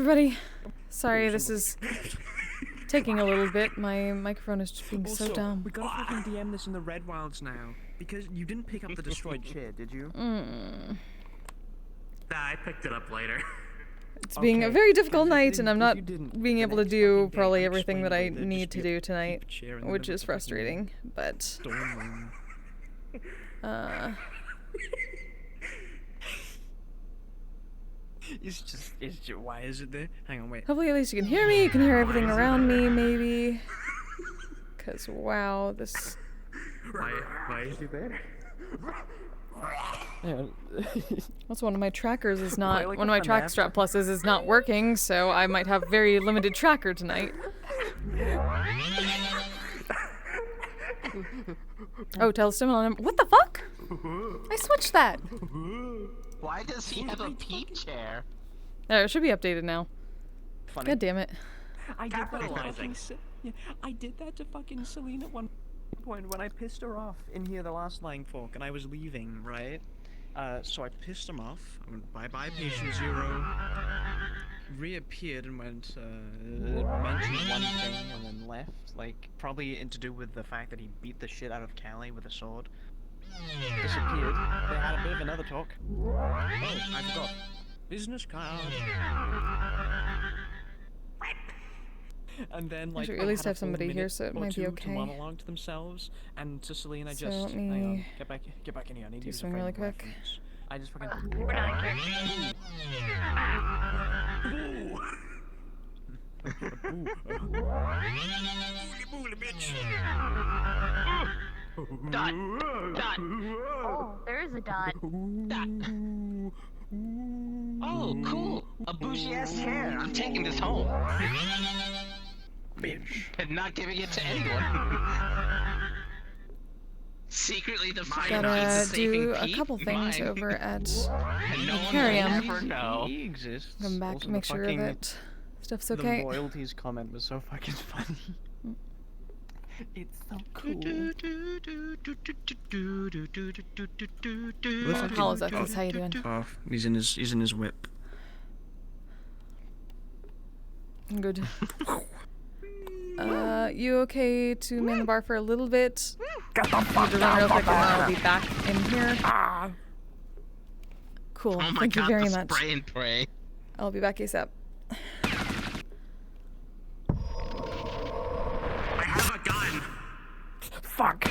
everybody. Sorry, this is taking a little bit. My microphone is just being so dumb. We gotta fucking DM this in the Red Wilds now. Because you didn't pick up the destroyed chair, did you? Nah, I picked it up later. It's being a very difficult night, and I'm not being able to do day, probably everything that I unexplainably, there'd need just to be a do tonight, chair in the which middle is of the fucking frustrating, but... storm room. It's just, why is it there? Hang on, wait. Hopefully at least you can hear me, you can hear everything around me, maybe. Because, wow, this... Why is he there? That's one of my trackers is not... One of my track strap pluses is not working, so I might have very limited tracker tonight. Oh, telestimulant. What the fuck? I switched that. Why does he have a peep chair? There, it should be updated now. Funny. God damn it. I did that to Capitalizing. fucking I did that to fucking Selena at one point when I pissed her off in here the last line fork and I was leaving, right? So I pissed him off. I went bye-bye patient 0. Reappeared and went, mentioned one thing and then left. Like, probably to do with the fact that he beat the shit out of Callie with a sword. Disappeared. They had a bit of another talk. Oh, I forgot. Business card. And then, like, Should they at least had a have somebody full here, minute so it or might be two okay. to monologue to themselves, and to Selena So just, let hang on, me get back in here. I need to do use a something frame really of quick. reference. I just fucking. We're not in character. Bully, bitch. Dot! Dot! Oh, there is a dot. Dot! Oh, cool! A bougie ass chair. I'm taking this home. Bitch. And not giving it to anyone. Secretly the Gotta finances do saving a couple Pete, things mine. over at And no one will Aquarium. ever know. He exists. Come back Also, and make the sure fucking, that stuff's The okay. royalties comment was so fucking funny. It's so cool. How is that? How you doing? Oh, he's in his whip. Good. You okay to man the bar for a little bit? Get the Need fuck to run down real the quick and then I'll bar! be back in here. Cool. Oh my Thank you god, very the much. spray and pray. I'll be back ASAP. I have a gun! Fuck!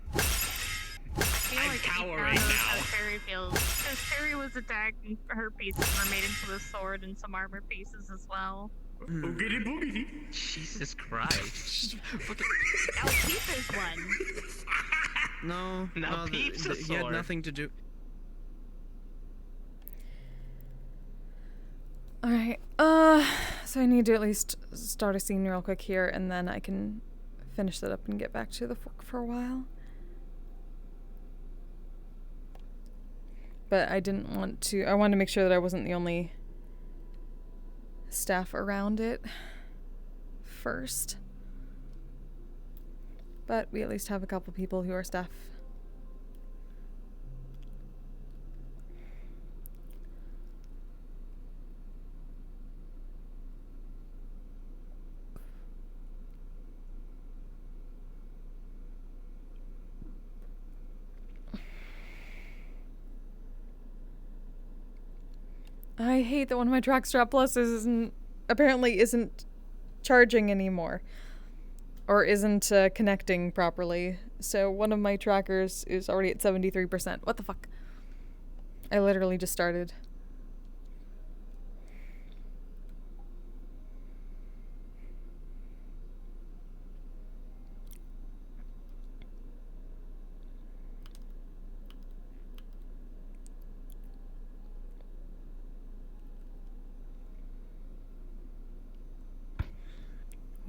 I feel like cower Pete right knows now. how Terry feels. Because Terry was attacked and her pieces were made into a sword and some armor pieces as well. Boogity boogity. Jesus Christ. Now Pete is one. No, Now no, Pete's a he had sword. nothing to do. Alright, so I need to at least start a scene real quick here, and then I can finish that up and get back to the fork for a while. But I didn't want to, I wanted to make sure that I wasn't the only staff around it first. But we at least have a couple people who are staff. I hate that one of my track strap pluses apparently isn't charging anymore. Or isn't connecting properly. So one of my trackers is already at 73%. What the fuck? I literally just started.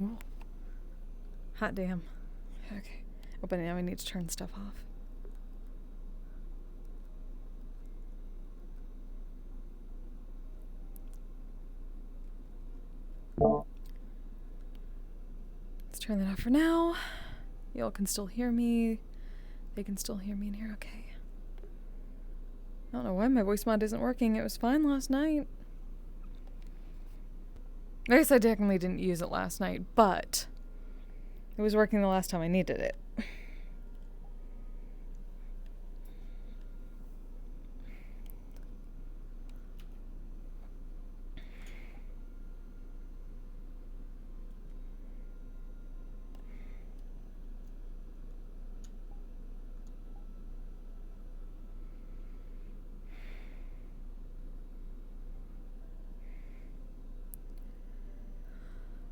Ooh. Hot damn. Okay. Oh, but now I need to turn stuff off. Let's turn that off for now. Y'all can still hear me. They can still hear me in here, okay. I don't know why my voice mod isn't working. It was fine last night. I guess I technically didn't use it last night, but it was working the last time I needed it.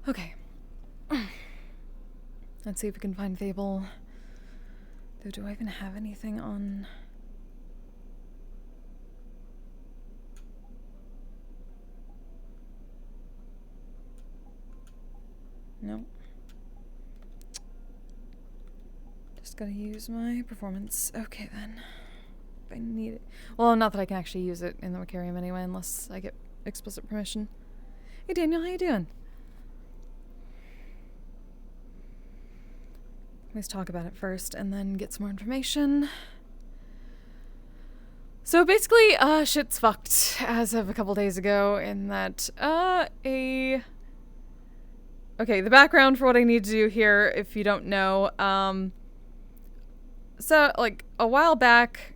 Okay. Let's see if we can find Fable. Though, do I even have anything on... No. Just gotta use my performance. Okay, then. If I need it. Well, not that I can actually use it in the Macarium anyway, unless I get explicit permission. Hey, Daniel, how you doing? Let's talk about it first and then get some more information. So basically, shit's fucked as of a couple days ago in that, Okay, the background for what I need to do here, if you don't know, so, like, a while back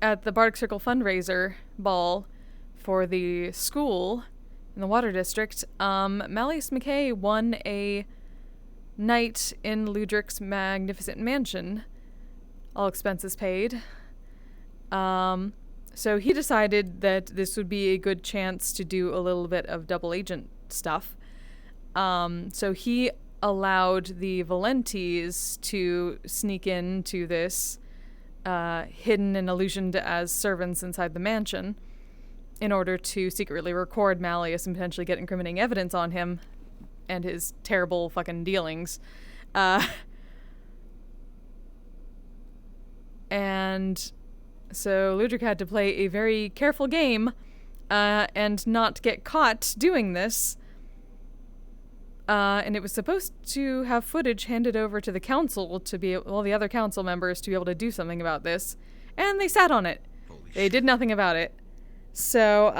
at the Bardic Circle fundraiser ball for the school in the Water District, Malleus McKay won a night in Ludric's magnificent mansion, all expenses paid. So he decided that this would be a good chance to do a little bit of double agent stuff. So he allowed the Valentis to sneak into this, hidden and illusioned as servants inside the mansion, in order to secretly record Malleus and potentially get incriminating evidence on him and his terrible fucking dealings. And so Ludric had to play a very careful game and not get caught doing this. And it was supposed to have footage handed over to the council to be, well, the other council members to be able to do something about this. And they sat on it. They did nothing about it. So,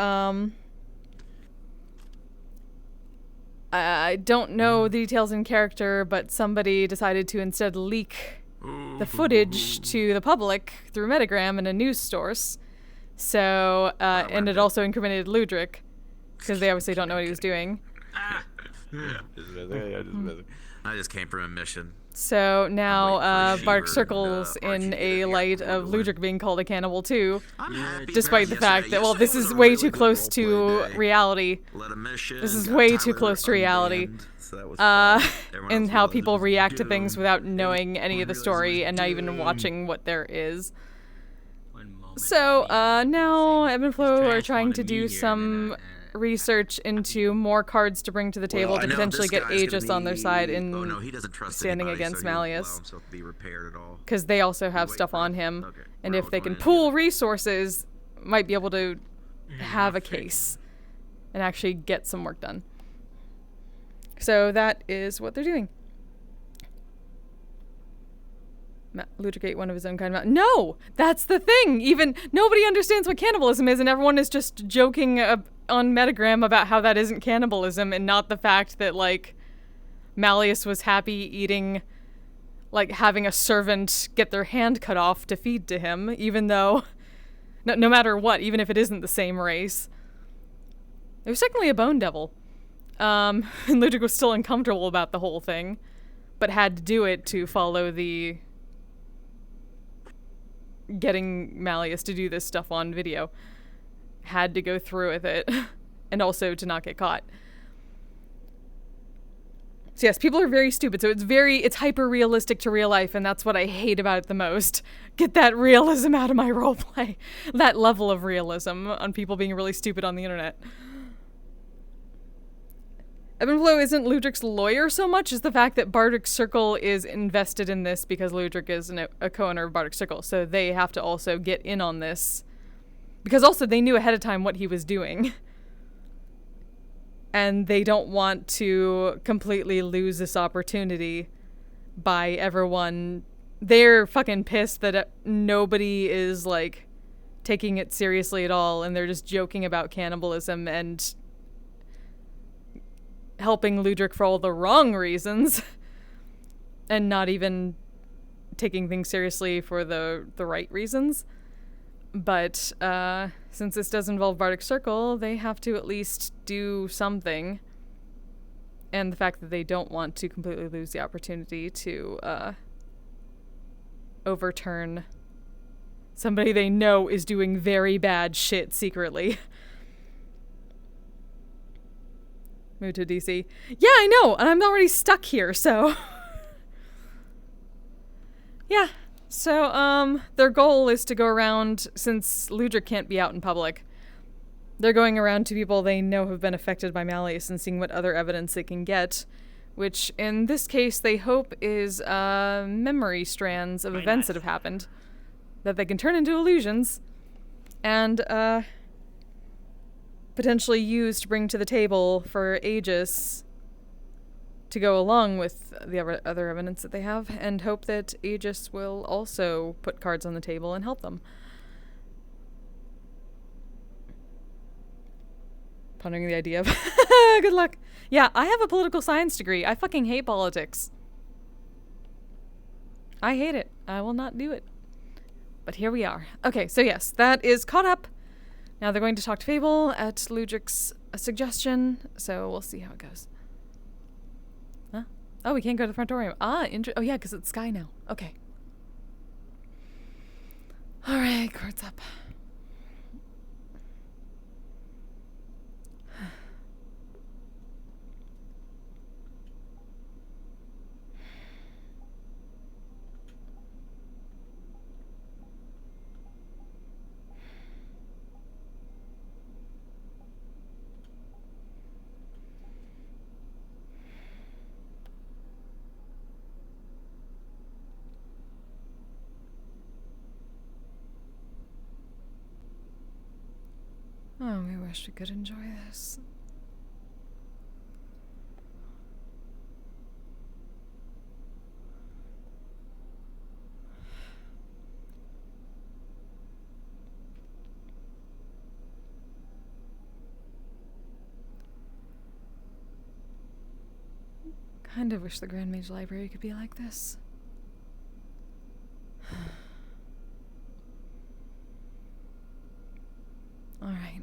I don't know the details in character, but somebody decided to instead leak the footage to the public through Metagram in a news source. So, and it also incriminated Ludric, because they obviously don't know what he was doing. I just came from a mission. So now, Bardic Sheever, Circle's in a light of Ludric being called a cannibal too, I'm happy despite the fact that, well, this is way too close to reality. This is way too close to reality. And how people react to things without knowing any of the story and not even watching what there is. So, now Ebb and Flow are trying to do some research into more cards to bring to the table to potentially get Aegis on their side in standing against Malleus. Because they also have stuff on him, and if they can pool resources, might be able to have a case and actually get some work done. So that is what they're doing. Ludric ate one of his own kind. No! That's the thing! Even nobody understands what cannibalism is, and everyone is just joking on Metagram about how that isn't cannibalism, and not the fact that, like, Malleus was happy eating, like, having a servant get their hand cut off to feed to him, even though, no matter what, even if it isn't the same race. It was technically a bone devil. And Ludric was still uncomfortable about the whole thing, but had to do it to follow the getting Malleus to do this stuff on video. Had to go through with it, and also to not get caught. So yes, people are very stupid, so it's hyper-realistic to real life, and that's what I hate about it the most. Get that realism out of my roleplay. That level of realism on people being really stupid on the internet. Ebb and Flow isn't Ludric's lawyer so much as the fact that Bardic Circle is invested in this because Ludric is a co-owner of Bardic Circle, so they have to also get in on this. Because also they knew ahead of time what he was doing. And they don't want to completely lose this opportunity by everyone. They're fucking pissed that nobody is, like, taking it seriously at all, and they're just joking about cannibalism and helping Ludric for all the wrong reasons and not even taking things seriously for the right reasons. But since this does involve Bardic Circle, they have to at least do something. And the fact that they don't want to completely lose the opportunity to overturn somebody they know is doing very bad shit secretly. Move to DC. Yeah, I know, and I'm already stuck here, so... yeah. So, their goal is to go around, since Ludric can't be out in public, they're going around to people they know have been affected by Malleus and seeing what other evidence they can get, which, in this case, they hope is, memory strands of events that have happened that they can turn into illusions and, potentially use to bring to the table for Aegis to go along with the other evidence that they have, and hope that Aegis will also put cards on the table and help them. Pondering the idea of good luck. Yeah, I have a political science degree. I fucking hate politics. I hate it. I will not do it. But here we are. Okay, so yes, that is caught up. Now they're going to talk to Fable at Ludric's suggestion, so we'll see how it goes. Huh? Oh, we can't go to the Frontorium. Ah, oh yeah, because it's Sky now. Okay. Alright, cards up. Oh, we wish we could enjoy this. Kind of wish the Grand Mage Library could be like this. All right.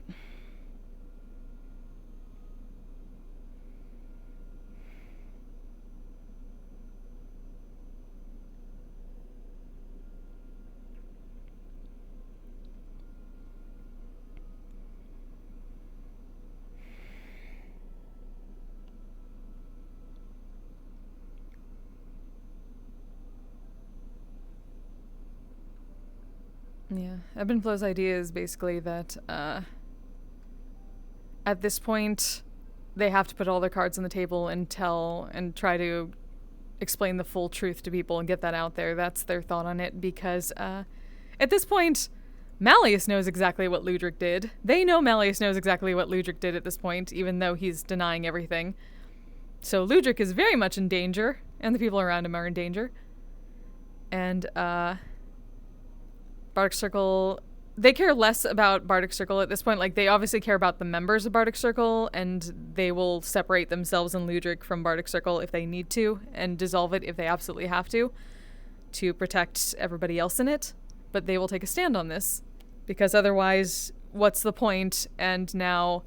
Yeah, Ebb and Flow's idea is basically that, at this point, they have to put all their cards on the table and try to explain the full truth to people and get that out there. That's their thought on it, because, at this point, Malleus knows exactly what Ludric did. They know Malleus knows exactly what Ludric did at this point, even though he's denying everything. So Ludric is very much in danger, and the people around him are in danger. And, Bardic Circle, they care less about Bardic Circle at this point. Like, they obviously care about the members of Bardic Circle, and they will separate themselves and Ludric from Bardic Circle if they need to, and dissolve it if they absolutely have to protect everybody else in it. But they will take a stand on this, because otherwise, what's the point? And now,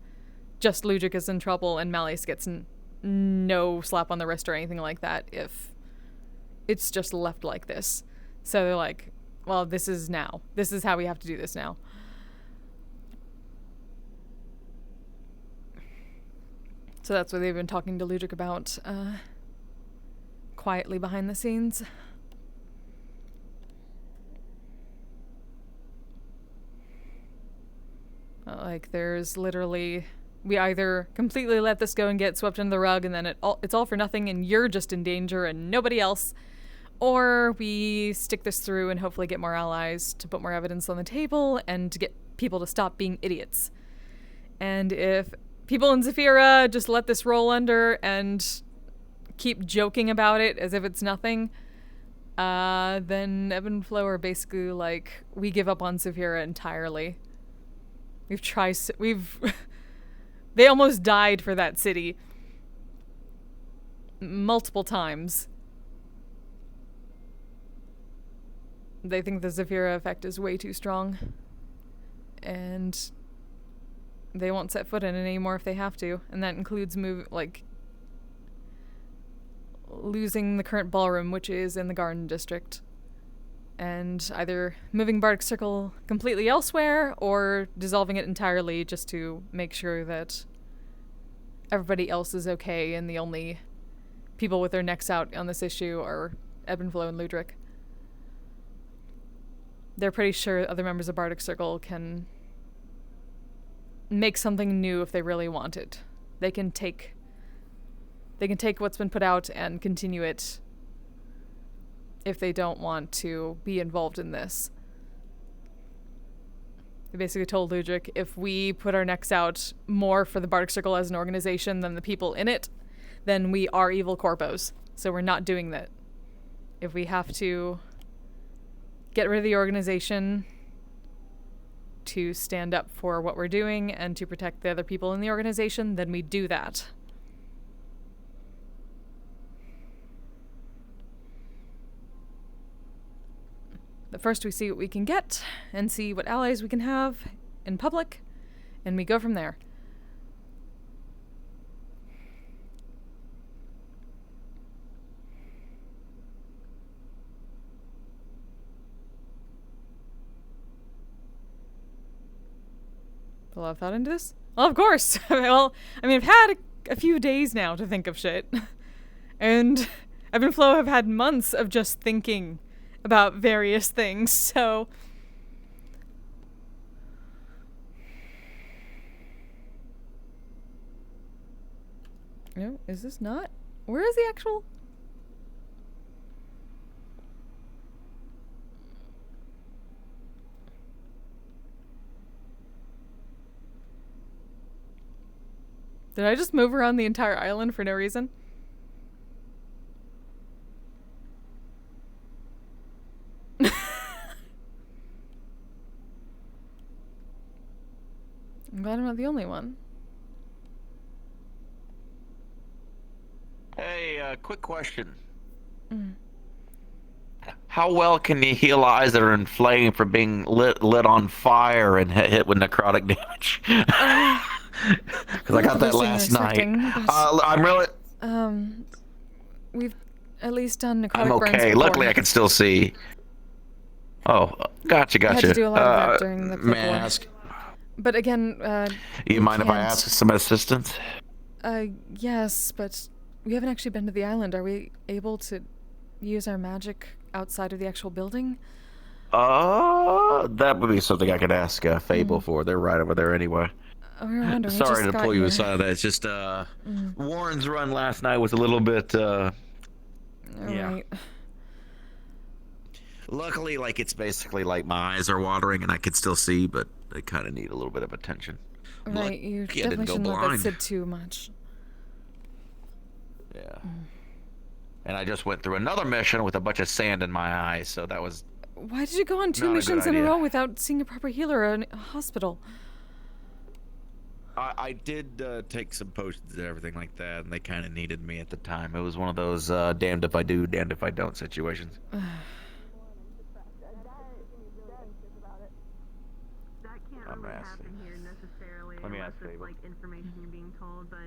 just Ludric is in trouble, and Malleus gets no slap on the wrist or anything like that if it's just left like this. So they're like, well, this is now. This is how we have to do this now. So that's what they've been talking to Ludric about, quietly behind the scenes. Like, there's literally... We either completely let this go and get swept under the rug, and then it's all for nothing, and you're just in danger and nobody else. Or we stick this through and hopefully get more allies to put more evidence on the table and to get people to stop being idiots. And if people in Zephyra just let this roll under and keep joking about it as if it's nothing, then Ebb and Flow are basically like, we give up on Saphira entirely. We've tried, they almost died for that city. Multiple times. They think the Saphira effect is way too strong. And they won't set foot in it anymore if they have to. And that includes losing the current ballroom, which is in the Garden District. And either moving Bardic Circle completely elsewhere or dissolving it entirely just to make sure that everybody else is okay and the only people with their necks out on this issue are Ebb and Flow and Ludric. They're pretty sure other members of Bardic Circle can make something new if they really want it. They can take what's been put out and continue it if they don't want to be involved in this. They basically told Ludric, if we put our necks out more for the Bardic Circle as an organization than the people in it, then we are evil corpos. So we're not doing that. If we have to get rid of the organization to stand up for what we're doing and to protect the other people in the organization, then we do that. But first we see what we can get and see what allies we can have in public, and we go from there. Put a lot of thought into this? Well, of course. Well, I mean, I've had a few days now to think of shit. And Ebb and Flow have had months of just thinking about various things, so... No, is this not? Where is the actual... Did I just move around the entire island for no reason? I'm glad I'm not the only one. Hey, quick question. How well can you heal eyes that are inflamed from being lit on fire and hit with necrotic damage? Because I got that last night. I'm really... We've at least done necrotic I'm burns okay. before. Luckily, I can still see. Oh, gotcha. I had to do a lot of that during the May I war. ask? But again, You mind if I ask some assistance? Yes, but we haven't actually been to the island. Are we able to use our magic outside of the actual building? That would be something I could ask Fable for. They're right over there anyway. We were wondering, Sorry to pull you aside of that. It's just, Warren's run last night was a little bit, yeah. Right. Luckily, like, it's basically like my eyes are watering and I can still see, but I kind of need a little bit of attention. Right, you I didn't definitely go shouldn't let that blind. sit too much. Yeah. And I just went through another mission with a bunch of sand in my eyes, so that was... Why did you go on two Not a good missions in a idea. row without seeing a proper healer or a hospital? I did take some potions and everything like that, and they kind of needed me at the time. It was one of those damned if I do, damned if I don't situations. That can't I'm really asking. happen here necessarily Let me unless ask it's Fable. like information you're being told, but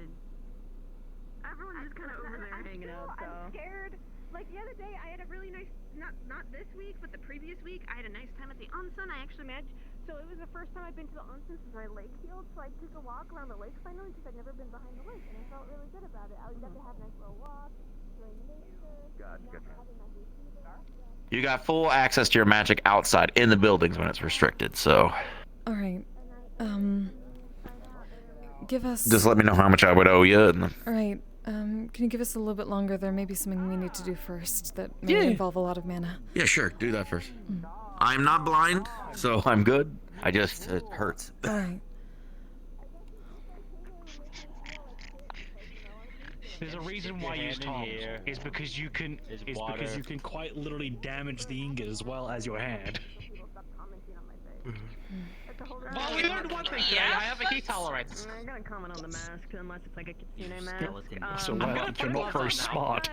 everyone's just kind of over there hanging out, so. I'm scared. Like the other day, I had a really nice, not this week, but the previous week, I had a nice time at the onsen. I actually managed, so it was the first time I've been to the onsen since my leg healed, so I took a walk around the lake finally because I'd never been behind the lake, and I felt really good about it. I got to have a nice little walk, enjoying nature. You got full access to your magic outside in the buildings when it's restricted, so... Alright. Give us... Just let me know how much I would owe you, and... Alright. Can you give us a little bit longer? There may be something we need to do first that may involve a lot of mana. Yeah, sure. Do that first. I'm not blind, so I'm good. I just... it hurts. Alright. There's a reason why you use tongs. Is because you can quite literally damage the ingot as well as your hand. Well, we learned one thing today. I have a heat tolerance. I'm gonna comment on the mask unless it's like a casino mask. So what? You're not very smart.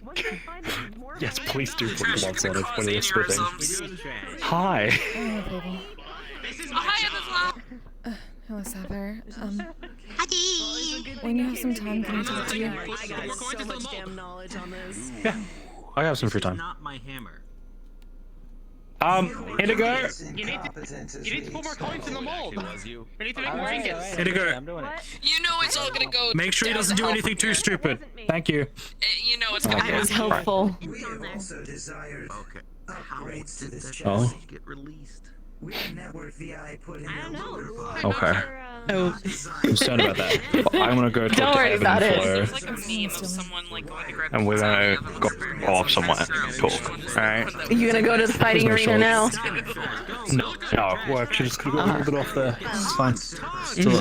Once I find it, more Yes, of my please do life- put gloves on it when you're spitting. Hi. Hello, Sapphire. When you have some time, can I talk to you? I got so much damn knowledge on this. Yeah, I have some free time. Not my hammer. Indigo. You need to put more coins in the mold. We need to make more ingots. Indigo. You know it's all gonna go. Make sure he doesn't do anything too stupid. Thank you. You know it's gonna That go. was helpful. We also desired upgrades to this chest. Oh. Get released. We had network VI put in I don't know. Okay. Oh, I'm concerned about that. I'm gonna go talk Don't to worry Evan about and it. Flo, There's like a meme of someone like going to grab. and we're gonna go off somewhere. Cool. Alright. you gonna go to the fighting There's no arena now? No, we're actually just gonna go a little bit off there. It's fine.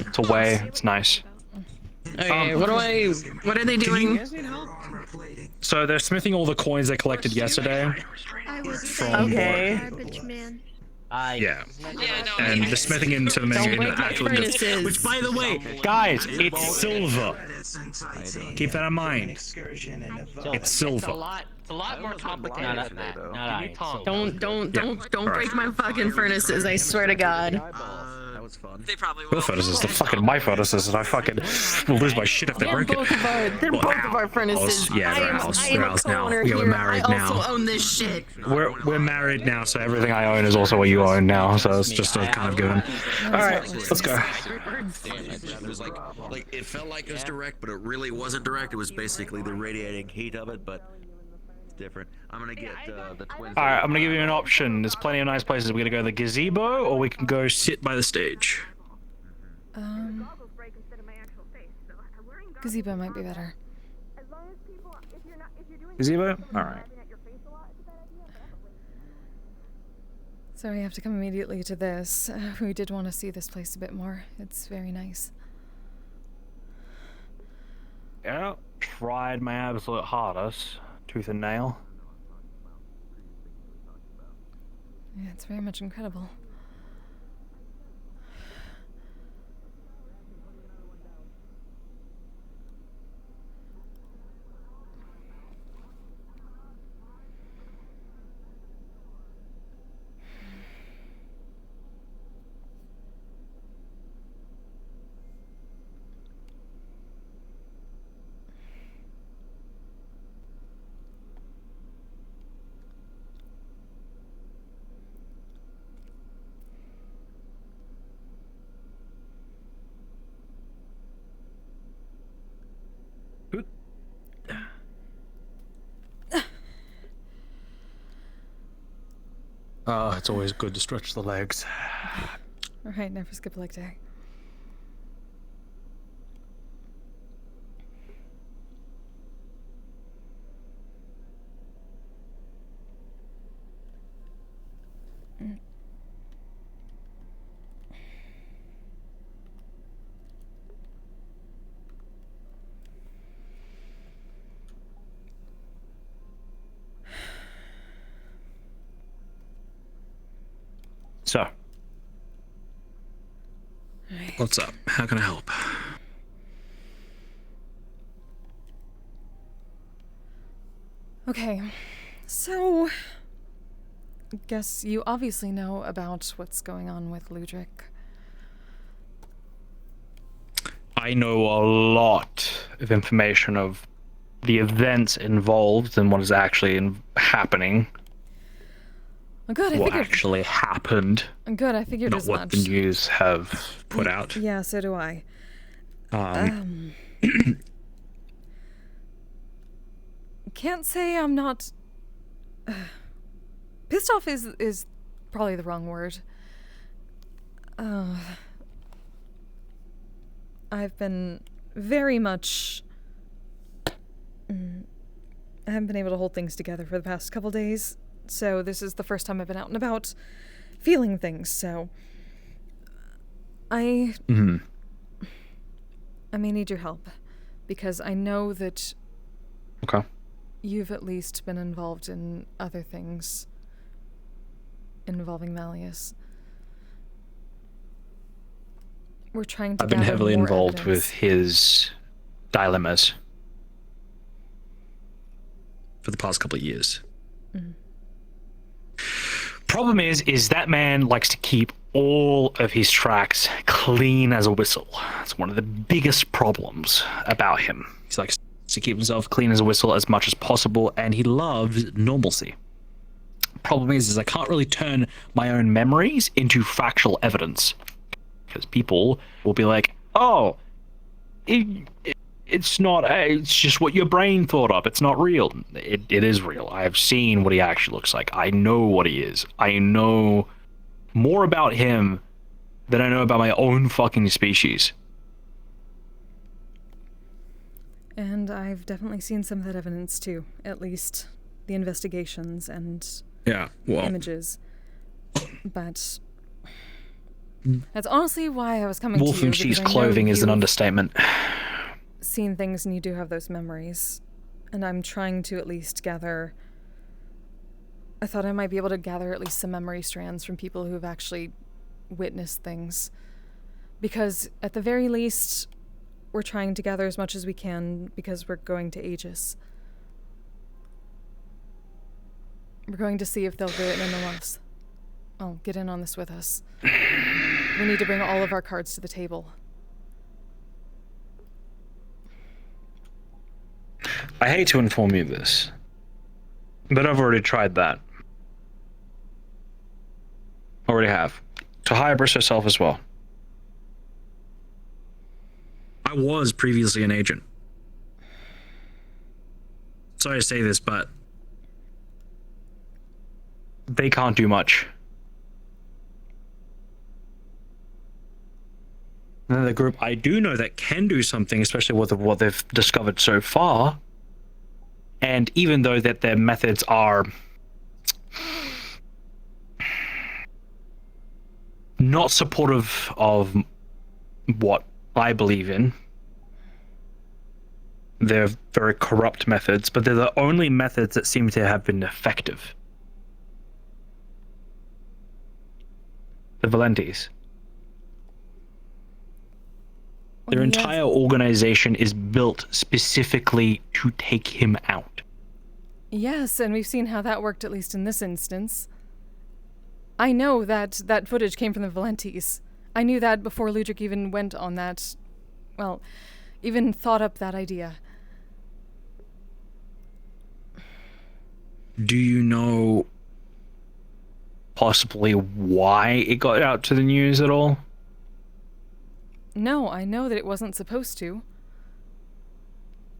It's away. It's nice. Okay, what are they doing? So they're smithing all the coins they collected yesterday. From Okay. Garbage man. Yeah. Yeah, no. And they're smithing into the main break my actual ingots. furnaces. Which, by the way, guys, it's silver. Keep that in mind. It's silver. It's a lot more complicated than that. You need tongs. Don't break my fucking furnaces, I swear to God. That was fun. They probably Your will. furnaces, the fucking my furnaces, and I fucking will lose my shit if they break it. They're both of our furnaces. Yeah, they're I am a ours now. co-owner Yeah, we're here. married I now. also own this shit. We're married now, so everything I own is also what you own now. So it's just a kind of given. All right, let's go. It was like it felt like it was direct, but it really wasn't direct. It was basically the radiating heat of it, but it's different. I'm gonna get the twins. All right, I'm gonna give you an option. There's plenty of nice places. We're gonna go to the gazebo, or we can go sit by the stage. Goggles break instead of my actual face, so I'm wearing goggles. Gazebo might be better. As long as people, if you're doing Gazebo? something All right. grabbing at your face a lot, it's a bad idea, but I'm a So we have to come immediately to this. We did want to see this place a bit more. It's very nice. Yeah, tried my absolute hardest, tooth and nail. Yeah, it's very much incredible. Oh, it's always good to stretch the legs. Alright, never skip a leg day. So, Alright. what's up? How can I help? Okay, so I guess you obviously know about what's going on with Ludric. I know a lot of information of the events involved and what is actually happening. Well, good, I What figured. actually happened, Good, I figured not as what much. the news have put out. Yeah, so do I. Can't say I'm not. Pissed off is probably the wrong word. I've been very much. I haven't been able to hold things together for the past couple days, so this is the first time I've been out and about feeling things, so. I may need your help. because I know that Okay. you've at least been involved in other things involving Malleus. We're trying to I've been gather heavily more involved evidence. with his dilemmas for the past couple of years. Mm. Problem is that man likes to keep all of his tracks clean as a whistle. It's one of the biggest problems about him. He likes to keep himself clean as a whistle as much as possible, and he loves normalcy. Problem is I can't really turn my own memories into factual evidence, because people will be like, oh, it's not, it's just what your brain thought up. It's not real. It is real. I have seen what he actually looks like. I know what he is. I know more about him than I know about my own fucking species. And I've definitely seen some of that evidence too. At least the investigations and images. But that's honestly why I was coming Wolf to you. in sheep's because I know clothing is an you've understatement. seen things and you do have those memories. And I'm trying to at least gather... I thought I might be able to gather at least some memory strands from people who've actually witnessed things. Because at the very least, we're trying to gather as much as we can because we're going to Aegis. We're going to see if they'll get in on us. Oh, get in on this with us. We need to bring all of our cards to the table. I hate to inform you this, but I've already tried that. Already have. To Hybris herself as well. I was previously an agent. Sorry to say this, but they can't do much. And the group I do know that can do something, especially with what they've discovered so far, and even though that their methods are not supportive of what I believe in, they're very corrupt methods, but they're the only methods that seem to have been effective. The Valentes. Their entire organization is built specifically to take him out. Yes, and we've seen how that worked, at least in this instance. I know that that footage came from the Valentes. I knew that before Ludwig even went on that, well, even thought up that idea. Do you know possibly why it got out to the news at all? No, I know that it wasn't supposed to.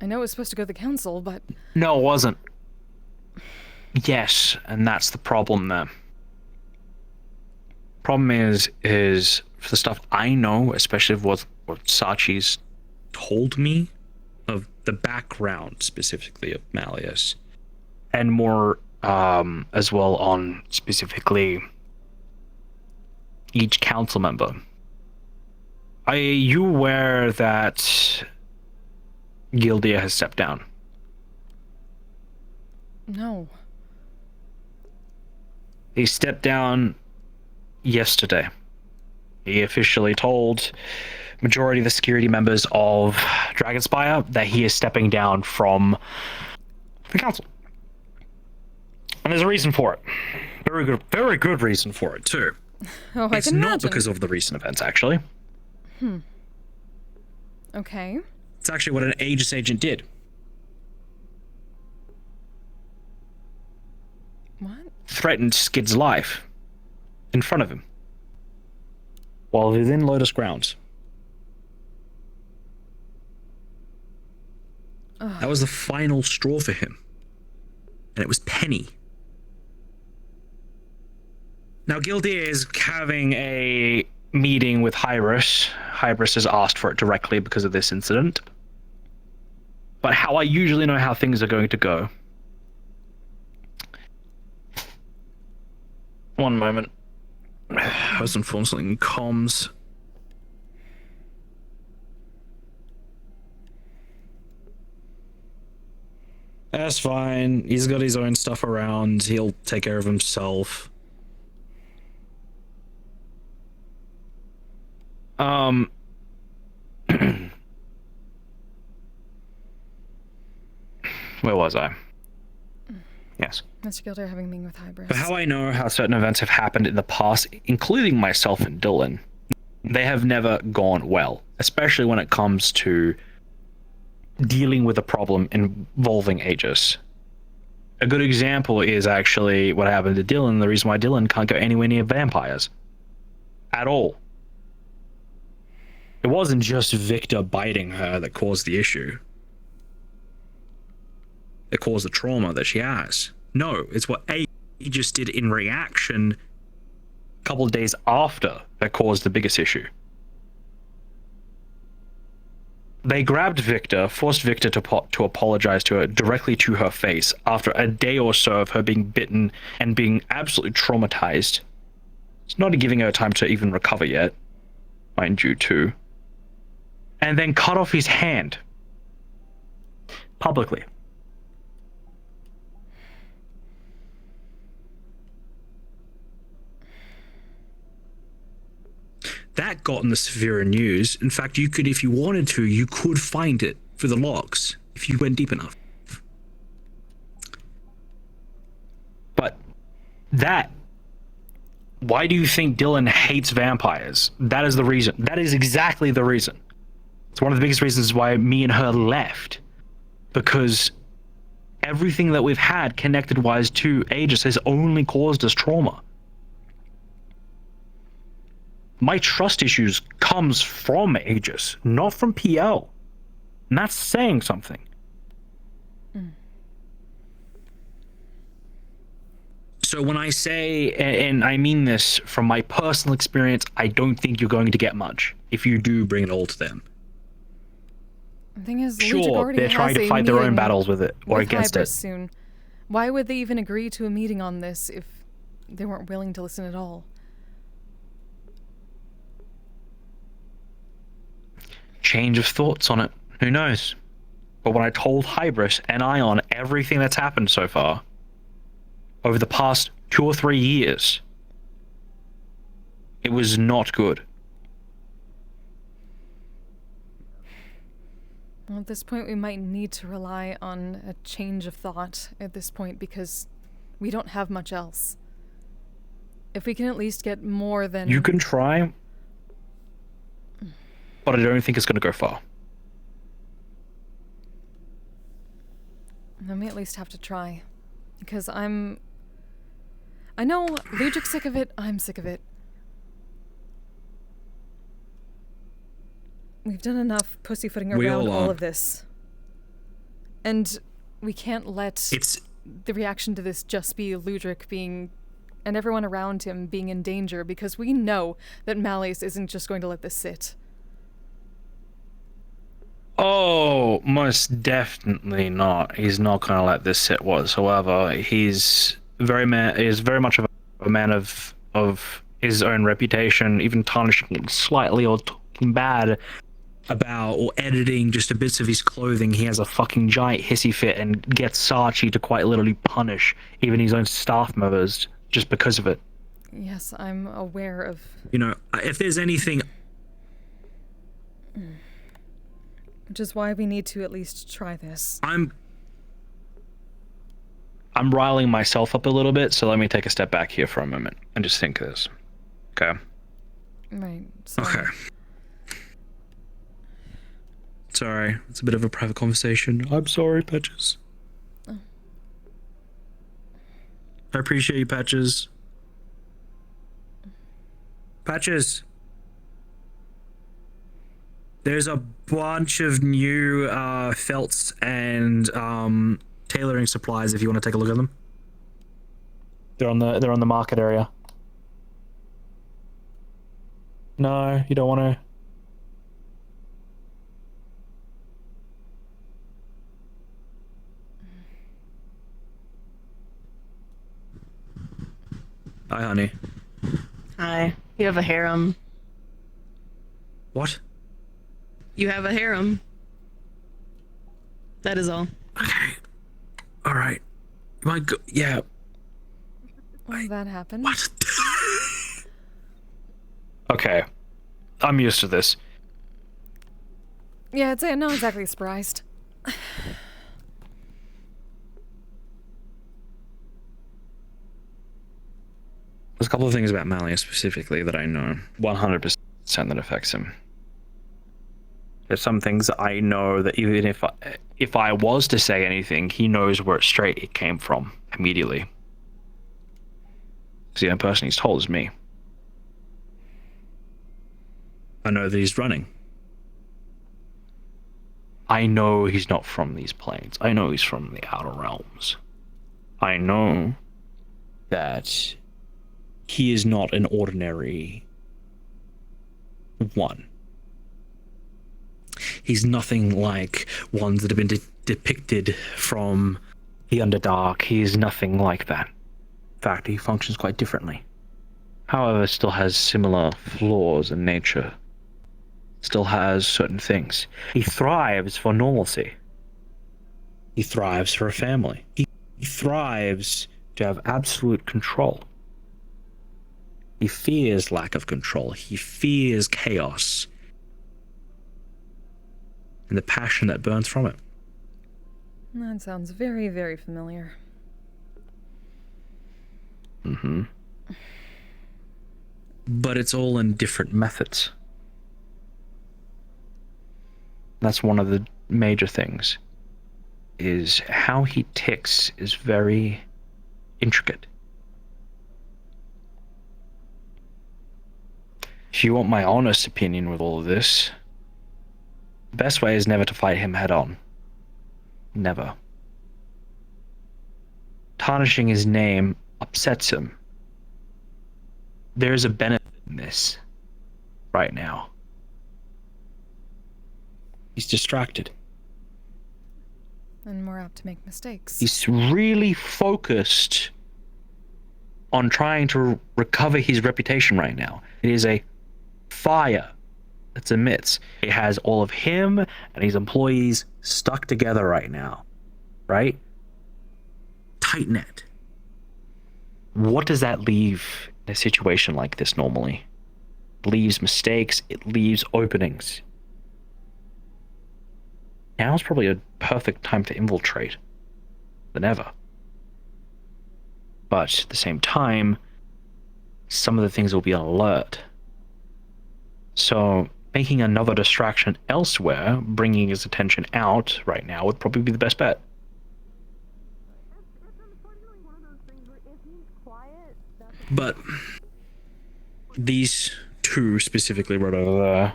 I know it was supposed to go to the council, but... No, it wasn't. Yes, and that's the problem there. Problem is for the stuff I know, especially what Sachi's told me of the background specifically of Malleus, and more as well on specifically each council member. Are you aware that Gildia has stepped down? No. He stepped down yesterday. He officially told majority of the security members of Dragonspire that he is stepping down from the council. And there's a reason for it. Very good reason for it, too. Oh, it's not because of the recent events, actually. Okay. It's actually what an Aegis agent did. What? Threatened Skid's life in front of him while within Lotus grounds. Ugh. That was the final straw for him. And it was Penny. Now Gildia is having a meeting with Hybris. Hybris has asked for it directly because of this incident. But how I usually know how things are going to go. One moment. Person something comms. That's fine. He's got his own stuff around. He'll take care of himself. Where was I? Yes. Mr. Gilder having me with Hybris. But how I know how certain events have happened in the past, including myself and Dylan, they have never gone well, especially when it comes to dealing with a problem involving Aegis. A good example is actually what happened to Dylan, the reason why Dylan can't go anywhere near vampires. At all. It wasn't just Victor biting her that caused the issue. That caused the trauma that she has. No, it's what Aegis did in reaction a couple of days after that caused the biggest issue. They grabbed Victor, forced Victor to apologize to her directly to her face after a day or so of her being bitten and being absolutely traumatized. It's not giving her time to even recover yet, mind you, too. And then cut off his hand. Publicly. That got in the Severe news. In fact, you could, if you wanted to, you could find it for the logs if you went deep enough. But that, why do you think Dylan hates vampires? That is the reason. That is exactly the reason. It's one of the biggest reasons why me and her left. Because everything that we've had connected-wise to Aegis has only caused us trauma. My trust issues comes from Aegis, not from PL. And that's saying something. So when I say, and I mean this from my personal experience, I don't think you're going to get much if you do bring it all to them. The thing is, Sure, they're trying to fight their own battles with it, or against it. Soon. Why would they even agree to a meeting on this if they weren't willing to listen at all? Change of thoughts on it. Who knows? But when I told Hybris and Ion everything that's happened so far, over the past 2 or 3 years, it was not good. Well, at this point, we might need to rely on a change of thought at this point because we don't have much else. If we can at least get more than... You can try, but I don't think it's going to go far. Then we at least have to try. Because I know Ludric's sick of it, I'm sick of it. We've done enough pussyfooting around all of this. And we can't let the reaction to this just be Ludric being, and everyone around him being in danger, because we know that Malleus isn't just going to let this sit. Oh, most definitely not. He's not going to let this sit whatsoever. He's very much of a man of his own reputation, even tarnishing it slightly or talking bad about or editing just a bits of his clothing. He has a fucking giant hissy fit and gets Sachi to quite literally punish even his own staff members just because of it. Yes, I'm aware of... You know, if there's anything... Which is why we need to at least try this. I'm riling myself up a little bit, so let me take a step back here for a moment and just think this. Okay? Right. So... Okay. Sorry, it's a bit of a private conversation. I'm sorry, Patches. Oh. I appreciate you, Patches. Patches. There's a bunch of new felts and tailoring supplies if you want to take a look at them. They're on the market area. No, you don't want to. Hi, honey. Hi. You have a harem. What? You have a harem. That is all. Okay. All right. My God, yeah. Well, that happened. What? Okay. I'm used to this. Yeah, I'd say I'm not exactly surprised. There's a couple of things about Malia specifically that I know 100% that affects him. There's some things I know that even if I was to say anything, he knows where straight it came from immediately. Because the only person he's told is me. I know that he's running. I know he's not from these planes. I know he's from the Outer Realms. I know that he is not an ordinary one. He's nothing like ones that have been depicted from the Underdark. He's nothing like that. In fact, he functions quite differently. However, still has similar flaws in nature. Still has certain things. He thrives for normalcy. He thrives for a family. He thrives to have absolute control. He fears lack of control. He fears chaos. And the passion that burns from it. That sounds very, very familiar. Mm-hmm. But it's all in different methods. That's one of the major things, is how he ticks is very intricate. If you want my honest opinion with all of this, the best way is never to fight him head on. Never. Tarnishing his name upsets him. There's a benefit in this right now. He's distracted. And more apt to make mistakes. He's really focused on trying to recover his reputation right now. It is a fire that's amidst. It has all of him and his employees stuck together right now. Right? Tight net. What does that leave in a situation like this normally? It leaves mistakes, it leaves openings. Now's probably a perfect time to infiltrate than ever. But at the same time, some of the things will be on alert. So making another distraction elsewhere, bringing his attention out right now would probably be the best bet. But these two specifically right over there,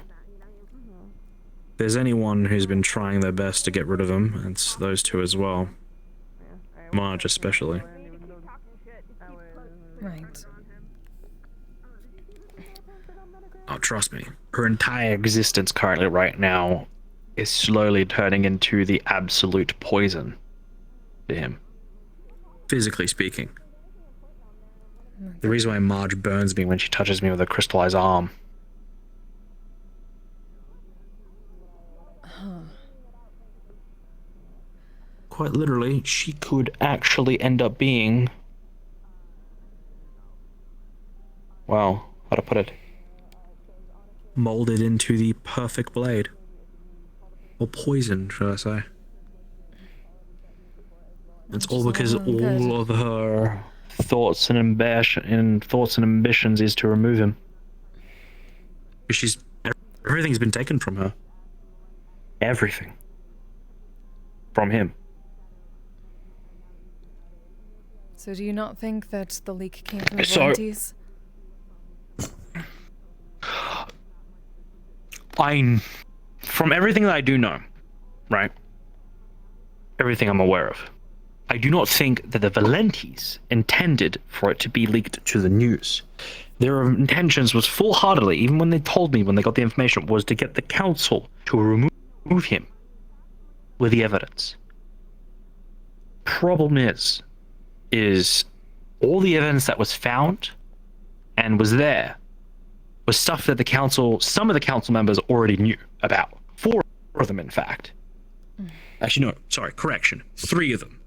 if there's anyone who's been trying their best to get rid of him, it's those two as well. Marge especially. Right. Oh, trust me. Her entire existence currently right now is slowly turning into the absolute poison to him. Physically speaking. The reason why Marge burns me when she touches me with a crystallized arm. Quite literally, she could actually end up being... Well, how to put it? Molded into the perfect blade. Or poison, should I say. It's all because all of her thoughts and ambitions is to remove him. Everything's been taken from her. Everything. From him. So do you not think that the leak came from the Volantes? From everything that I do know, right? Everything I'm aware of, I do not think that the Valentes intended for it to be leaked to the news. Their intentions was full-heartedly, even when they told me when they got the information, was to get the council to remove him with the evidence. Problem is all the evidence that was found and was there was stuff that some of the council members already knew about. 4 of them, in fact. Actually, no, sorry, correction. 3 of them.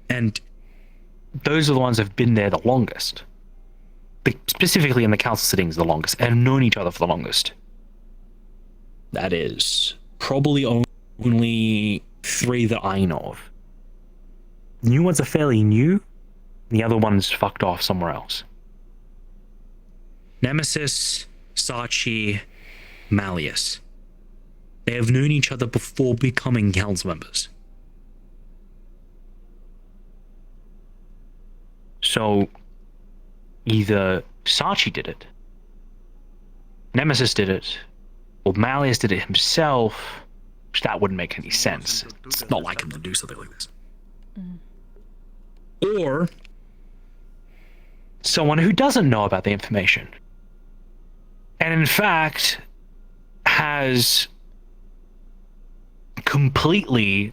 And those are the ones that have been there the longest. Specifically in the council sittings the longest, and have known each other for the longest. That is probably only 3 that I know of. The new ones are fairly new. The other one's fucked off somewhere else. Nemesis, Sachi, Malleus. They have known each other before becoming council members. So, either Sachi did it, Nemesis did it, or Malleus did it himself, which that wouldn't make any sense. It's not like him to do something like this. Or someone who doesn't know about the information, and in fact has completely,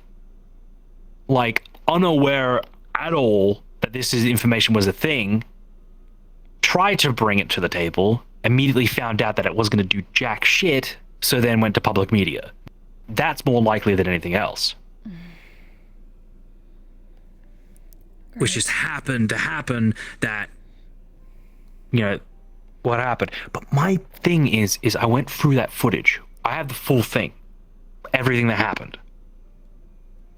like, unaware at all that this information was a thing, tried to bring it to the table, immediately found out that it was going to do jack shit, so then went to public media. That's more likely than anything else. Which just happened to happen that, you know, what happened. But my thing is I went through that footage. I have the full thing. Everything that happened.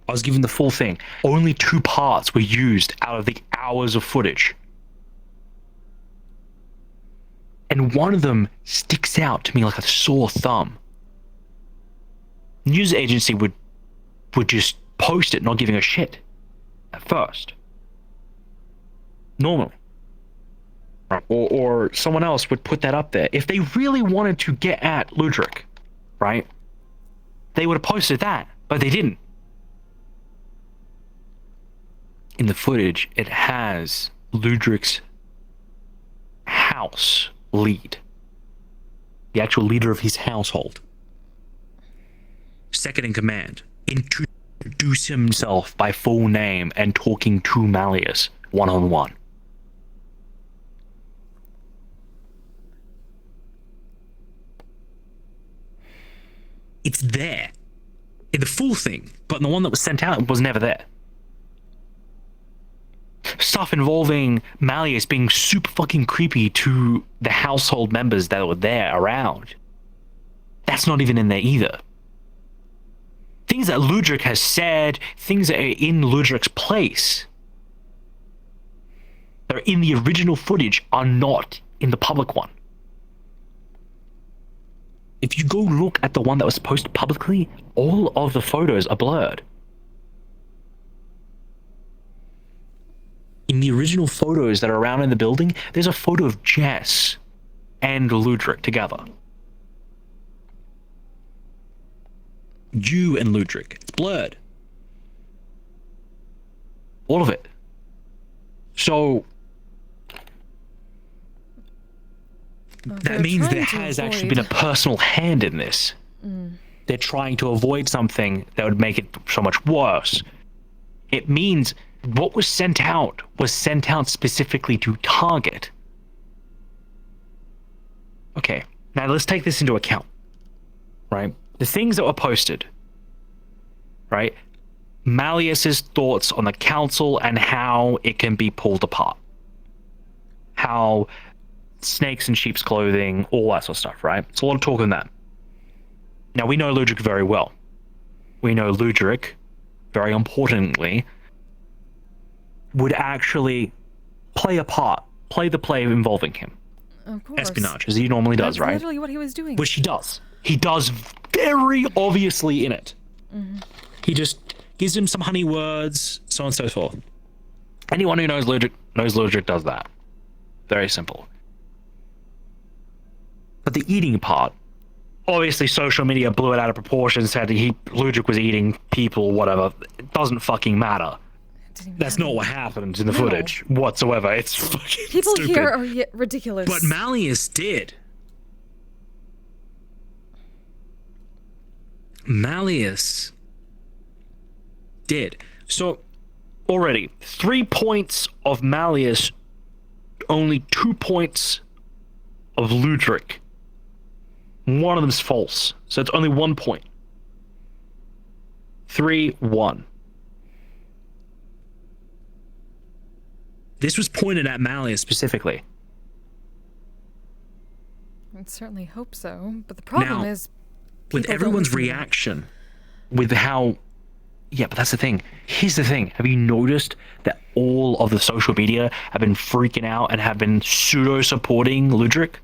I was given the full thing. Only 2 parts were used out of the hours of footage. And one of them sticks out to me like a sore thumb. News agency would just post it, not giving a shit at first. Normally. Or someone else would put that up there. If they really wanted to get at Ludric, right? They would have posted that, but they didn't. In the footage, it has Ludric's house lead. The actual leader of his household. Second in command. Introduce himself by full name and talking to Malleus one-on-one. It's there in the full thing, but in the one that was sent out, it was never there. Stuff involving Malleus being super fucking creepy to the household members that were there around. That's not even in there either. Things that Ludric has said, things that are in Ludric's place, that are in the original footage, are not in the public one. If you go look at the one that was posted publicly, all of the photos are blurred. In the original photos that are around in the building, there's a photo of Jess and Ludric together. You and Ludric. It's blurred. All of it. So that means there has actually been a personal hand in this. They're trying to avoid something that would make it so much worse. It means what was sent out specifically to target. Okay, now let's take this into account, right? The things that were posted, right? Malleus's thoughts on the council and how it can be pulled apart. How snakes in sheep's clothing, all that sort of stuff, right? It's a lot of talk on that. Now, we know Ludric very well. We know Ludric, very importantly, would actually play a part, play the play involving him. Of course. Espionage, as he normally does, right? That's literally what he was doing. Which he does. He does very obviously in it. He just gives him some honey words, so on and so forth. Anyone who knows Ludric does that. Very simple. But the eating part, obviously social media blew it out of proportion, said Ludric was eating people, whatever. It doesn't fucking matter. That's not what happened in the footage whatsoever. It's fucking people stupid. here are ridiculous. But Malleus did. Malleus did. So already 3 points of Malleus, only 2 points of Ludric. One of them's false, so it's only 1 point. 3-1. This was pointed at Malia specifically. I'd certainly hope so, but the problem Now, is with people don't everyone's listen to them. reaction, with how... Yeah, but that's the thing. Here's the thing. Have you noticed that all of the social media have been freaking out and have been pseudo-supporting Ludric?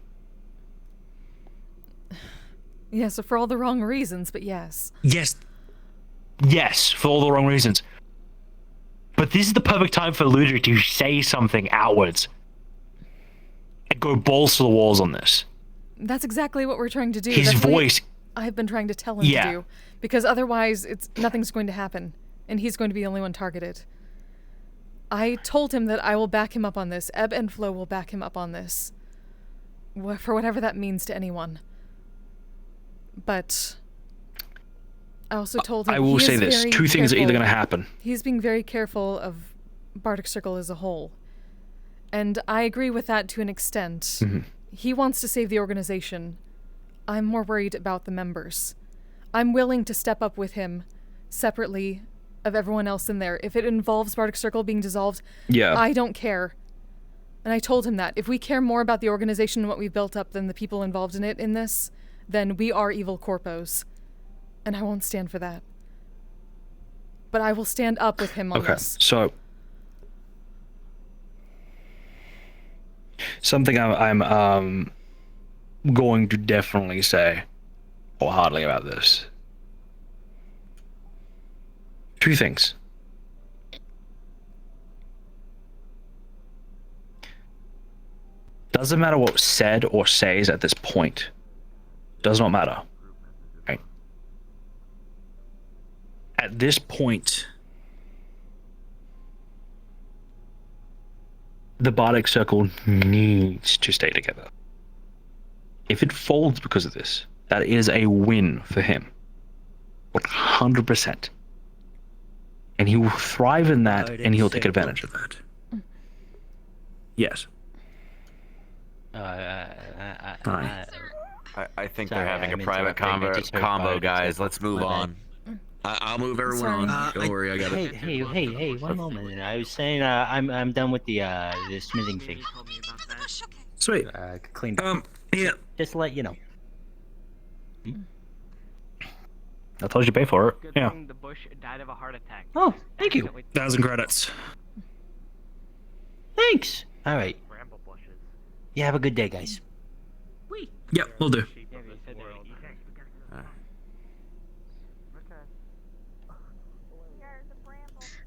Yeah, so for all the wrong reasons, but yes. Yes, for all the wrong reasons. But this is the perfect time for Ludric to say something outwards and go balls to the walls on this. That's exactly what we're trying to do. His That's what voice... I've been trying to tell him to do. Because otherwise, nothing's going to happen. And he's going to be the only one targeted. I told him that I will back him up on this. Ebb and Flow will back him up on this. For whatever that means to anyone. But I also told him... I will say this. Two things are either going to happen. He's being very careful of Bardic Circle as a whole. And I agree with that to an extent. Mm-hmm. He wants to save the organization. I'm more worried about the members. I'm willing to step up with him separately of everyone else in there. If it involves Bardic Circle being dissolved, I don't care. And I told him that. If we care more about the organization and what we've built up than the people involved in it in this, then we are evil corpos. And I won't stand for that. But I will stand up with him on this. So... Something I'm going to definitely say wholeheartedly about this. Two things. Doesn't matter what said or says at this point. Does not matter. Right? At this point, the Bardic Circle needs to stay together. If it folds because of this, that is a win for him. 100%. And he will thrive in that, and he'll take advantage of that. Yes. I think they're having a private combo, guys. Let's move on. I'll move everyone on. Don't worry, I got it. Hey, one moment. I was saying I'm done with the smithing thing. Sweet. Cleaned up. Yeah. Just to let you know. I told you to pay for it. Good Yeah. thing the bush died of a heart attack. Oh, thank you. 1,000 credits. Thanks. All right. Yeah, have a good day, guys. Yep, we'll do.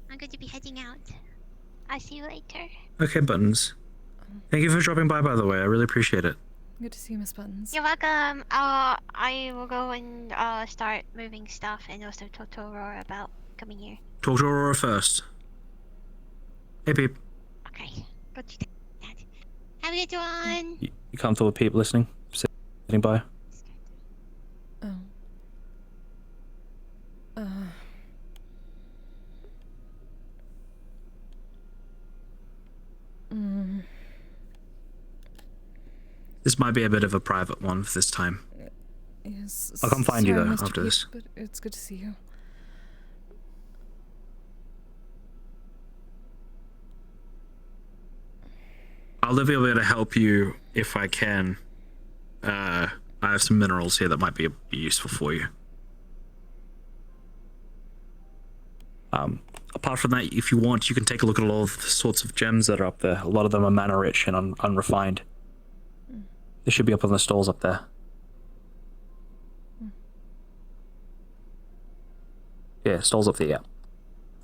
I'm going to be heading out. I'll see you later. Okay, Buttons. Thank you for dropping by the way. I really appreciate it. Good to see you, Miss Buttons. You're welcome. I will go and start moving stuff and also talk to Aurora about coming here. Talk to Aurora first. Hey, Peep. Okay. Good to that. Have a good one. You comfortable with Peep listening? Sitting by? Oh. This might be a bit of a private one for this time. Yes. I'll come find you, Sorry, though, Mr. after Peep, this. But it's good to see you. I'll be able to help you if I can. I have some minerals here that might be useful for you. Apart from that, if you want, you can take a look at all of the sorts of gems that are up there. A lot of them are mana rich and unrefined. They should be up on the stalls up there. Yeah, stalls up there, yeah.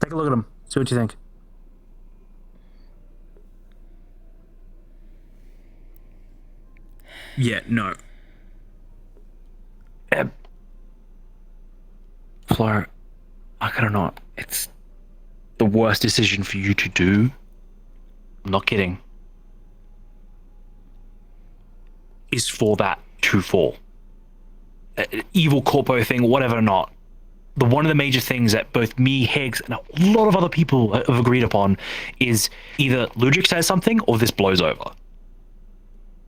Take a look at them. See what you think. Yeah, no. Flora, I gotta not. It's the worst decision for you to do. I'm not kidding. Is for that to fall. Evil corpo thing, whatever or not. One of the major things that both me, Higgs, and a lot of other people have agreed upon is either Ludric says something or this blows over.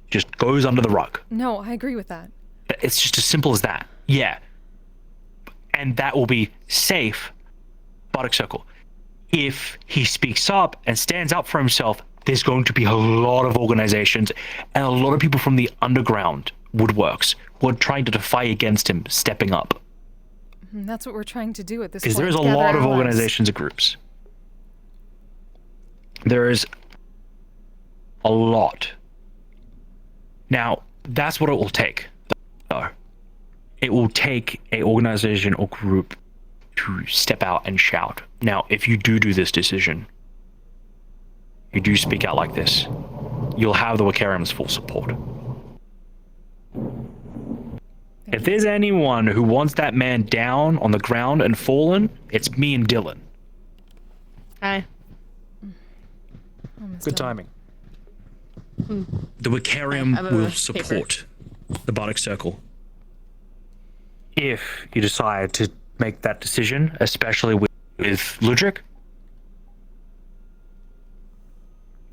Just goes under the rug. No, I agree with that. It's just as simple as that. Yeah. And that will be safe, Bardic Circle. If he speaks up and stands up for himself there's going to be a lot of organizations and a lot of people from the underground woodworks who are trying to defy against him stepping up. That's what we're trying to do at this point. Because there is a gather lot of allies. organizations and groups. There is a lot. Now, that's what it will take. It will take a organization or group to step out and shout. Now, if you do this decision, you do speak out like this, you'll have the Wakarium's full support. If there's anyone who wants that man down on the ground and fallen, it's me and Dylan. Hi. Good timing. Hmm. The Wakarium will support the Bardic Circle. If you decide to make that decision, especially with Ludric.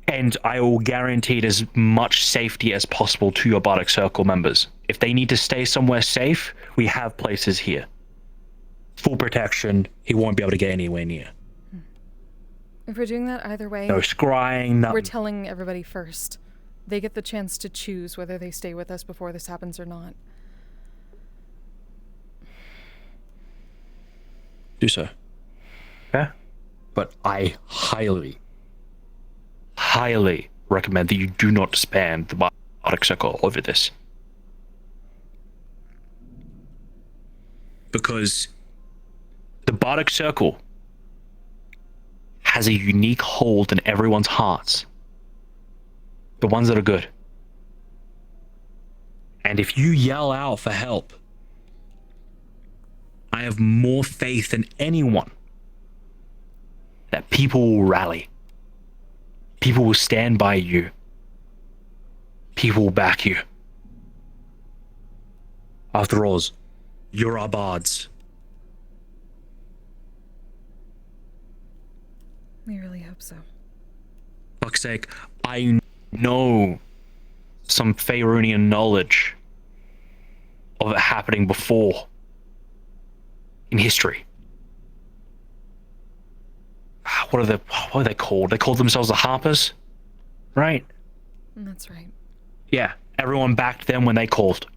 And I will guarantee as much safety as possible to your Bardic Circle members. If they need to stay somewhere safe, we have places here. Full protection, he won't be able to get anywhere near. If we're doing that either way, No scrying, nothing. We're telling everybody first. They get the chance to choose whether they stay with us before this happens or not. Do so. Yeah. But I highly recommend that you do not disband the Bardic Circle over this. Because the Bardic Circle has a unique hold in everyone's hearts. The ones that are good. And if you yell out for help, I have more faith than anyone that people will rally. People will stand by you. People will back you. After all, you're our bards. We really hope so. Fuck's sake, I know some Faerunian knowledge of it happening before in history. What are they called? They called themselves the Harpers, right? That's right. Yeah, everyone backed them when they called.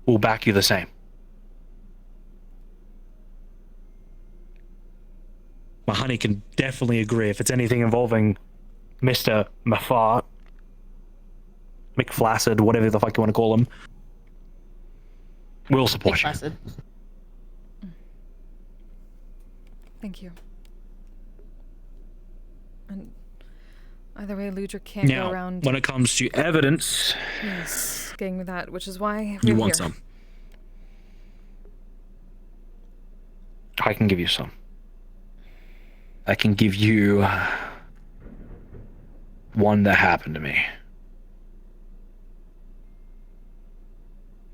We'll back you the same. My honey can definitely agree if it's anything involving Mr. Mafar, McFlaccid, whatever the fuck you want to call him. We'll support you. Thank you. And either way, Ludra can't Now, go around. when it comes to evidence, Yes, getting with that, which is why you we're want here. some. I can give you some. I can give you one that happened to me.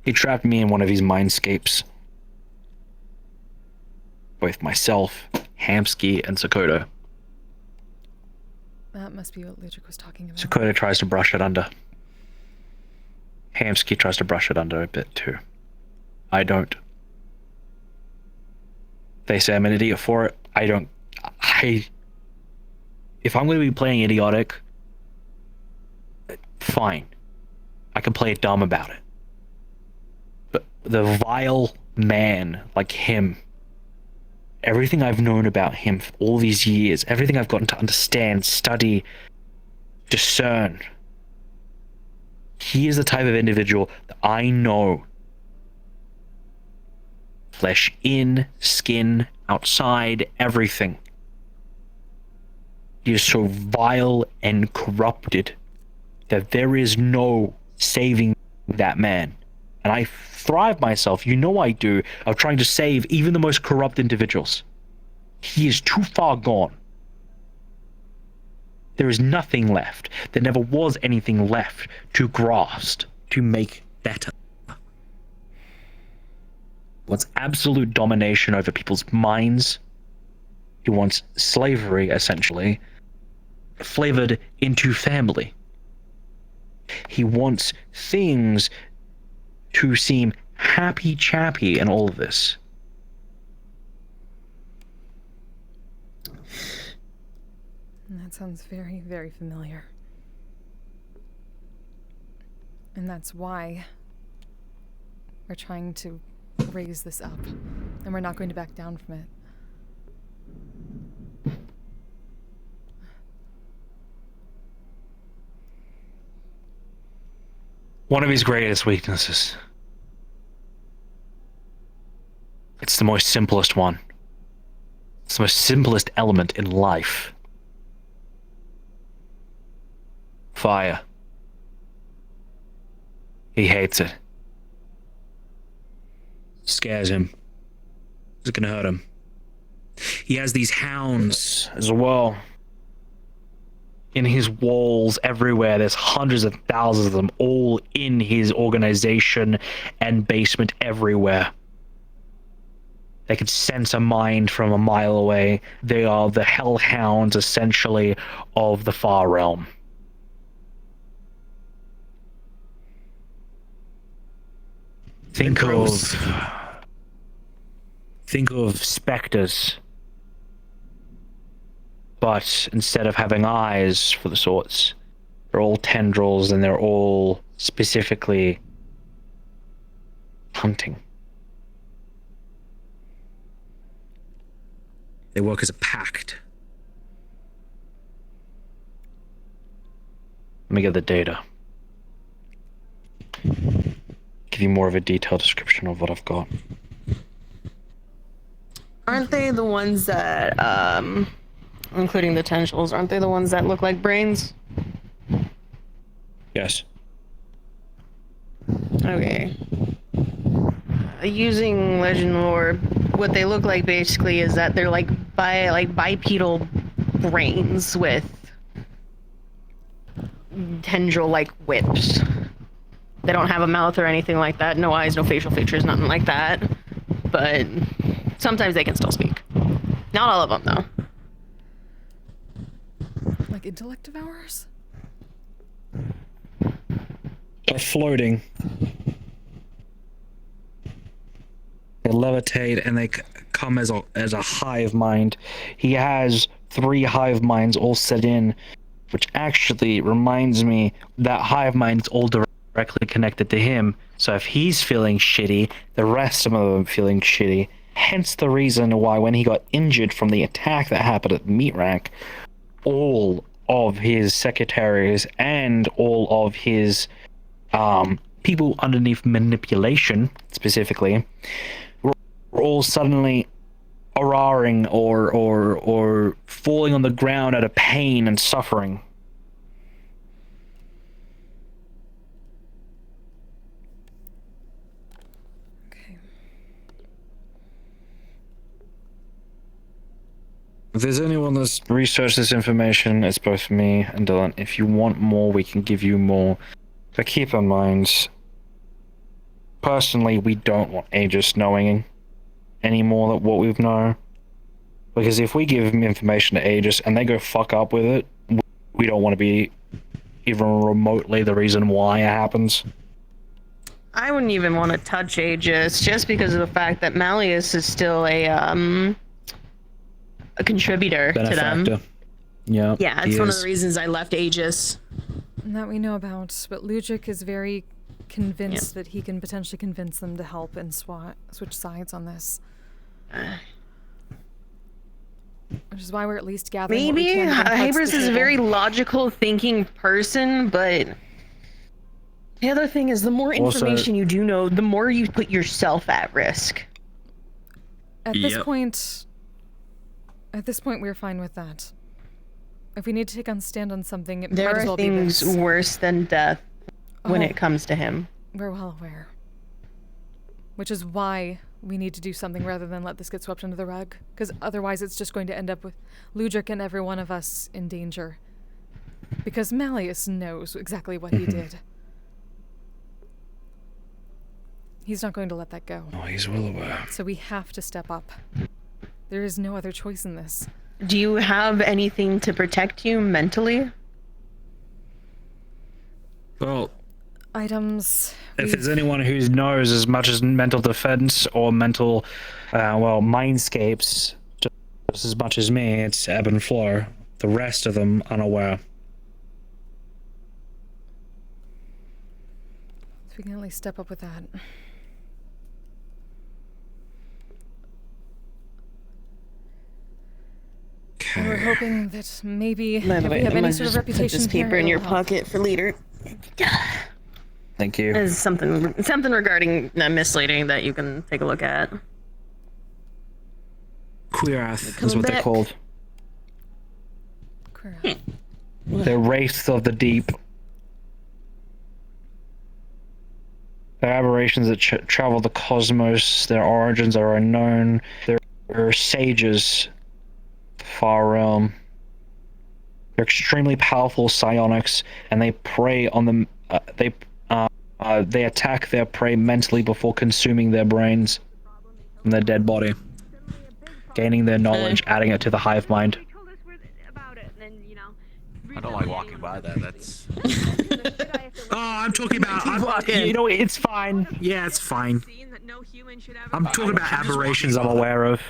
He trapped me in one of his mindscapes. Both myself, Hamsky, and Sakoto. That must be what Ludra was talking about. Sakoto tries to brush it under. Hamsky tries to brush it under a bit too. I don't. They say I'm an idiot for it. I don't. If I'm going to be playing idiotic, fine. I can play it dumb about it. But the vile man like him, everything I've known about him for all these years, everything I've gotten to understand, study, discern, he is the type of individual that I know. Flesh in, skin, outside, everything. He is so vile and corrupted that there is no saving that man. And I thrive myself, you know I do, of trying to save even the most corrupt individuals. He is too far gone. There is nothing left. There never was anything left to grasp, to make better. He wants absolute domination over people's minds. He wants slavery, essentially, flavored into family. He wants things to seem happy-chappy in all of this. That sounds very, very familiar. And that's why we're trying to raise this up. And we're not going to back down from it. One of his greatest weaknesses. It's the most simplest one. It's the most simplest element in life. Fire. He hates it. Scares him. It's gonna hurt him. He has these hounds as well. In his walls everywhere, there's hundreds of thousands of them, all in his organization and basement everywhere. They could sense a mind from a mile away. They are the hellhounds, essentially, of the far realm. Think of specters. But instead of having eyes for the sorts, they're all tendrils and they're all specifically hunting. They work as a pact. Let me get the data. Give you more of a detailed description of what I've got. Aren't they the ones that, including the tentacles, aren't they the ones that look like brains? Yes. Okay. Using legend lore, what they look like basically is that they're like bipedal brains with tendril-like whips. They don't have a mouth or anything like that. No eyes, no facial features, nothing like that. But sometimes they can still speak. Not all of them, though. Like intellect devourers? They're floating. They levitate and they come as a hive mind. He has 3 hive minds all set in, which actually reminds me that hive mind's all directly connected to him. So if he's feeling shitty, the rest of them are feeling shitty. Hence the reason why when he got injured from the attack that happened at the meat rack, all of his secretaries and all of his people underneath manipulation, specifically, were all suddenly roaring or falling on the ground out of pain and suffering. If there's anyone that's researched this information, it's both me and Dylan. If you want more, we can give you more. But keep in mind, personally, we don't want Aegis knowing any more than what we know. Because if we give him information to Aegis and they go fuck up with it, we don't want to be even remotely the reason why it happens. I wouldn't even want to touch Aegis just because of the fact that Malleus is still a contributor to them. Yeah. Yeah, it's one of the reasons I left Aegis. That we know about, but Lugic is very convinced that he can potentially convince them to help and switch sides on this. Which is why we're at least gathering what we Maybe can. Hybris is a very logical thinking person, but the other thing is the more information you do know, the more you put yourself at risk. At this point, we're fine with that. If we need to take on stand on something, it There might as well are be things this. worse than death when it comes to him. We're well aware. Which is why we need to do something rather than let this get swept under the rug. Because otherwise it's just going to end up with Lugic and every one of us in danger. Because Malleus knows exactly what he did. He's not going to let that go. Oh, he's well aware. So we have to step up. There is no other choice in this. Do you have anything to protect you mentally? Well, items. If there's anyone who knows as much as mental defense or mental, mindscapes, just as much as me, it's ebb and flow. The rest of them unaware. So we can at least step up with that. And we're hoping that maybe if we have any sort of reputation put this here, paper in your it'll help. pocket for later. Thank you. There's something regarding misleading that you can take a look at. Queerath is what they're called. Queerath. They're wraiths of the deep. They're aberrations that travel the cosmos. Their origins are unknown. They're sages. Far realm. They're extremely powerful psionics, and they prey on them. They attack their prey mentally before consuming their brains from their dead body, gaining their knowledge, adding it to the hive mind. I don't like walking by that. That's. Oh, I'm talking about. You know, it's fine. Yeah, it's fine. I'm talking about aberrations I'm aware of.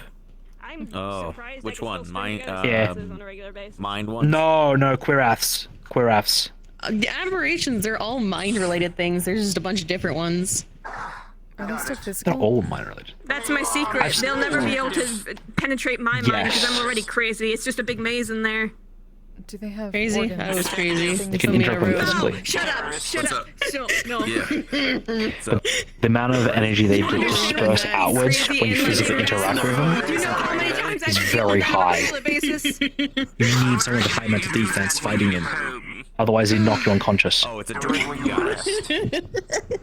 Oh, which one? Mind. Yeah. Mind one. No, Queeraths. Queeraths. Aberrations, they're all mind-related things. There's just a bunch of different ones. Are they still physical? They're all mind related. That's my secret. They'll never be able to penetrate my mind because I'm already crazy. It's just a big maze in there. Do they have crazy? organs? I was crazy. They can interact with physically. Shut up! Shut up! No. So, The amount of energy they disperse outwards when you physically interact with them Do you know how many times is I very high. on a basis? You need someone with high mental defense fighting in. Otherwise, they knock you unconscious. oh, it's a dream. Got it.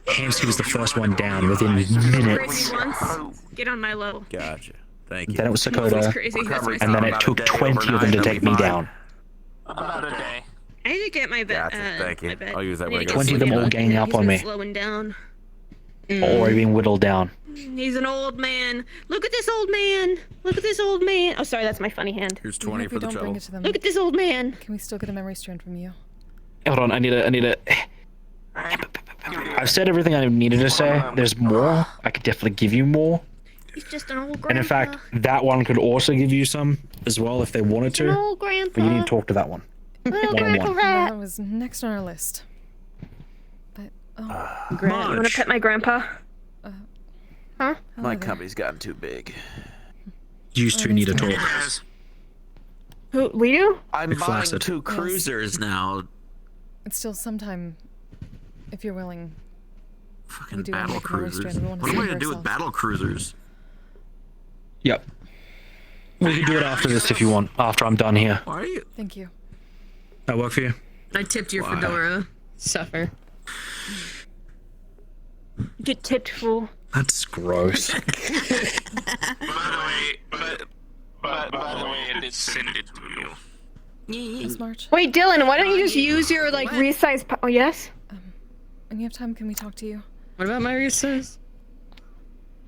Hamsky was the first one down within minutes. Crazy once. Get on my level. Gotcha. Thank you. Then it was That's Sakota, crazy. That's my and then it About a took day 20 of them to overnight, take me it'll be down. About a day. I need to get my bed. Gotcha, thank you. My bed. I'll use that I need to when I get go 20 of them sleep. all ganging up He's on been me. slowing down. Or being whittled down. He's an old man. Look at this old man. Look at this old man. Oh, sorry, that's my funny hand. Here's Even 20 if for we the don't bring trouble. it to them, Look at this old man. can we still get a memory strand from you? Hold on, I need a. I've said everything I needed to say. There's more. I could definitely give you more. He's just an old grandpa. And in fact, that one could also give you some as well if they wanted an to. old grandpa. But you need to talk to that one. Little One-on-one. grandpa rat. That was next on our list. But You want to pet my grandpa? Huh? My company's gotten too big. You two need to talk. Who? We do? I'm Big buying flaccid. 2 cruisers now. it's still sometime, if you're willing. Fucking do wanna battle make a memory cruisers. strand. We wanna What am I save gonna do with ourselves. battle cruisers? Yep. We can do it after this if you want. After I'm done here. Why are you? Thank you. That work for you? I tipped your Why? fedora. Suffer. Get tipped, fool. That's gross. By the way, I did send it to you. Yes, March. Wait, Dylan, why don't you just use your like resize? Oh yes. When you have time, can we talk to you? What about my resize?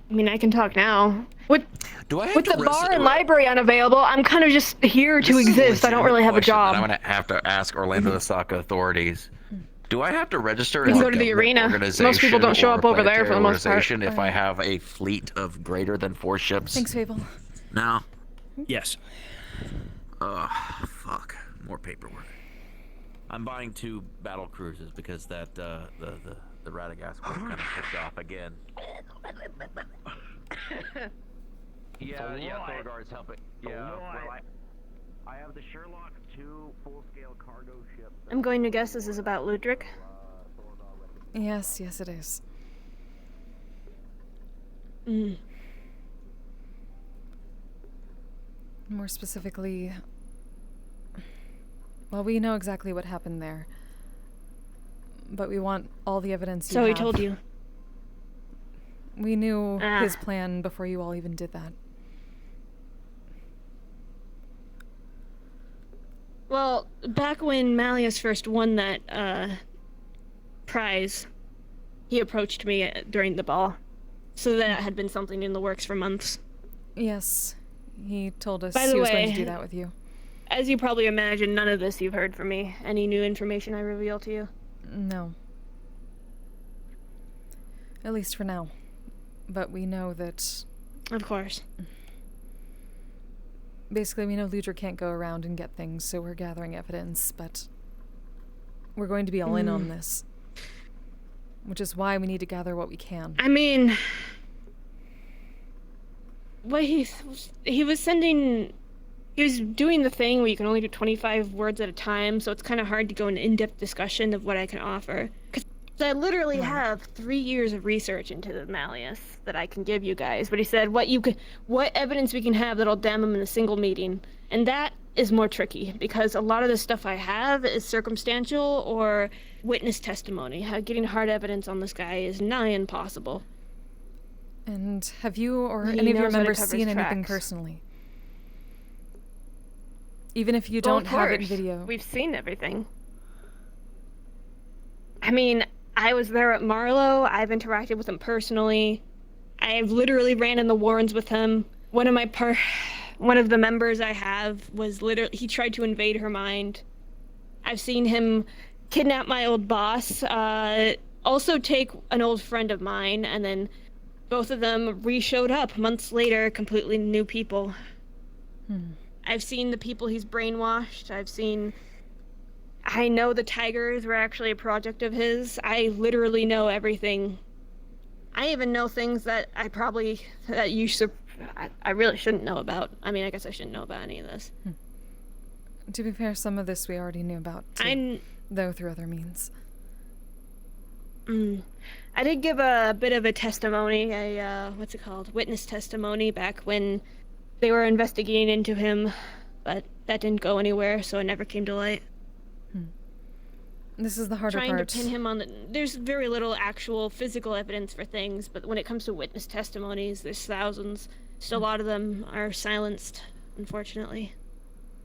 I mean, I can talk now. With Do I have with to the bar rest- and library unavailable, I'm kind of just here to This is a exist. I don't really have a legitimate question that job. I'm gonna have to ask Orlando Osaka authorities. Do I have to register You as can a go to the government arena. organization Most people don't show or up over there for the planetary most part. organization if I have a fleet of greater than 4 ships? Thanks, Fable. No. Yes. Fuck. More paperwork. I'm buying 2 battle cruisers because that the Radagast was kind of kicked off again. Yeah, Thorgar's helping. Yeah, well, I have the Sherlock 2 full-scale cargo ships. I'm going to guess this is about Ludric. Yes, it is. More specifically, well, we know exactly what happened there, but we want all the evidence you So have. he told you. We knew Ah. his plan before you all even did that. Well, back when Malleus first won that prize, he approached me during the ball. So that had been something in the works for months. Yes, he told us By the he was going way, to do that with you. As you probably imagine, none of this you've heard from me. Any new information I reveal to you? No. At least for now. But we know that... Of course. Basically, we know Ludra can't go around and get things, so we're gathering evidence, but we're going to be all in on this. Which is why we need to gather what we can. I mean, what he was sending, he was doing the thing where you can only do 25 words at a time, so it's kind of hard to go into in-depth discussion of what I can offer. Because I literally have 3 years of research into the Malleus that I can give you guys. But he said what evidence we can have that'll damn him in a single meeting, and that is more tricky because a lot of the stuff I have is circumstantial or witness testimony. Getting hard evidence on this guy is nigh impossible. And have you or He any of your knows how to members cover seen his anything tracks. personally? Even if you Well, don't of have it in course. video. We've seen everything. I mean, I was there at Marlowe. I've interacted with him personally. I've literally ran in the warrens with him. One of the members I have was he tried to invade her mind. I've seen him kidnap my old boss, also take an old friend of mine, and then both of them re-showed up months later, completely new people. I've seen the people he's brainwashed. I know the tigers were actually a project of his. I literally know everything. I even know things that I really shouldn't know about. I mean, I guess I shouldn't know about any of this. To be fair, some of this we already knew about, too, though through other means. I did give a bit of a testimony, witness testimony back when they were investigating into him, but that didn't go anywhere, so it never came to light. This is the harder Trying part. to pin him on there's very little actual physical evidence for things, but when it comes to witness testimonies, there's thousands. Just a lot of them are silenced, unfortunately.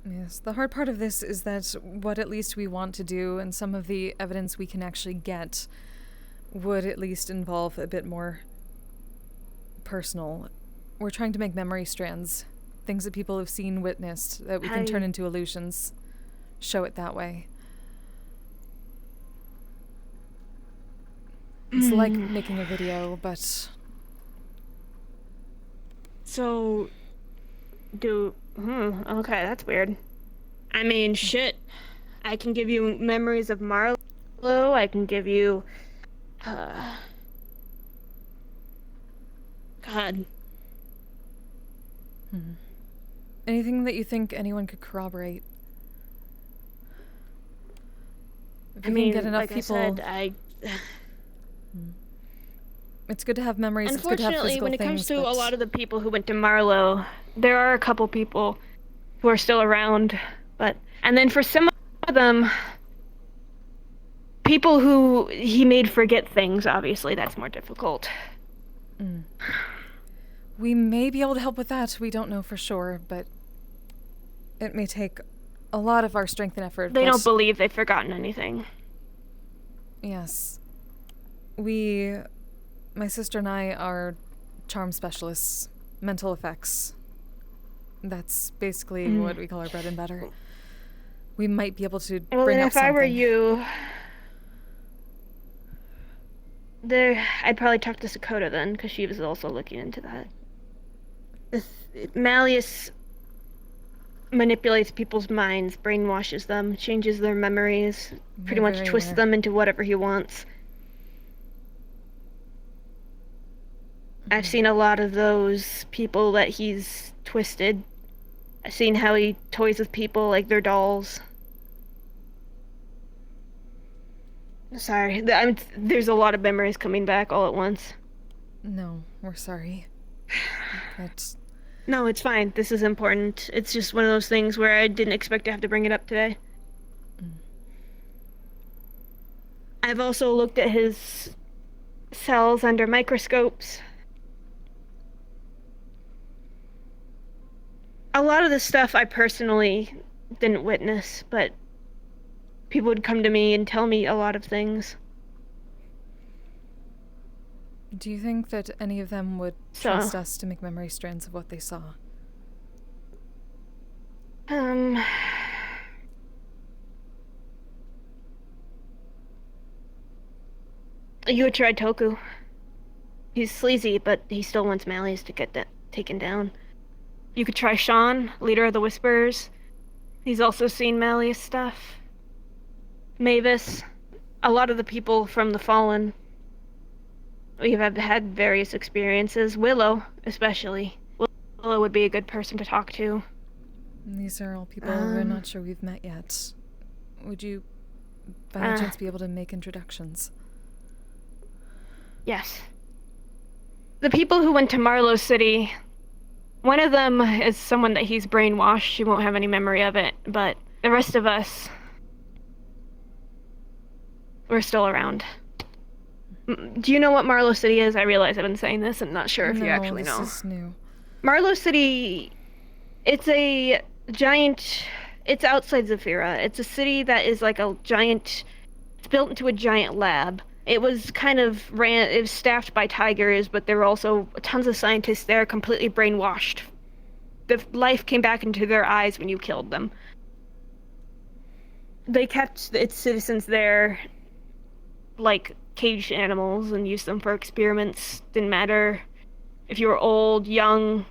Yes, the hard part of this is that what at least we want to do and some of the evidence we can actually get would at least involve a bit more personal. We're trying to make memory strands, things that people have seen, witnessed, that we can turn into illusions, show it that way. It's like making a video, but... So... okay, that's weird. I mean, shit. I can give you memories of Marlowe, I can give you... God. Anything that you think anyone could corroborate? If you can get enough people... I said, It's good to have memories, it's good to have unfortunately, physical when it comes things, to but... a lot of the people who went to Marlowe, there are a couple people who are still around, and then for some of them, people who he made forget things, obviously, that's more difficult. We may be able to help with that, we don't know for sure, but it may take a lot of our strength and effort. They don't believe they've forgotten anything. Yes. My sister and I are charm specialists, mental effects. That's basically what we call our bread and butter. We might be able to bring up if I were something. you, I'd probably talk to Sakota then, because she was also looking into that. Malleus manipulates people's minds, brainwashes them, changes their memories, pretty much very twists aware. them into whatever he wants. I've seen a lot of those people that he's twisted. I've seen how he toys with people like they're dolls. Sorry, there's a lot of memories coming back all at once. No, we're sorry. But... No, it's fine. This is important. It's just one of those things where I didn't expect to have to bring it up today. I've also looked at his cells under microscopes. A lot of the stuff I personally didn't witness, but people would come to me and tell me a lot of things. Do you think that any of them would trust us to make memory strands of what they saw? You would try Toku. He's sleazy, but he still wants Malleus to get taken down. You could try Sean, leader of the Whisperers. He's also seen Malleus stuff. Mavis, a lot of the people from the Fallen. We have had various experiences. Willow, especially. Willow would be a good person to talk to. These are all people we're not sure we've met yet. Would you, by any chance, be able to make introductions? Yes. The people who went to Marlow City, one of them is someone that he's brainwashed. She won't have any memory of it, but the rest of us, we're still around. Do you know what Marlow City is? I realize I've been saying this and not sure if you actually know. This is new. Marlow City, it's a giant, it's outside Zafira. It's a city that is like a giant, it's built into a giant lab. It was kind of it was staffed by tigers, but there were also tons of scientists there completely brainwashed. The life came back into their eyes when you killed them. They kept its citizens there like caged animals and used them for experiments. Didn't matter if you were old, young,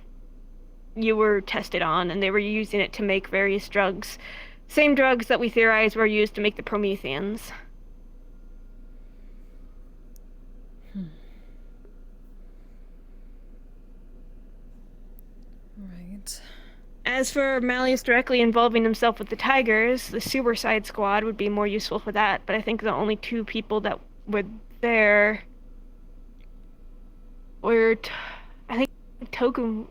you were tested on, and they were using it to make various drugs. Same drugs that we theorize were used to make the Prometheans. Right. As for Malleus directly involving himself with the Tigers, the Suicide Squad would be more useful for that, but I think the only two people that were there were, I think Toku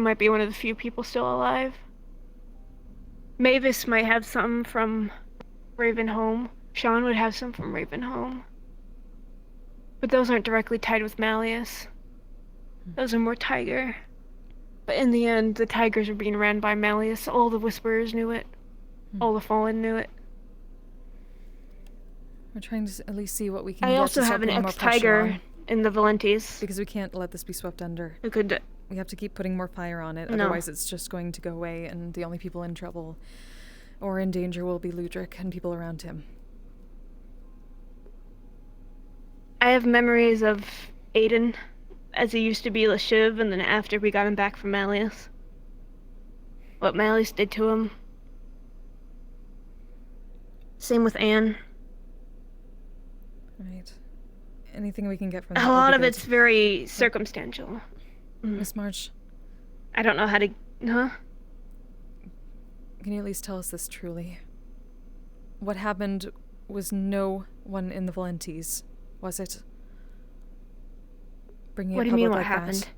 might be one of the few people still alive. Mavis might have some from Ravenholm. Sean would have some from Ravenholm. But those aren't directly tied with Malleus. Those are more Tiger. But in the end, the Tigers were being ran by Malleus. All the Whisperers knew it. All the Fallen knew it. We're trying to at least see what we can I get also to have start an putting more pressure ex-Tiger on. in the Valentes. Because we can't let this be swept under. We have to keep putting more fire on it, No. otherwise it's just going to go away, and the only people in trouble or in danger will be Ludric and people around him. I have memories of Aiden, as he used to be Lashiv, and then after we got him back from Malleus. What Malleus did to him. Same with Anne. Right. Anything we can get from A that would lot be of good. it's very circumstantial. Miss March, I don't know how to... Huh? can you at least tell us this truly? What happened was no one in the Valentes, was it? Bringing What it do you mean, public what like that. happened?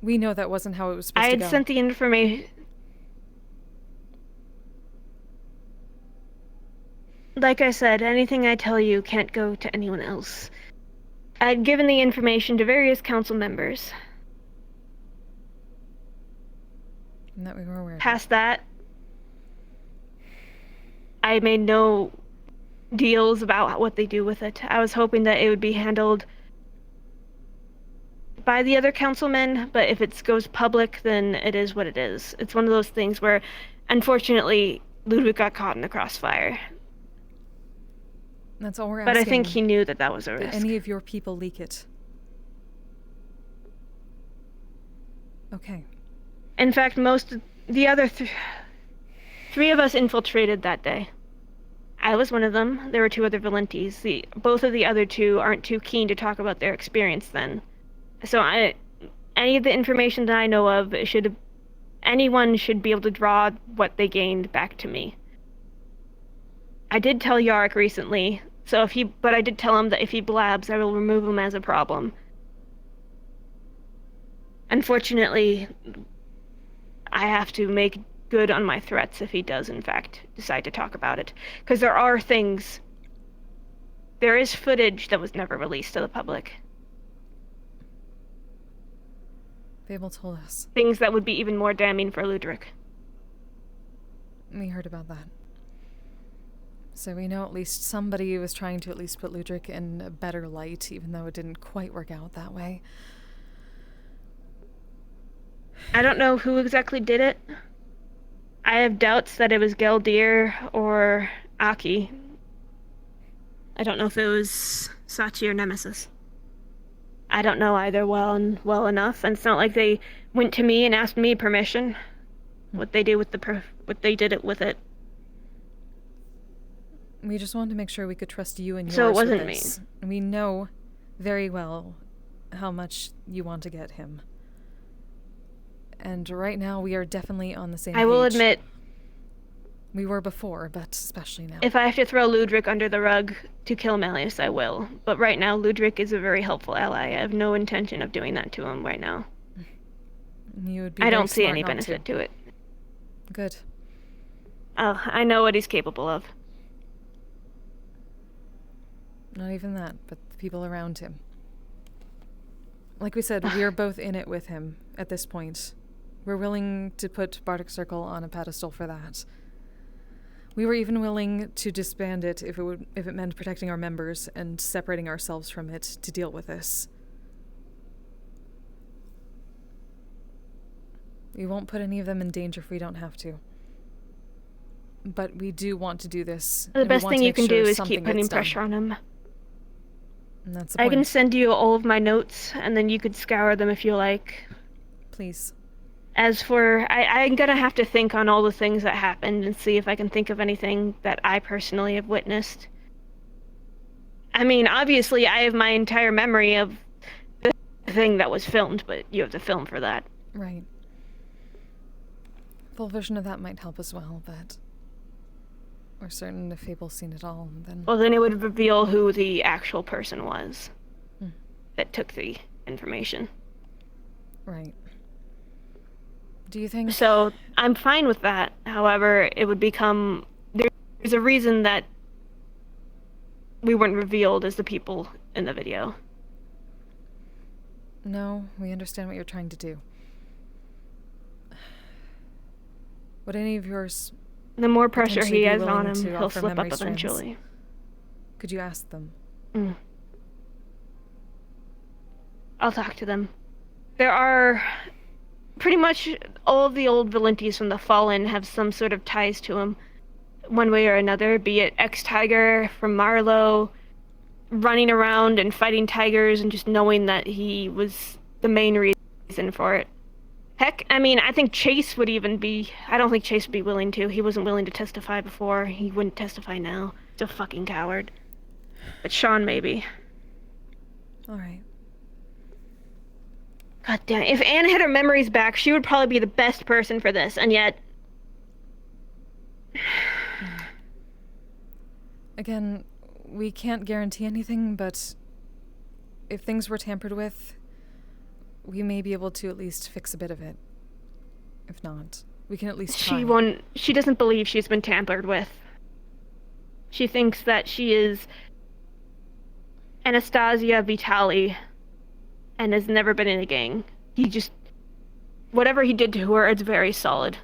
We know that wasn't how it was supposed I to had go. sent the information... Like I said, anything I tell you can't go to anyone else. I'd given the information to various council members. And that we were aware of. Past that, I made no deals about what they do with it. I was hoping that it would be handled by the other councilmen, but if it goes public, then it is what it is. It's one of those things where, unfortunately, Ludwig got caught in the crossfire. That's all we're But asking. I think he knew that that was a Did risk. any of your people leak it? Okay. In fact, the other three of us infiltrated that day. I was one of them. There were two other Valentes. Both of the other two aren't too keen to talk about their experience then. So any of the information that I know of, anyone should be able to draw what they gained back to me. I did tell Yarick recently, but I did tell him that if he blabs, I will remove him as a problem. Unfortunately, I have to make good on my threats if he does, in fact, decide to talk about it. Because there is footage that was never released to the public. Fable told us. Things that would be even more damning for Ludric. We heard about that. So we know at least somebody was trying to at least put Ludric in a better light, even though it didn't quite work out that way. I don't know who exactly did it. I have doubts that it was Geldir or Aki. I don't know if it was Sachi or Nemesis. I don't know either well enough, and it's not like they went to me and asked me permission. What they did with with it. We just wanted to make sure we could trust you and yours. So it wasn't with me. this. We know very well how much you want to get him. And right now we are definitely on the same page. I will admit, we were before, but especially now. if I have to throw Ludwig under the rug to kill Malleus, I will. But right now, Ludwig is a very helpful ally. I have no intention of doing that to him right now. You would be I very don't see smart any not benefit to it. Good. Oh, I know what he's capable of. Not even that, but the people around him. Like we said, we are both in it with him at this point. We're willing to put Bardic Circle on a pedestal for that. We were even willing to disband it if it meant protecting our members and separating ourselves from it to deal with this. We won't put any of them in danger if we don't have to. But we do want to do this. The best thing you can do is keep putting pressure on him. And that's the I point. can send you all of my notes, and then you could scour them if you like. Please. As for... I'm gonna have to think on all the things that happened and see if I can think of anything that I personally have witnessed. I mean, obviously, I have my entire memory of the thing that was filmed, but you have to film for that. Right. Full vision of that might help as well, but... We're certain if Fable's seen it all, then... Well, then it would reveal who the actual person was that took the information. Right. Do you think... So, I'm fine with that. However, it would become... There's a reason that we weren't revealed as the people in the video. No, we understand what you're trying to do. Would any of yours... The more pressure potentially he be has willing on him, to he'll offer slip up memory strands? eventually. Could you ask them? I'll talk to them. There are... Pretty much all of the old Valentis from the Fallen have some sort of ties to him, one way or another, be it ex-Tiger from Marlowe, running around and fighting tigers and just knowing that he was the main reason for it. Heck, I mean, I think Chase would even be... I don't think Chase would be willing to. He wasn't willing to testify before. He wouldn't testify now. He's a fucking coward. But Sean, maybe. Alright. God damn it. If Anne had her memories back, she would probably be the best person for this, and yet... Again, we can't guarantee anything, but... If things were tampered with... We may be able to at least fix a bit of it. If not, we can at least try. She doesn't believe she's been tampered with. She thinks that she is Anastasia Vitali and has never been in a gang. Whatever he did to her, it's very solid.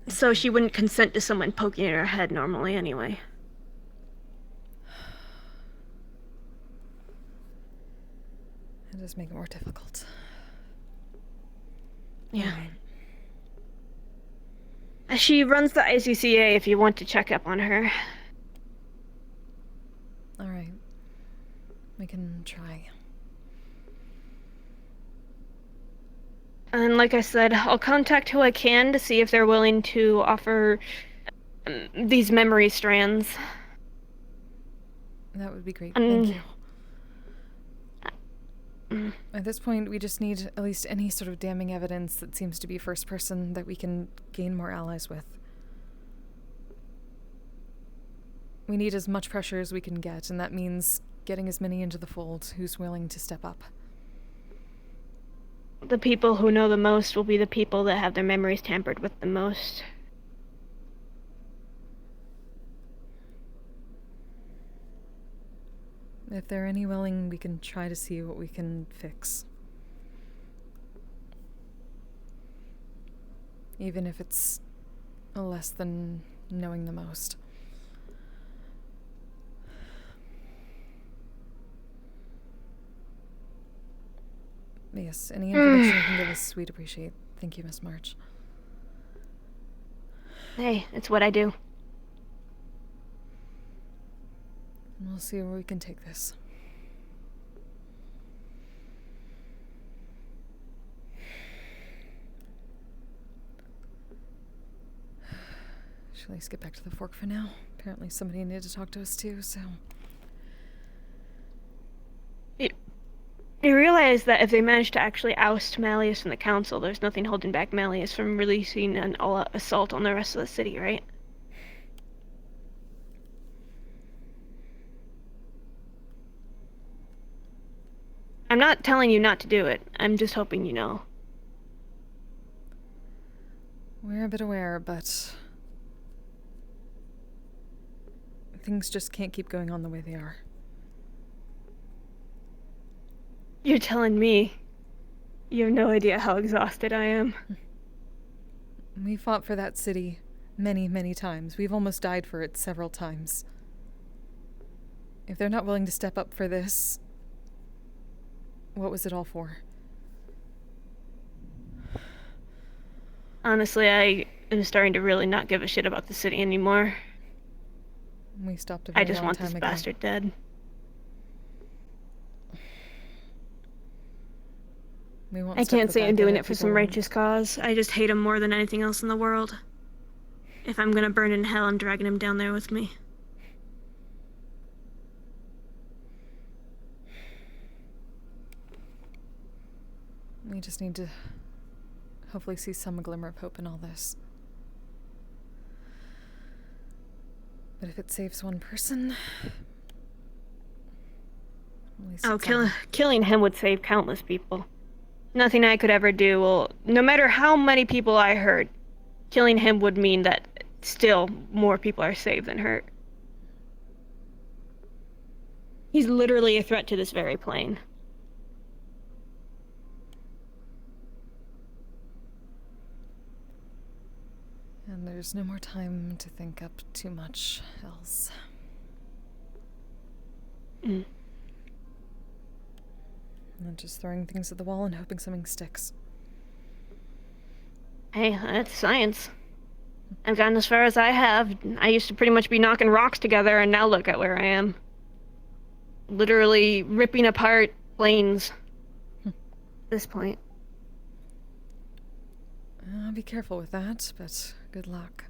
So she wouldn't consent to someone poking at her head normally anyway. It does make it more difficult. Yeah. She runs the ICCA if you want to check up on her. Alright. We can try. And like I said, I'll contact who I can to see if they're willing to offer these memory strands. That would be great. Thank you. At this point, we just need at least any sort of damning evidence that seems to be first person that we can gain more allies with. We need as much pressure as we can get, and that means getting as many into the fold who's willing to step up. The people who know the most will be the people that have their memories tampered with the most. If there are any willing, we can try to see what we can fix. Even if it's less than knowing the most. Yes, any information you can give us, we'd appreciate. Thank you, Miss March. Hey, it's what I do. We'll see where we can take this. Should at least get back to the fork for now. Apparently somebody needed to talk to us too, so... You realize that if they manage to actually oust Malleus from the council, there's nothing holding back Malleus from releasing an all-out assault on the rest of the city, right? I'm not telling you not to do it. I'm just hoping you know. We're a bit aware, but... things just can't keep going on the way they are. You're telling me. You have no idea how exhausted I am. We fought for that city many, many times. We've almost died for it several times. If they're not willing to step up for this, what was it all for? Honestly, I am starting to really not give a shit about the city anymore. We stopped a very I just long want time this ago. bastard dead. I can't say I'm doing it for some righteous cause. I just hate him more than anything else in the world. If I'm gonna burn in hell, I'm dragging him down there with me. We just need to hopefully see some glimmer of hope in all this. But if it saves one person... at least Oh, it's something. killing him would save countless people. Nothing I could ever do will... No matter how many people I hurt, killing him would mean that still more people are saved than hurt. He's literally a threat to this very plane. And there's no more time to think up too much else. Mm. And just throwing things at the wall and hoping something sticks. Hey, that's science. I've gotten as far as I have. I used to pretty much be knocking rocks together, and now look at where I am. Literally ripping apart planes. At this point. Be careful with that, but good luck.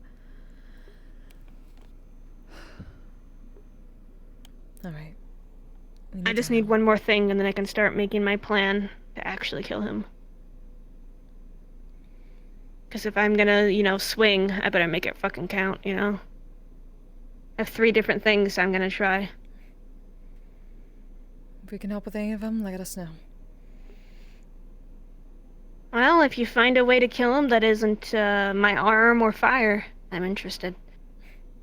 Alright. I just need one more thing, and then I can start making my plan to actually kill him. Because if I'm gonna, swing, I better make it fucking count, I have 3 different things I'm gonna try. If we can help with any of them, let us know. Well, if you find a way to kill him that isn't my arm or fire, I'm interested.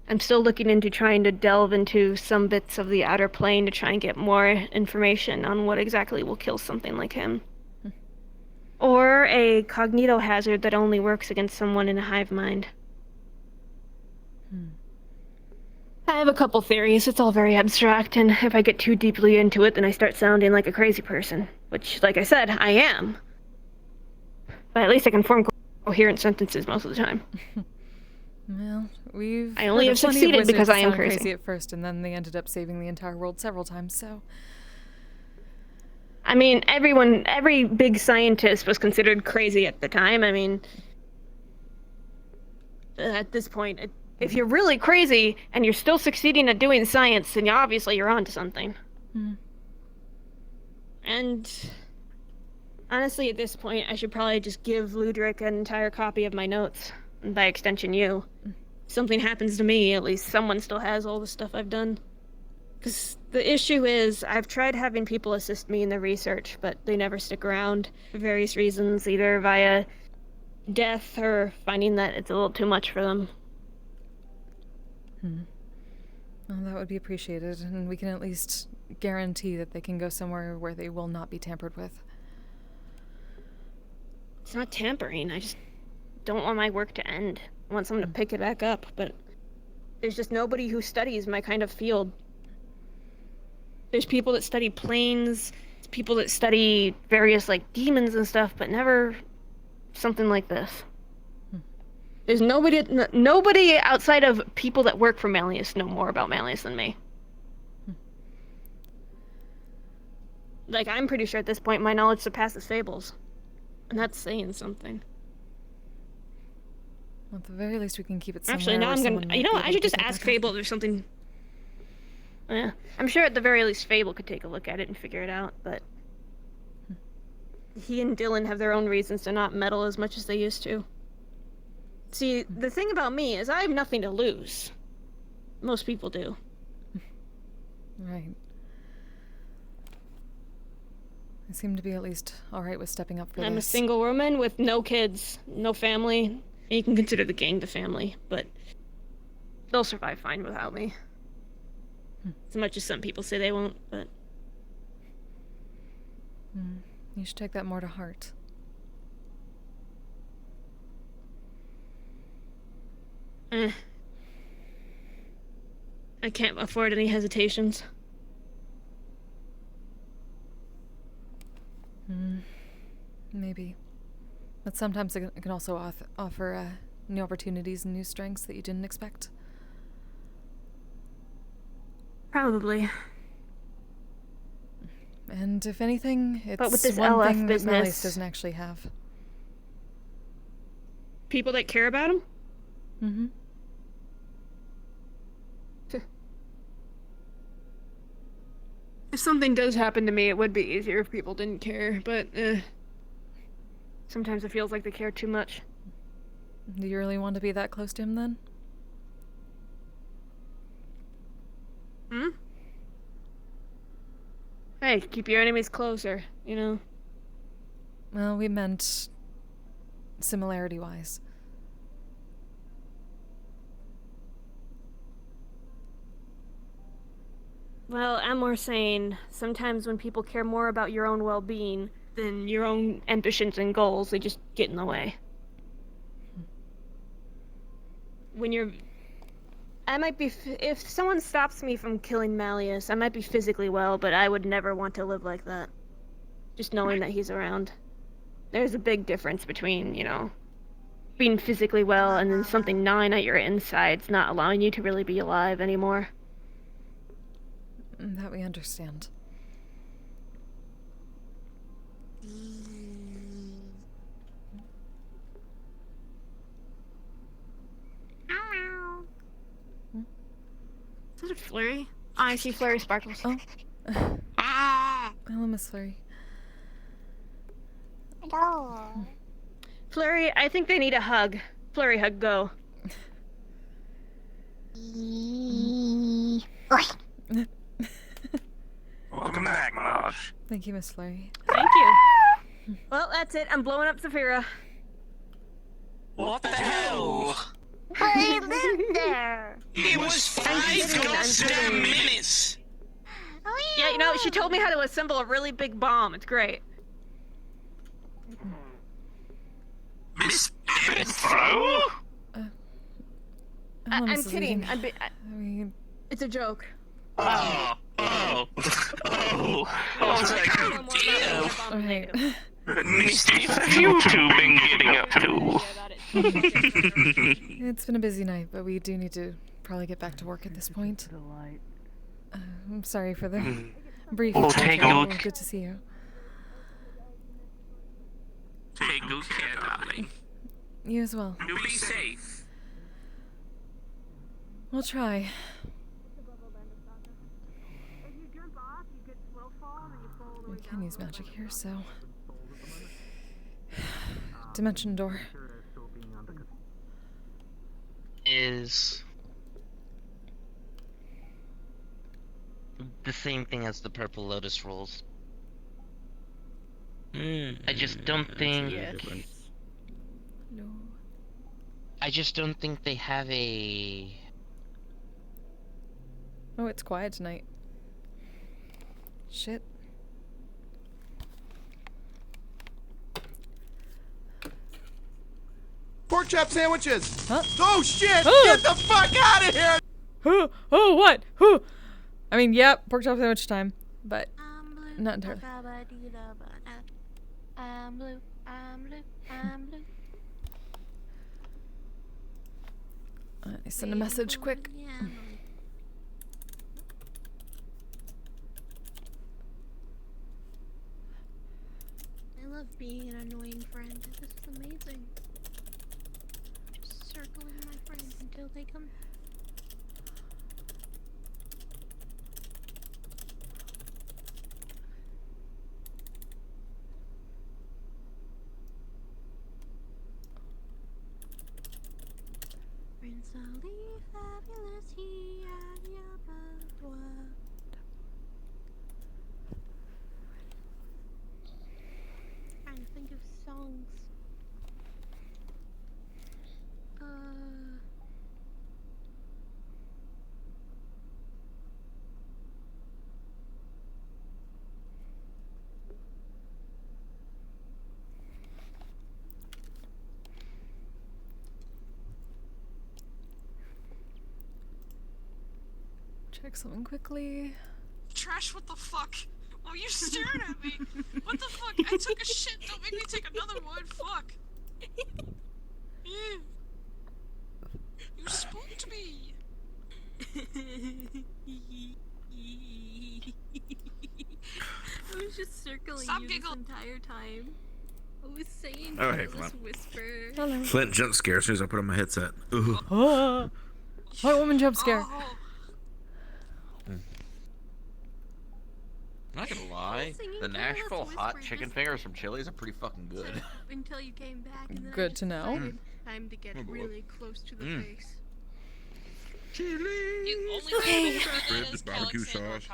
I'm still looking into trying to delve into some bits of the outer plane to try and get more information on what exactly will kill something like him. Or a cognito hazard that only works against someone in a hive mind. I have a couple theories. It's all very abstract, and if I get too deeply into it, then I start sounding like a crazy person. Which, like I said, I am. But at least I can form coherent sentences most of the time. Well, I only have succeeded because I am crazy. At first, and then they ended up saving the entire world several times, so... I mean, every big scientist was considered crazy at the time. I mean, at this point, if you're really crazy and you're still succeeding at doing science, then obviously you're onto something. And honestly, at this point, I should probably just give Ludric an entire copy of my notes, and by extension, you. If something happens to me, at least someone still has all the stuff I've done. Because the issue is, I've tried having people assist me in the research, but they never stick around for various reasons, either via death or finding that it's a little too much for them. Well, that would be appreciated, and we can at least guarantee that they can go somewhere where they will not be tampered with. It's not tampering, I just don't want my work to end. I want someone to pick it back up, but there's just nobody who studies my kind of field. There's people that study planes, people that study various, demons and stuff, but never something like this. There's nobody outside of people that work for Malleus know more about Malleus than me. Like, I'm pretty sure at this point my knowledge surpasses Fable's. And that's saying something. Well, at the very least, we can keep it somewhere. Actually, now I'm gonna... You know what? I should just ask Fable if there's something... Yeah. I'm sure at the very least Fable could take a look at it and figure it out, but... He and Dylan have their own reasons to not meddle as much as they used to. See, the thing about me is I have nothing to lose. Most people do. Right. I seem to be at least alright with stepping up for this. I'm a single woman with no kids, no family. And you can consider the gang the family, but they'll survive fine without me. As much as some people say they won't, but... You should take that more to heart. I can't afford any hesitations. Maybe. But sometimes it can also offer new opportunities and new strengths that you didn't expect. Probably. And if anything, it's but with this one LF thing that Malleus business, doesn't actually have. People that care about him? Mm-hmm. If something does happen to me, it would be easier if people didn't care, but sometimes it feels like they care too much. Do you really want to be that close to him, then? Hey, keep your enemies closer, you know? Well, we meant similarity-wise. Well, I'm more saying sometimes when people care more about your own well-being than your own ambitions and goals, they just get in the way. When you're... I might be... If someone stops me from killing Malleus, I might be physically well, but I would never want to live like that. Just knowing that he's around. There's a big difference between, you know, being physically well and then something gnawing at your insides, not allowing you to really be alive anymore. That we understand. Is that a Flurry? Oh, I see Flurry sparkles. Oh. Hello, Miss Flurry. Hello. Flurry, I think they need a hug. Flurry hug, go. Welcome back, Mosh. Thank you, Miss Flurry. Thank you. Well, that's it. I'm blowing up Zafira. What the hell? I lived there. It was 5 goddamn minutes. Oh, Yeah, you know, she told me how to assemble a really big bomb. It's great. Miss Throw? I'm kidding. I mean... It's a joke. Oh. I was like, oh dear. Okay. Misty, what have you two been getting up to? It's been a busy night, but we do need to probably get back to work at this point. I'm sorry for the brief. Oh, take good. Good to see you. Take good care, darling. You as well. You be safe. We'll try. We can use magic here, so... Dimension door. Is... the same thing as the Purple Lotus rules. I just don't think... No. I just don't think they have a... Oh, it's quiet tonight. Shit. Pork chop sandwiches! Huh? Oh shit! Oh. Get the fuck out of here! Who? Oh, what? Who? I mean, yep, pork chop sandwich time, but not entirely. I'm blue, I'm blue. blue. I send a message quick. I love being an annoying friend. This is amazing. Just circling my friends until they come. Princely fabulous he at your boudoir. Trying to think of songs. Check something quickly. Trash, what the fuck? Why are you staring at me? What the fuck? I took a shit, don't make me take another one, fuck. Ew. You spooked me. I was just circling Stop you giggling. this entire time. I was saying Oh, hey, careless come on. whisper. Hello. Flint jump scare as soon as I put on my headset. Ooh. White woman jump scare. Oh. I'm not gonna lie, the Nashville hot chicken fingers from Chili's are pretty fucking good. Until you came back and then I Good just to know. decided time to get really close to the face. You only Okay. Ribs, barbecue sauce.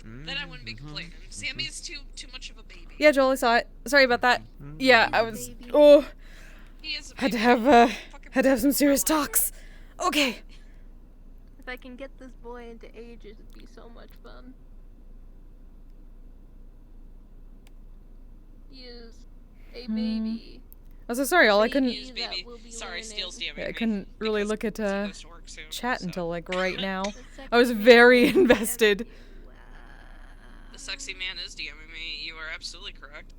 Then I wouldn't be complaining. Sammy is too much of a baby. Yeah, Joel, I saw it. Sorry about that. Yeah, I was. Oh, He is a had to baby. have some serious talks. Okay. If I can get this boy into ages, it'd be so much fun. He is a baby. I'm so sorry. All I couldn't. He is baby. Sorry, Steel's DMing Yeah, I me. couldn't really look at goes to work soon, chat so. until like right now. I was very invested. The sexy man is DMing me. You are absolutely correct.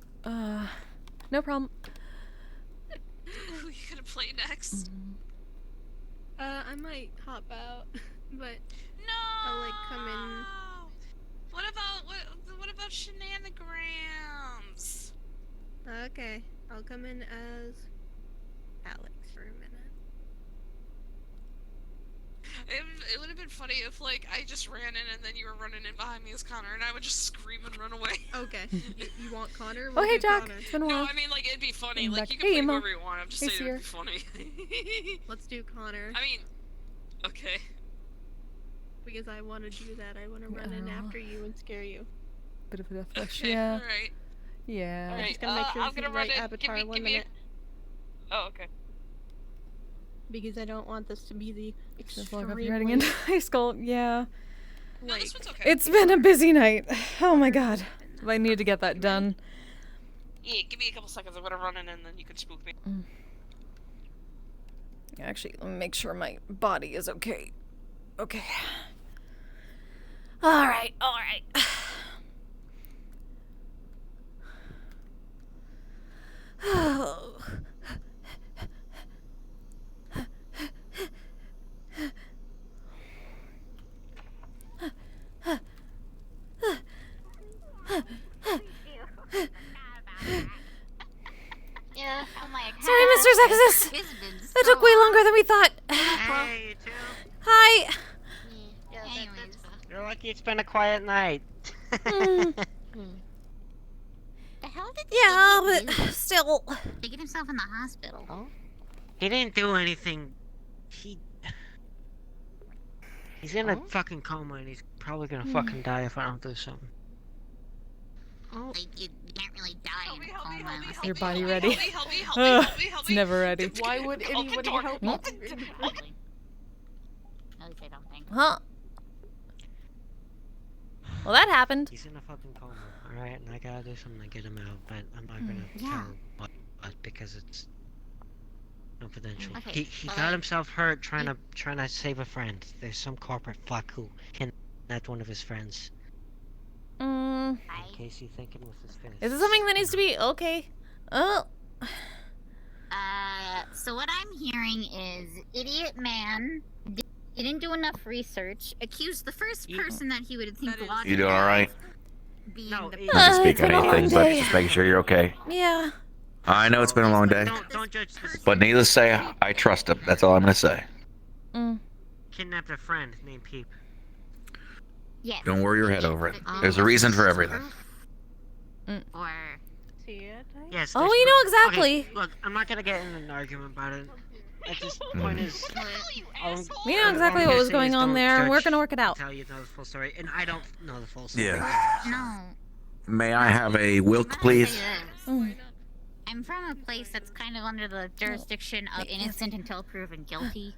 No problem. Who you gonna play next? I might hop out, but No. I'll like come in. What about shenanigans? Okay, I'll come in as Alex for a minute. It would have been funny if like I just ran in and then you were running in behind me as Connor and I would just scream and run away. Okay, you want Connor? Oh, We'll hey, do Jack. Connor. It's been a while. No, I mean like it'd be funny. I'm Like back. you can Hey, play Emma. whoever you want. I'm just Hey, saying it'd be Sierra. funny. Let's do Connor. I mean, okay. Because I want to do that. I want to run in after you and scare you. Bit of a death rush. Okay, Yeah. Alright. Yeah. Alright, just gotta make sure I'm this is gonna the right run it. avatar. Give me 1 minute. Oh, okay. Because I don't want this to be the Just like extremely... I'm heading into high school. Yeah. No, this one's okay. It's been a busy night. Oh my god. I need to get that done. Yeah, give me a couple seconds. I'm gonna run in and then you can spook me. Actually, let me make sure my body is okay. Okay. Alright, alright. Oh. Yeah, oh my god. Sorry, Mr. Sexist. That took way longer than we thought. Hey, you two. Hi. You're lucky it's been a quiet night. The hell did Yeah, but still. They get himself in the hospital. Oh? He didn't do anything. He's in a fucking coma and he's probably gonna fucking die if I don't do something. Like, you can't really die in a coma unless Your they body kill ready? you. It's never ready. Why would anybody help me? At least I don't think. Huh? Well, that happened. He's in a fucking coma, alright? And I gotta do something to get him out, but I'm not gonna Yeah. tell what because it's confidential. Okay, He but got like, himself hurt trying to save a friend. There's some corporate fuck who kidnapped one of his friends. Mm. In case you think it was his finish. Is it something that needs to be okay? Oh. So what I'm hearing is idiot man didn't do enough research, accused the first person that he would think logically You doing all right? being No, the You can speak It's been on a long anything, but day. just making sure you're okay. Yeah. I know it's been a long day, Don't judge this. but needless to say, I trust him. That's all I'm gonna say. Kidnapped a friend named Peep. Yes. Don't worry your head over it. There's a reason for everything. Or Yes. Oh, there's we know proof. exactly. Okay, look, I'm not gonna get in an argument about it. At this point is, We know exactly what was going on there, and we're gonna work it out. Tell you the full story, and I don't know the full story. Yeah. no. May I have a wilt, please? I'm from a place that's kind of under the jurisdiction of innocent until proven guilty.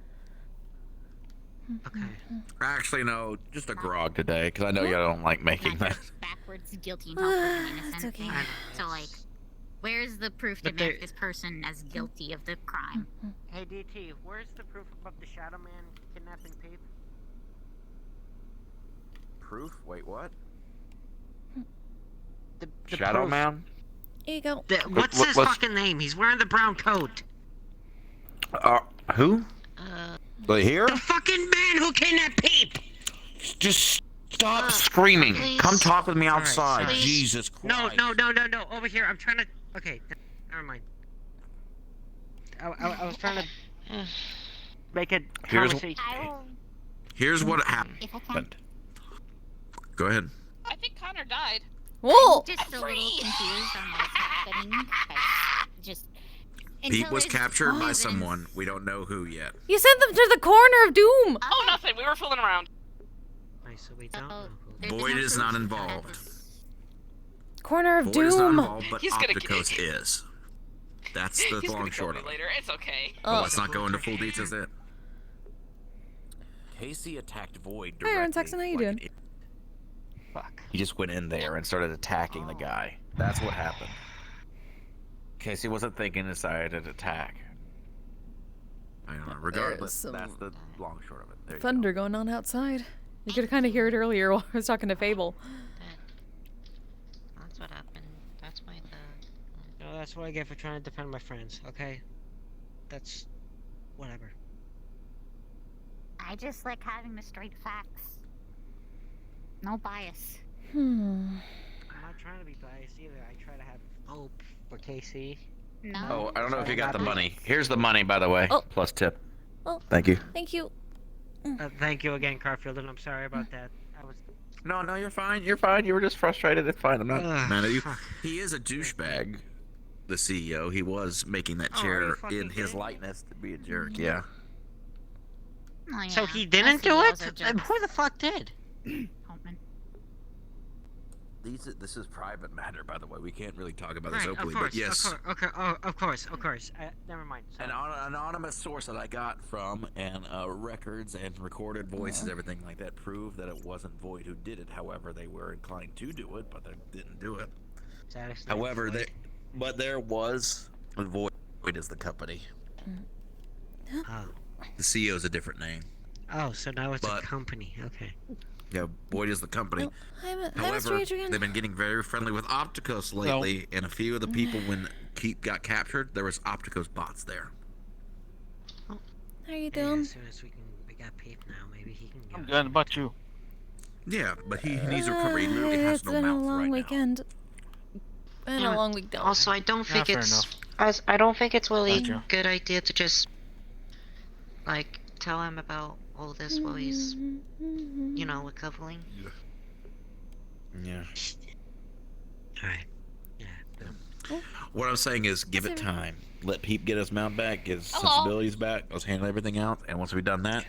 Okay. Actually, no, just a grog today, because I know you don't like making that. Backwards guilty until proven innocent. okay. So like, where's the proof to make this person as guilty of the crime? Hey DT, where's the proof about the Shadow Man kidnapping Peep? Proof? Wait, what? The Shadow proof. Man? Here you go. What's his fucking name? He's wearing the brown coat. Who? Here? The fucking man who kidnapped Peep! Just stop screaming. Come talk with me outside. Alright, Jesus Christ. No. Over here. I'm trying to. Okay, never mind. I was trying to make a conversation. Here's what happened. Go ahead. I think Connor died. Whoa! I'm just a little confused on what's happening. Just Pete was captured by someone. We don't know who yet. You sent them to the corner of doom. Oh, nothing. We were fooling around. Wait, so we don't know who. Void is not involved. Corner of Void is not doom. involved, but He's gonna Opticos is. That's the He's long gonna kill short me of it. later. It's okay. But let's not go into full details yet. Casey attacked Void Hey, Aaron directly. Saxon, how you doing? Fuck. He just went in there and started attacking the guy. That's what happened. Casey wasn't thinking, decided to attack. I don't know. Regardless, that's the long short of it. There you Thunder going on outside. You could kind of hear it earlier while I was talking to Fable. That's what happened. That's my bad. No, that's what I get for trying to defend my friends, okay? That's... whatever. I just like having the straight facts. No bias. I'm not trying to be biased either. I try to have hope for Casey. No. Oh, I don't know if you got the money. Here's the money, by the way. Oh. Plus tip. Oh. Thank you. Thank you. Thank you again, Garfield, and I'm sorry about that. I was... No, you're fine. You're fine. You were just frustrated. It's fine. I'm not mad at you. fuck. He is a douchebag, the CEO. He was making that chair in his likeness to be a jerk. Yeah. Oh, yeah. So he didn't do CEOs it? are jerks. Who the fuck did? Altman. This is private matter, by the way. We can't really talk about this Right, openly, of course, but yes. Of course. Never mind. An Sorry. anonymous source that I got from, and records and recorded voices, everything like that, prove that it wasn't Void who did it. However, they were inclined to do it, but they didn't do it. However, there was Void is the company. Oh. The CEO is a different name. Oh, so now it's a company. Okay. Yeah, Void is the company. However, they've been getting very friendly with Opticos lately, and a few of the people when Keep got captured, there was Opticos bots there. How you Yeah, doing? as soon as we got Peep now, maybe he can I'm good. About you? Yeah, but he needs recovery. He literally has It's no been a mouth long right weekend. Been a long week. Also, I don't think fair it's enough. I don't think it's really Gotcha. good idea to just like tell him about all this while he's recovering. Yeah. Alright. What I'm saying is, give it time. Let Peep get his mount back, get his sensibilities back. Let's handle everything out, and once we've done that,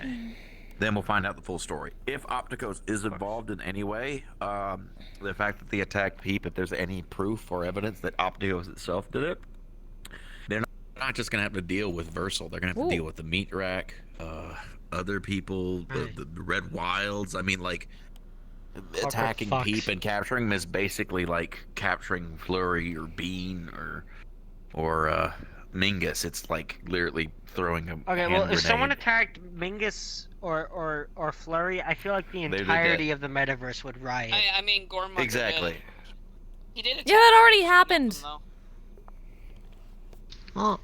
then we'll find out the full story. If Opticos is involved in any way, the fact that they attacked Peep, if there's any proof or evidence that Opticos itself did it, they're not just gonna have to deal with Versal. They're gonna have to deal with the meat rack, other people, the Red Wilds. I mean, like, attacking Peep and capturing him is basically like capturing Flurry or Bean or Mingus. It's like literally throwing a Okay, hand well, grenade. if someone attacked Mingus or Flurry, I feel like the entirety of the metaverse would riot. I mean, Gorma. Exactly. He did. Yeah, that already happened. Well,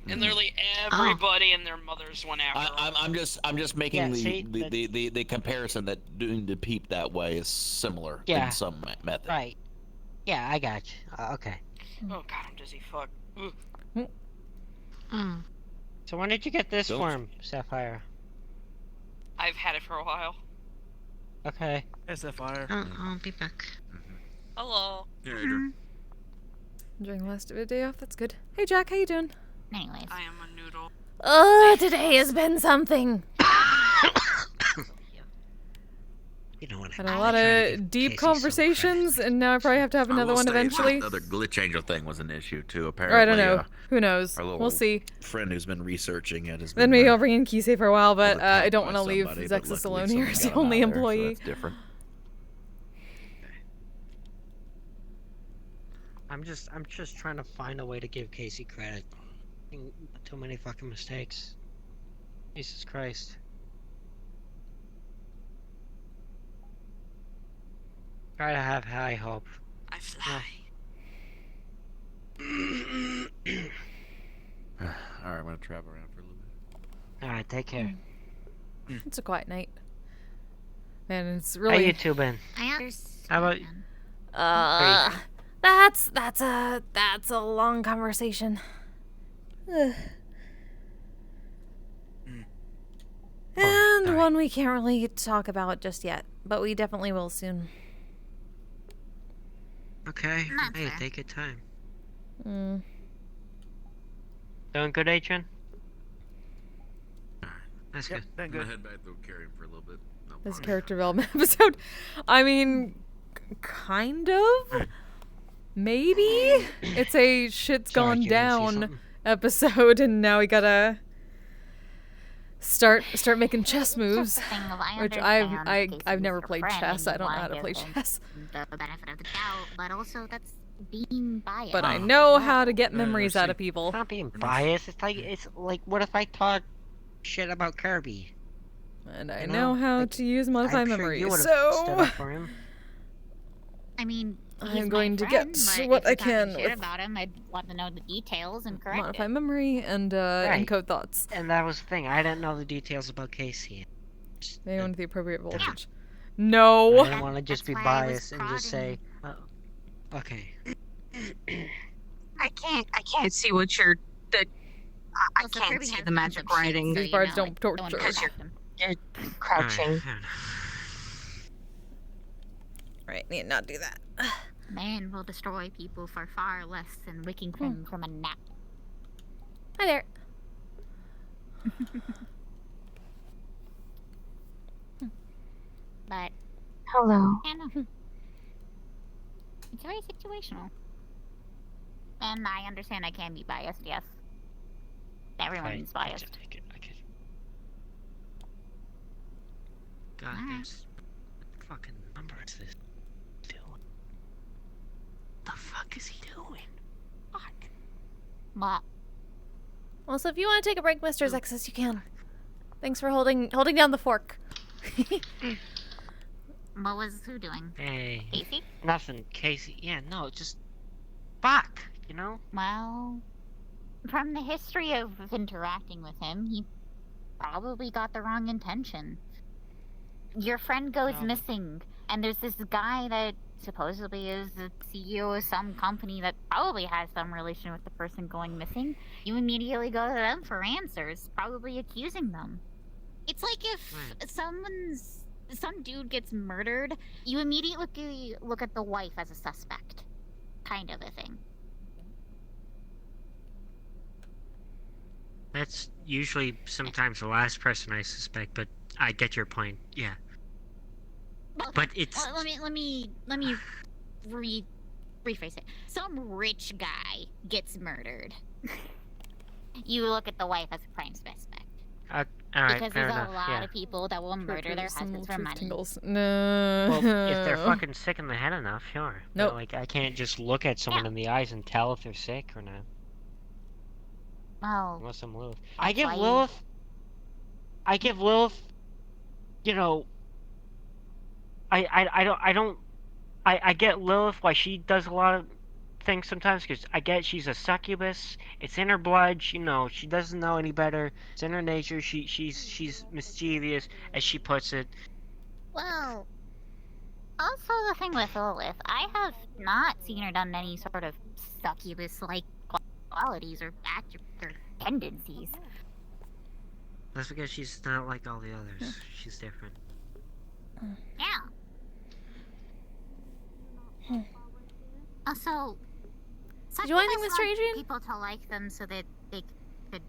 And literally everybody and their mothers went after him. I'm just making Yeah, see, the comparison that doing the peep that way is similar Yeah. in some method. right. Yeah, I got you. Okay. Oh god, I'm dizzy. Fuck. So when did you get this Don't- form, Sapphire? I've had it for a while. Okay. SFR. I'll be back. Hello. Enjoying the last of the day off. That's good. Hey, Jack. How you doing? Anyways. I am a noodle. Oh, today has been something. You know what? Had a lot of deep conversations, and now I probably have to have another one eventually. Another glitch angel thing was an issue too. Or Apparently, I don't know. Who knows? Our little We'll see. friend who's been researching it has Then been, maybe I'll bring in Kise for a while, but I don't by want to leave somebody, but Zexus luckily alone here someone as the got him only out of there, so employee. that's different. I'm just trying to find a way to give Casey credit. Too many fucking mistakes. Jesus Christ. Try to have high hope. I fly. Alright, I'm gonna travel around for a little bit. Alright, take care. It's a quiet night. Man, it's How really. you two been? I understand. How about That's a long conversation. And one we can't really talk about just yet, but we definitely will soon. Okay. Not Hey, fair. take your time. Mm. Doing good, Adrian? That's Yep, good. been I'm good. gonna head back to carry him for a little bit. No This problem. character development episode. I mean, kind of. Maybe it's a shit's Sorry, gone can I see down something? episode, and now we gotta start making chess moves. Just the thing of, I Which understand I've Casey's never your played friend chess. and I you don't know wanna how to give play him chess. The benefit of the doubt, but also that's being biased. But I Oh. know how to get No, no, memories see, out of people. It's not being biased. It's like what if I talk shit about Kirby? And I You know know, how like, to use modify I'm sure memory. you would've stood So up for him. I mean, he's I'm my going to friend, get but what if I you're talking can shit with about him, I'd want to know the details and correct modify it. memory and Right. encode thoughts. And that was the thing. I didn't know the details about Casey. They want the appropriate Yeah. voltage. I No. didn't want to just be That's why I was biased and just say, oh, okay. I can't see what you're. I Also, can't Kirby see has the magic some shit, writing. so These you bards know, don't like, torture. wanna Because correct him. you're crouching. Alright, fair enough. Right, need to not do that. Man will destroy people for far less than waking them from a nap. Hi there. But Hello. I don't know. It's very situational. And I understand I can be biased, yes. Everyone's biased. I get. God, Alright. this fucking number is this doing? The fuck is he doing? But Well, so if you want to take a break, Mr. Zexus, you can. Thanks for holding down the fork. what was who doing? Hey. Casey? Nothing, Casey. Yeah, no, just fuck, you know? Well, from the history of interacting with him, he probably got the wrong intention. Your friend goes missing, and there's this guy that supposedly is the CEO of some company that probably has some relation with the person going missing. You immediately go to them for answers, probably accusing them. It's like if some dude gets murdered, you immediately look at the wife as a suspect. Kind of a thing. That's usually sometimes the last person I suspect, but I get your point. Yeah. But it's Well, let me rephrase it. Some rich guy gets murdered. You look at the wife as a prime suspect. all right, Because fair there's enough. a lot Yeah. of people that will murder their husbands for money. No. Well, if they're fucking sick in the head enough, sure. Nope. But, like, I can't just look at someone in the eyes and tell if they're sick or not. Oh. Unless I'm Lilith. That's why I give Lilith, you know, I get Lilith why she does a lot of overthink sometimes because I get she's a succubus. It's in her blood. She doesn't know any better. It's in her nature. She's mischievous, as she puts it. Well, also the thing with Lilith, I have not seen her done any sort of succubus-like qualities or tendencies. That's because she's not like all the others. She's different. Yeah. Also, do anything, Mr. Adrian? People to like them so that they could,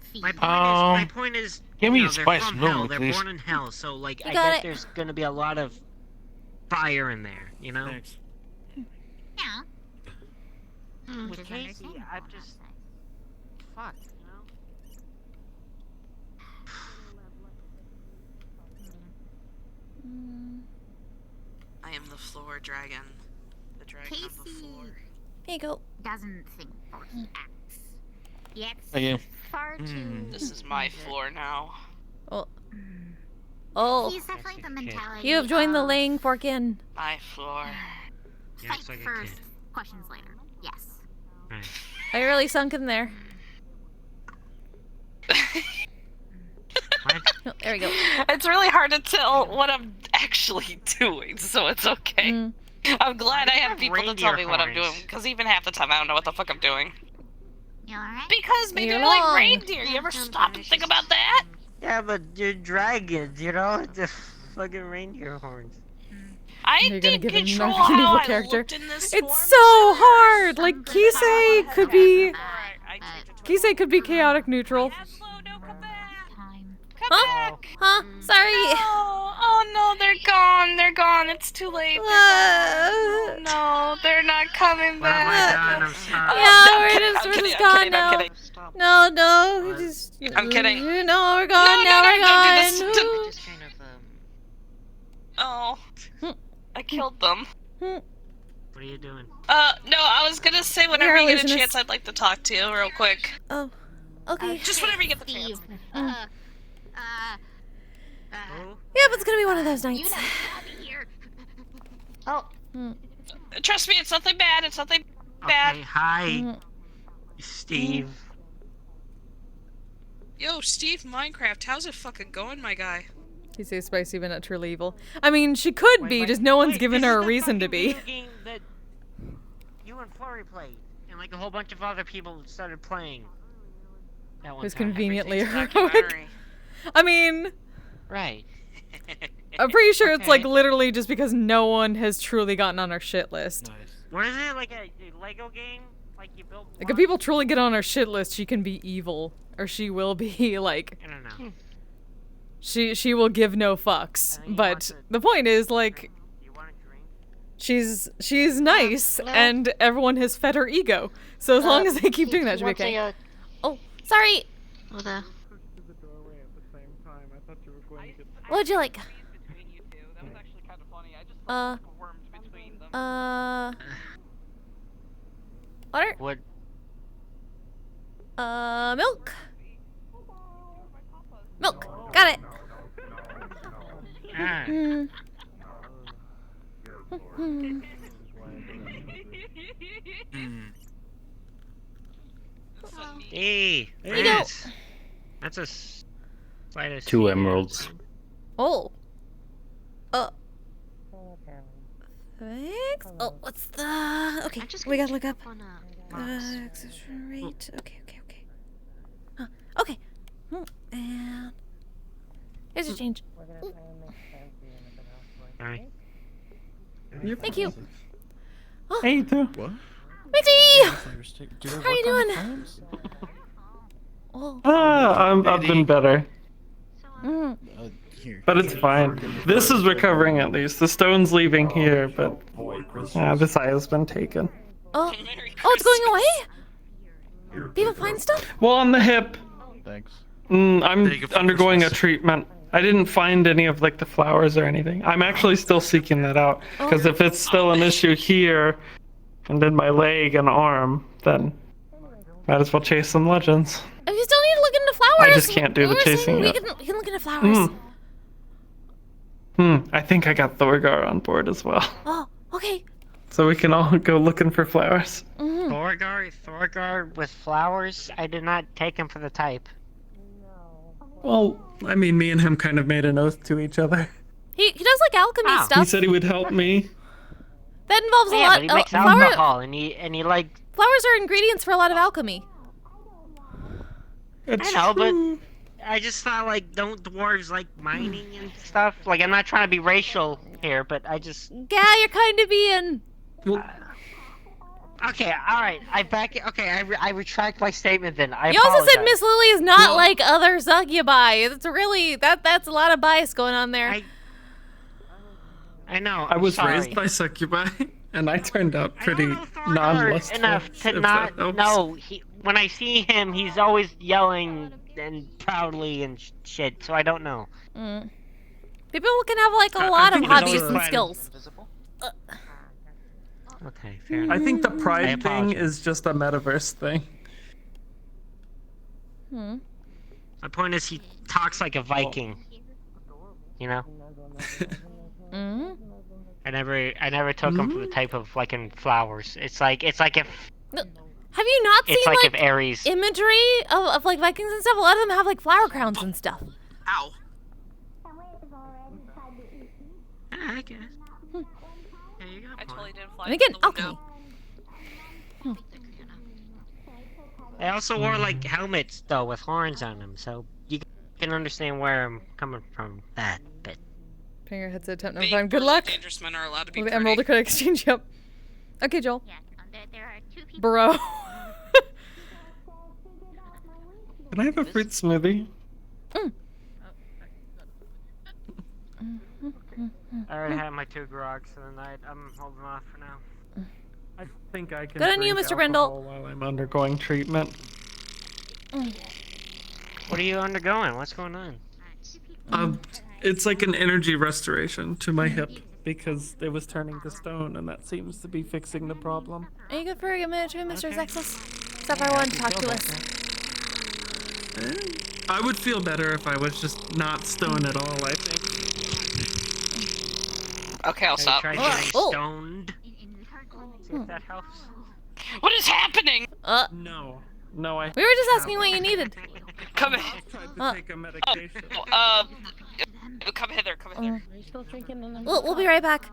feed. My point is, give me a they're spice from room, hell. They're please. born in hell, so I got bet it. there's gonna be a lot of fire in there, Thanks. Yeah. With Which is Casey, understandable, I'm just fuck, I am the floor dragon. The dragon of the floor. Here you go. Doesn't think for he acts. He acts Thank you. far too. This is my floor now. Oh. He's definitely the mentality. You have joined the of laying fork in. My floor. Yeah, Fight it's like a first, kid. questions later. Yes. Right. I really sunk in there. Oh, there we go. It's really hard to tell what I'm actually doing, so it's okay. I'm glad I have people to tell me what I'm doing, because even half the time I don't know what the fuck I'm doing. You alright? Because maybe You're I like wrong. reindeer. You ever stop and think about that? Yeah, but you're dragons, the fucking reindeer horns. I You're gonna didn't give him control an evil how I character. looked in this It's form. so hard. Like Kise could be. Kise could be chaotic neutral. Huh? Huh? Sorry. Oh no, they're gone. They're gone. It's too late. Oh, no, they're not coming back. I'm sorry. Yeah, we're just gone now. I'm kidding. No, we just. I'm kidding. No, we're gone. Now we're don't do gone. this. Oh, I killed them. What are you doing? No, I was gonna say whenever you get a chance, I'd like to talk to you real quick. Oh, okay. Just whenever you get the chance. Yep, it's gonna be one of those nights. Oh. Trust me, it's nothing bad. It's nothing bad. Okay, hi, Steve. Yo, Steve Minecraft, how's it fucking going, my guy? Kise spicy but not truly evil. I mean, she could be, just no one's given her a reason to be. Game that you and Flurry played, and like a whole bunch of other people started playing. That one Who's time. conveniently heroic. I mean, Right. I'm pretty sure it's like literally just because no one has truly gotten on our shit list. What is it, like a Lego game? Like you build Like if people truly get on our shit list, she can be evil, or she will be like. I don't know. She will give no fucks. But the point is like. She's nice, and everyone has fed her ego. So as long as they keep doing that, she'll be okay. Oh, sorry. What'd you like? Water? What? Milk? Milk. Got it. Hey, There you go. That's a slight of 2 emeralds. Oh. Thanks. Oh, what's the... Okay, we gotta look up. Accession rate. Okay. Okay. And... Here's your change. Alright. Thank you. Oh, Hey, too. What? Mixie! How are you doing? Oh. I've been better. Mm. But it's fine. This is recovering at least. The stone's leaving here, but this eye has been taken. Oh, it's going away? People find stuff? Well, on the hip. Thanks. I'm undergoing a treatment. I didn't find any of like the flowers or anything. I'm actually still seeking that out because if it's still an issue here, and in my leg and arm, then might as well chase some legends. If you still need to look into flowers, I just can't do the chasing we yet. can look into flowers. I think I got Thorgar on board as well. Oh, okay. so we can all go looking for flowers. Thorgar with flowers? I did not take him for the type. Well, I mean, me and him kind of made an oath to each other. He does like alchemy stuff. He said he would help me. That involves a lot. But he makes alcohol, and he like. Flowers are ingredients for a lot of alchemy. I know, but I just thought like, don't dwarves like mining and stuff? Like, I'm not trying to be racial here, but I just. Yeah, you're kind of being. Okay, all right. I retract my statement then. I You also said apologize. Miss Lily is not like other succubi. It's really that's a lot of bias going on there. I know. I was sorry. raised by succubi, and I turned out pretty non-lustful. Enough to if not. that helps. No, when I see him, he's always yelling and proudly and shit. So I don't know. People can have like a lot of think hobbies it's and fine. skills. Okay, fair I enough. think the I pride thing apologize. is just a metaverse thing. My point is, he talks like a Viking. You know. I never took him for the type of like in flowers. It's like if. Have you not seen It's like like if Ares. imagery of like Vikings and stuff? A lot of them have like flower crowns and stuff. Ow. I guess. I totally didn't fly And again, out the alchemy. window. They also wore like helmets though with horns on them, so you can understand where I'm coming from. That, but. Putting your headset attempt number Big, 5. Good burly, luck. dangerous men are allowed to be With the Emerald Credit Exchange, yep. Okay, Joel. Yeah, there are 2 people. Bro. Can I have a fruit smoothie? I already had my 2 grogs for the night. I'm holding off for now. I think I can. Good on you, drink Mr. Brindle. alcohol while I'm undergoing treatment. What are you undergoing? What's going on? It's like an energy restoration to my hip because it was turning to stone, and that seems to be fixing the problem. Are you good for a minute, Mr. Zexus? Sapphire wanted to talk to us. I would feel better if I was just not stone at all, I think. Okay, I'll stop. Try getting stoned. See if that helps. What is happening? No, We were just asking what you needed. Come I tried to take a medication. Come hither, come hither. We'll be right back.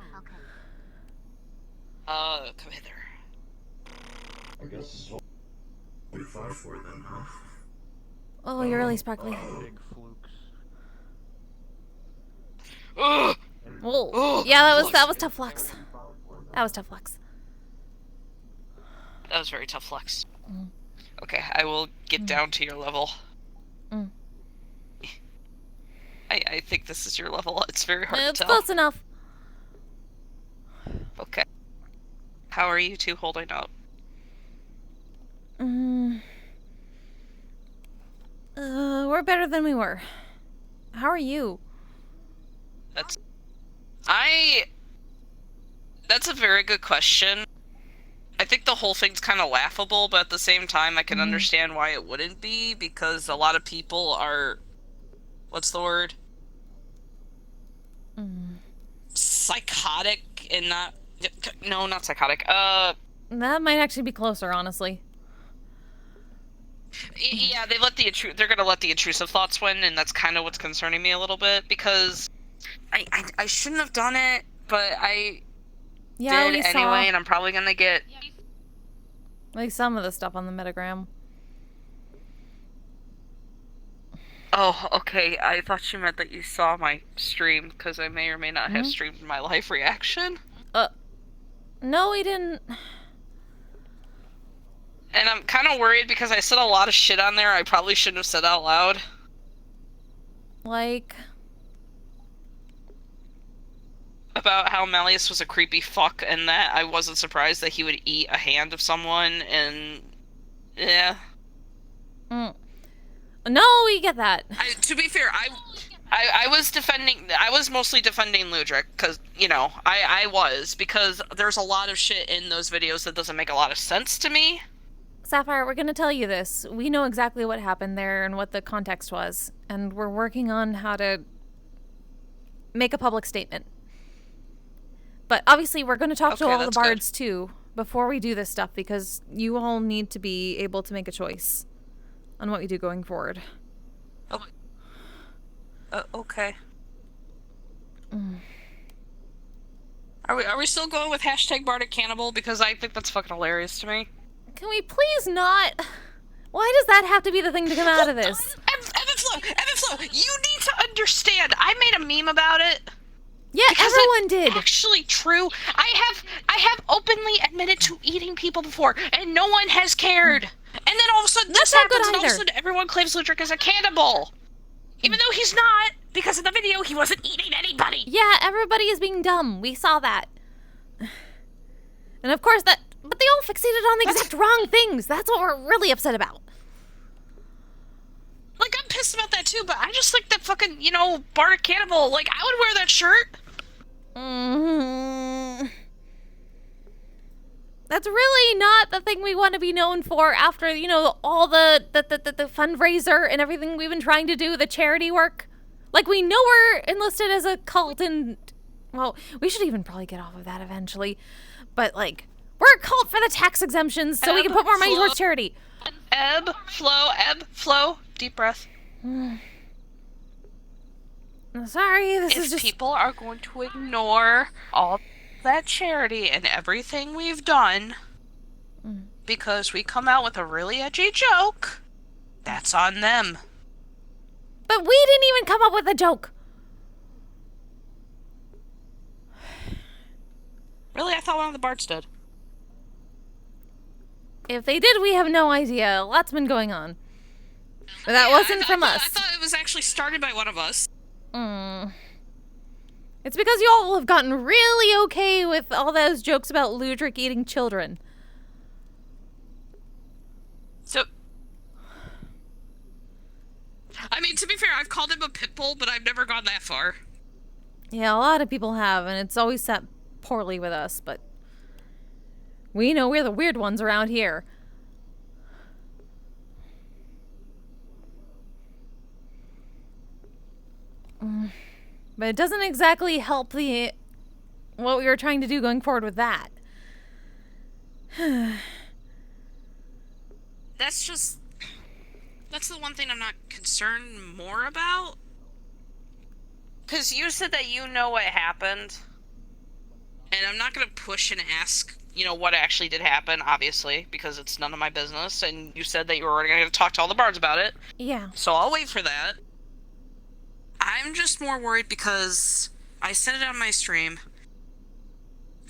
Come hither. I guess it's all pretty far for them, huh? Oh, you're really sparkly. Ugh. Oh, yeah, that was tough flex. That was tough flex. That was very tough flex. Okay, I will get down to your level. I think this is your level. It's very hard It's to tell. close enough. Okay. How are you two holding up? We're better than we were. How are you? That's a very good question. I think the whole thing's kind of laughable, but at the same time, I can understand why it wouldn't be, because a lot of people are... What's the word? Psychotic and not... No, not psychotic. That might actually be closer, honestly. Yeah, they're gonna let the intrusive thoughts win, and that's kind of what's concerning me a little bit, because I shouldn't have done it, but I did anyway, and I'm probably gonna get... Like some of the stuff on the metagram. Oh, okay, I thought you meant that you saw my stream, because I may or may not have streamed my live reaction. No, we didn't. And I'm kind of worried because I said a lot of shit on there I probably shouldn't have said out loud. Like... About how Malleus was a creepy fuck, and that I wasn't surprised that he would eat a hand of someone, and... Yeah. No, we get that. To be fair, I was mostly defending Ludric, because, you know, I was, because there's a lot of shit in those videos that doesn't make a lot of sense to me. Sapphire, we're gonna tell you this. We know exactly what happened there and what the context was, and we're working on how to make a public statement. But obviously, we're going to talk to Okay, all the that's good. bards too before we do this stuff because you all need to be able to make a choice on what we do going forward. Okay. Are we still going with hashtag Bardic Cannibal? Because I think that's fucking hilarious to me. Can we please not? Why does that have to be the thing to come out of this? Evan Flo, you need to understand. I made a meme about it. Yeah, everyone did. Actually true. I have openly admitted to eating people before, and no one has cared. And then all of a sudden this happens, and all of a sudden everyone claims Ludric is a cannibal. Even though he's not, because in the video he wasn't eating anybody. Yeah, everybody is being dumb. We saw that. And of course but they all fixated on the exact wrong things. That's what we're really upset about. Like, I'm pissed about that too, but I just think that fucking, Bardic Cannibal, like, I would wear that shirt. That's really not the thing we want to be known for after, all the fundraiser and everything we've been trying to do, the charity work. Like, we know we're enlisted as a cult and, well, we should even probably get off of that eventually. But, like, we're a cult for the tax exemptions so we can put more money towards charity. Ebb, flow, deep breath. Sorry, this is just... If people are going to ignore all that charity and everything we've done because we come out with a really edgy joke, that's on them. But we didn't even come up with a joke. Really? I thought one of the bards did. If they did, we have no idea. Lots been going on. But that wasn't from us. I thought it was actually started by one of us. It's because y'all have gotten really okay with all those jokes about Ludric eating children. So... I mean, to be fair, I've called him a pit bull, but I've never gone that far. Yeah, a lot of people have, and it's always sat poorly with us, but... we know we're the weird ones around here. But it doesn't exactly help what we were trying to do going forward with that. That's the one thing I'm not concerned more about. Because you said that you know what happened. And I'm not going to push and ask, what actually did happen, obviously, because it's none of my business. And you said that you were already going to talk to all the bards about it. Yeah. So I'll wait for that. I'm just more worried because I said it on my stream.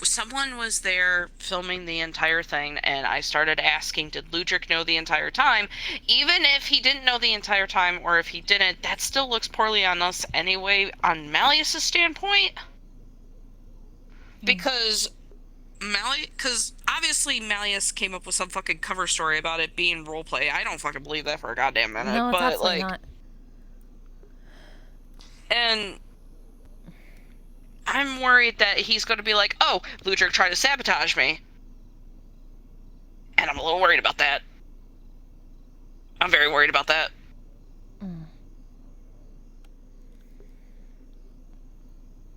Someone was there filming the entire thing, and I started asking, did Ludric know the entire time? Even if he didn't know the entire time, or if he didn't, that still looks poorly on us anyway, on Malleus' standpoint. Because obviously Malleus came up with some fucking cover story about it being roleplay. I don't fucking believe that for a goddamn minute. No, it's but absolutely not. And I'm worried that he's going to be like, oh, Ludric tried to sabotage me. And I'm a little worried about that. I'm very worried about that.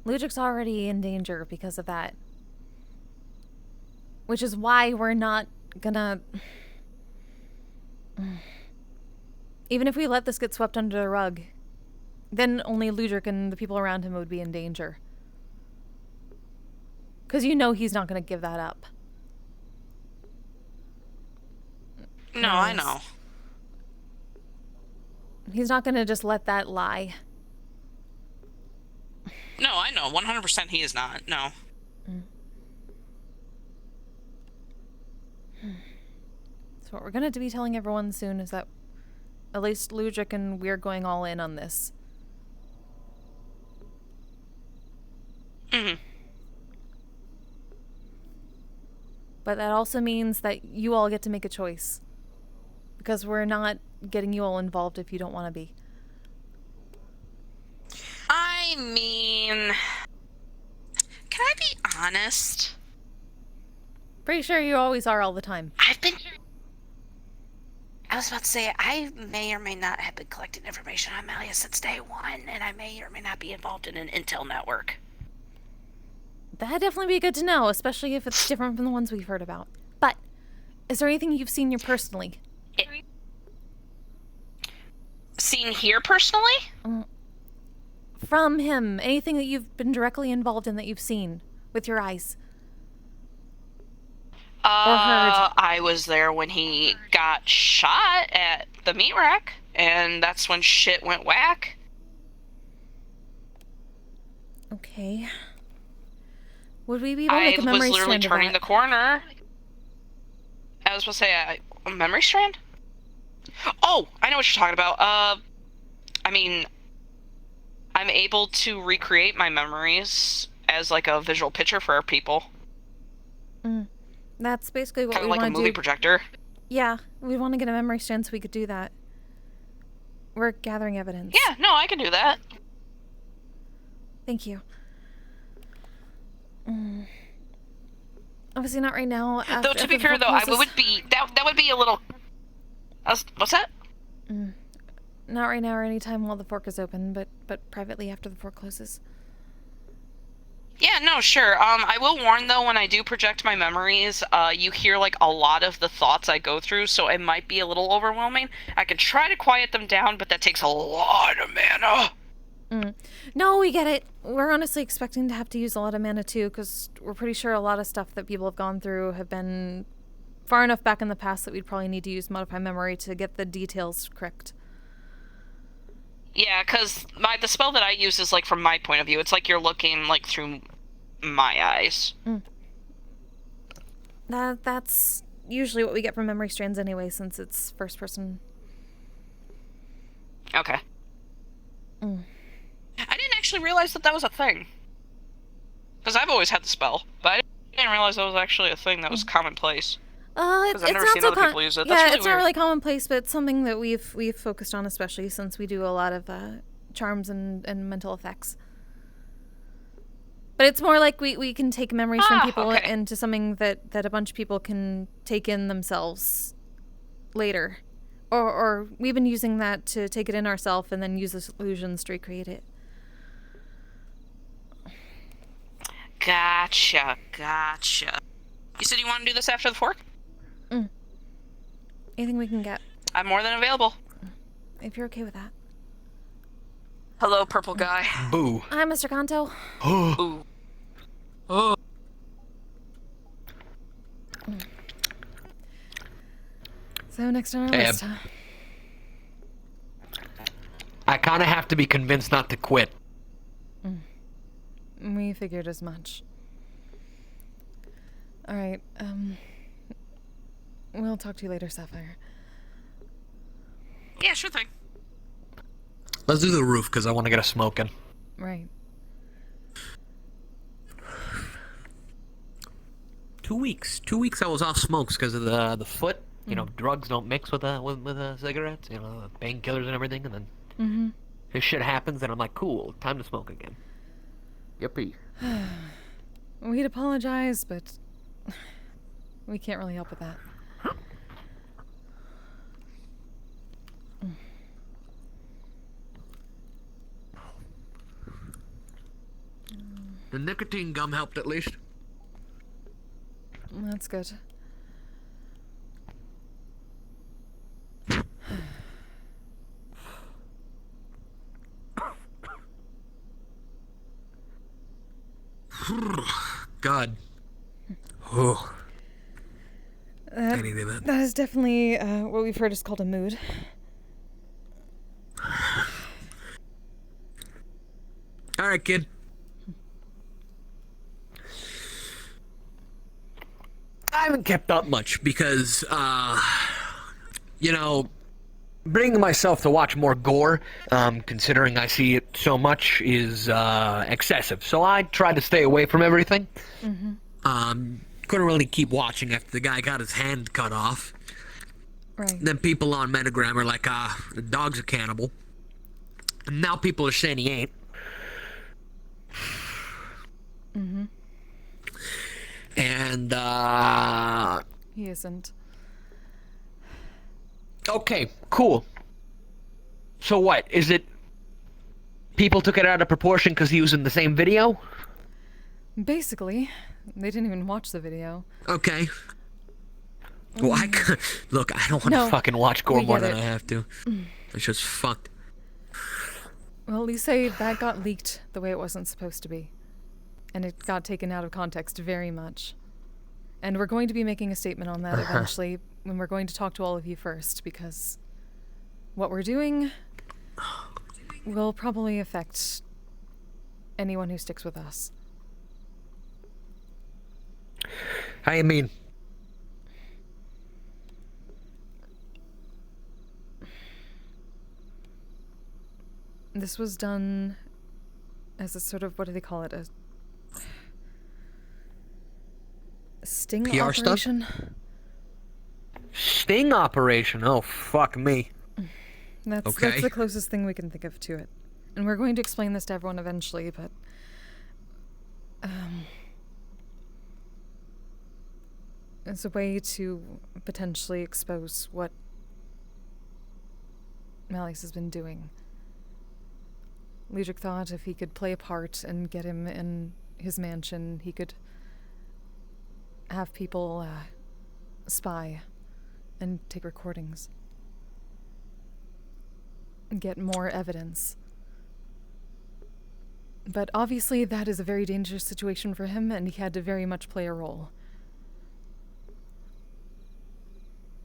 Ludric's already in danger because of that. Which is why we're not gonna... Even if we let this get swept under the rug, then only Ludric and the people around him would be in danger. Because he's not going to give that up. No, I know. He's not going to just let that lie. No, I know. 100% he is not. No. So what we're going to be telling everyone soon is that at least Ludric and we're going all in on this. But that also means that you all get to make a choice. Because we're not getting you all involved if you don't want to be. I mean... Can I be honest? Pretty sure you always are all the time. I was about to say, I may or may not have been collecting information on Malleus since day one, and I may or may not be involved in an intel network. that'd definitely be good to know, especially if it's different from the ones we've heard about. But is there anything you've seen here personally? Seen here personally? From him. Anything that you've been directly involved in that you've seen with your eyes? Or heard? I was there when he got shot at the meat rack, and that's when shit went whack. Okay. Would we be able to make a memory I was literally strand turning of the that? corner. I was supposed to say a memory strand? Oh, I know what you're talking about. I mean, I'm able to recreate my memories as like a visual picture for our people. That's basically what Kind we of like want a to do. movie projector. Yeah, we want to get a memory strand so we could do that. We're gathering evidence. Yeah, no, I can do that. Thank you. Obviously not right now. Though to be fair, though, I would be that would be a little. What's that? Not right now or any time while the fork is open, but privately after the fork closes. Yeah, no, sure. I will warn though, when I do project my memories, you hear like a lot of the thoughts I go through, so it might be a little overwhelming. I can try to quiet them down, but that takes a lot of mana. No, we get it. We're honestly expecting to have to use a lot of mana too, because we're pretty sure a lot of stuff that people have gone through have been far enough back in the past that we'd probably need to use modify memory to get the details correct. Yeah, because the spell that I use is like from my point of view. It's like you're looking like through my eyes. That's usually what we get from memory strands anyway, since it's first person. Okay. I didn't actually realize that was a thing. Because I've always had the spell, but I didn't realize that was actually a thing that was commonplace. It's I've never not seen so other people use it. That's yeah, really it's weird. not really commonplace, but it's something that we've focused on, especially since we do a lot of charms and mental effects. But it's more like we can take memories from people into something that a bunch of people can take in themselves later. Or we've been using that to take it in ourselves and then use the illusions to recreate it. Gotcha. You said you want to do this after the fork? Anything we can get. I'm more than available. If you're okay with that. Hello, purple guy. Boo. Hi, Mr. Kanto. Ooh. Oh. So next on our list, huh? I kind of have to be convinced not to quit. We figured as much. Alright, we'll talk to you later, Sapphire. Yeah, sure thing. Let's do the roof, because I want to get a smoking. Right. 2 weeks. 2 weeks I was off smokes because of the foot. You know, drugs don't mix with cigarettes. You know, painkillers and everything. And then this shit happens, and I'm like, cool, time to smoke again. Yippee. We'd apologize, but we can't really help with that. The nicotine gum helped at least. That's good. God. Oh. I needed that. That is definitely what we've heard is called a mood. All right, kid. I haven't kept up much because, you know, bringing myself to watch more gore, considering I see it so much, is excessive. So I try to stay away from everything. Couldn't really keep watching after the guy got his hand cut off. Right. Then people on Metagram are like, the dog's a cannibal. And now people are saying he ain't. And, He isn't. Okay, cool. So what? Is it people took it out of proportion because he was in the same video? Basically, they didn't even watch the video. Okay. Well, look, I don't want to No, fucking watch gore we more get than it. I have to. It's just fucked. Well, you say that got leaked the way it wasn't supposed to be. And it got taken out of context very much. And we're going to be making a statement on that eventually, when we're going to talk to all of you first, because what we're doing will probably affect anyone who sticks with us. How you mean? This was done as a sort of, what do they call it? A sting PR operation? stuff? Sting operation? Oh, fuck me. That's the closest thing we can think of to it. And we're going to explain this to everyone eventually, but... it's a way to potentially expose what Malleus has been doing. Ludwig thought if he could play a part and get him in his mansion, he could have people spy and take recordings. And get more evidence. But obviously that is a very dangerous situation for him, and he had to very much play a role.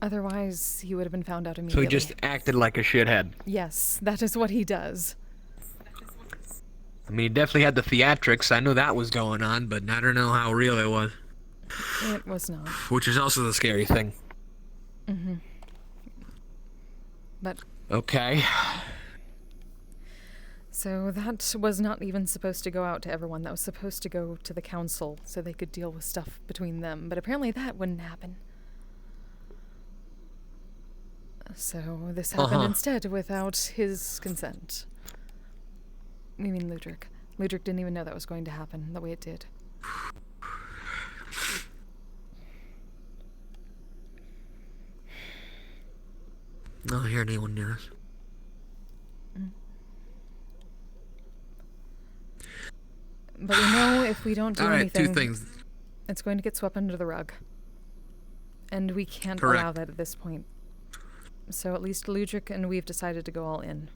Otherwise, he would have been found out immediately. So he just acted like a shithead. Yes, that is what he does. I mean, he definitely had the theatrics. I knew that was going on, but I don't know how real it was. It was not. Which is also the scary thing. Mm-hmm. But... Okay. So that was not even supposed to go out to everyone. That was supposed to go to the council so they could deal with stuff between them. But apparently that wouldn't happen. So this happened instead without his consent. You mean Ludwig. Ludwig didn't even know that was going to happen the way it did. I don't hear anyone near us. But we know if we don't do anything, 2 things. It's going to get swept under the rug. And we can't Correct. allow that at this point. So at least Ludwig and we've decided to go all in.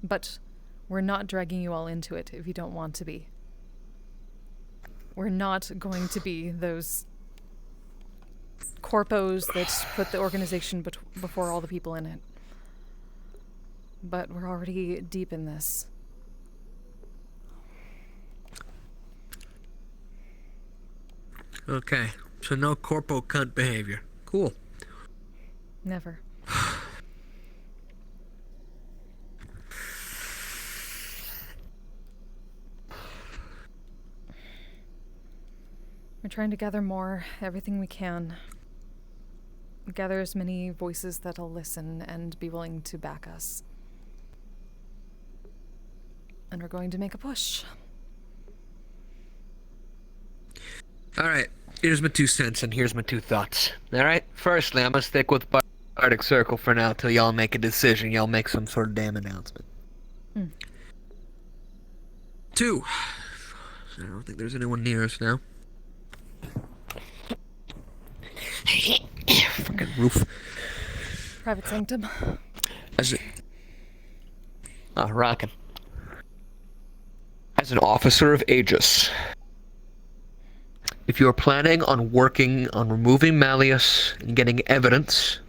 But we're not dragging you all into it if you don't want to be. We're not going to be those corpos that put the organization before all the people in it. But we're already deep in this. Okay, so no corpo cunt behavior. Cool. Never. We're trying to gather everything we can. Gather as many voices that'll listen and be willing to back us. And we're going to make a push. Alright, here's my 2 cents and here's my 2 thoughts. Alright, firstly, I'm gonna stick with Arctic Circle for now till y'all make a decision. Y'all make some sort of damn announcement. 2, I don't think there's anyone near us now. Fucking roof. Private sanctum. Rockin'. As an officer of Aegis, if you're planning on working on removing Malleus and getting evidence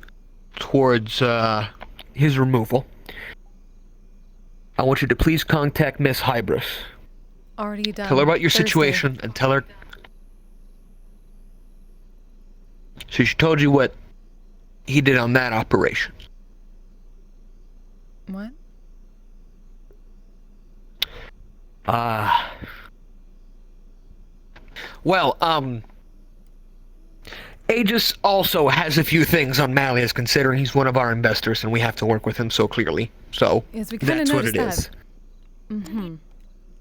towards his removal, I want you to please contact Miss Hybris. Already done. Tell her about your Thursday. situation and tell her... So she told you what he did on that operation. What? Well, Aegis also has a few things on Malleus, considering he's one of our investors and we have to work with him so clearly. So, Yes, we kind of that's what noticed it that. is. Mm-hmm.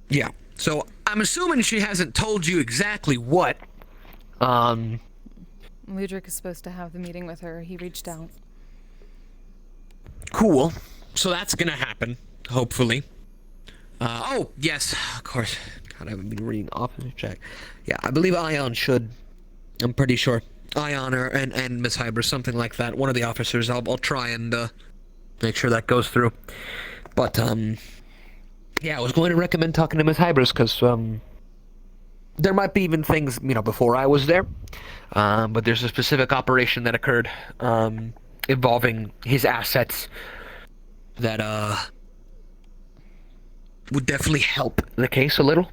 Yeah. So, I'm assuming she hasn't told you exactly what. Ludwig is supposed to have the meeting with her. He reached out. Cool. So that's gonna happen, hopefully. Oh, yes, of course. God, I haven't been reading officer check. Yeah, I believe Ion should. I'm pretty sure. Ion and Miss Hybris, something like that. One of the officers. I'll try and make sure that goes through. But yeah, I was going to recommend talking to Miss Hybris because there might be even things before I was there. But there's a specific operation that occurred involving his assets that would definitely help the case a little,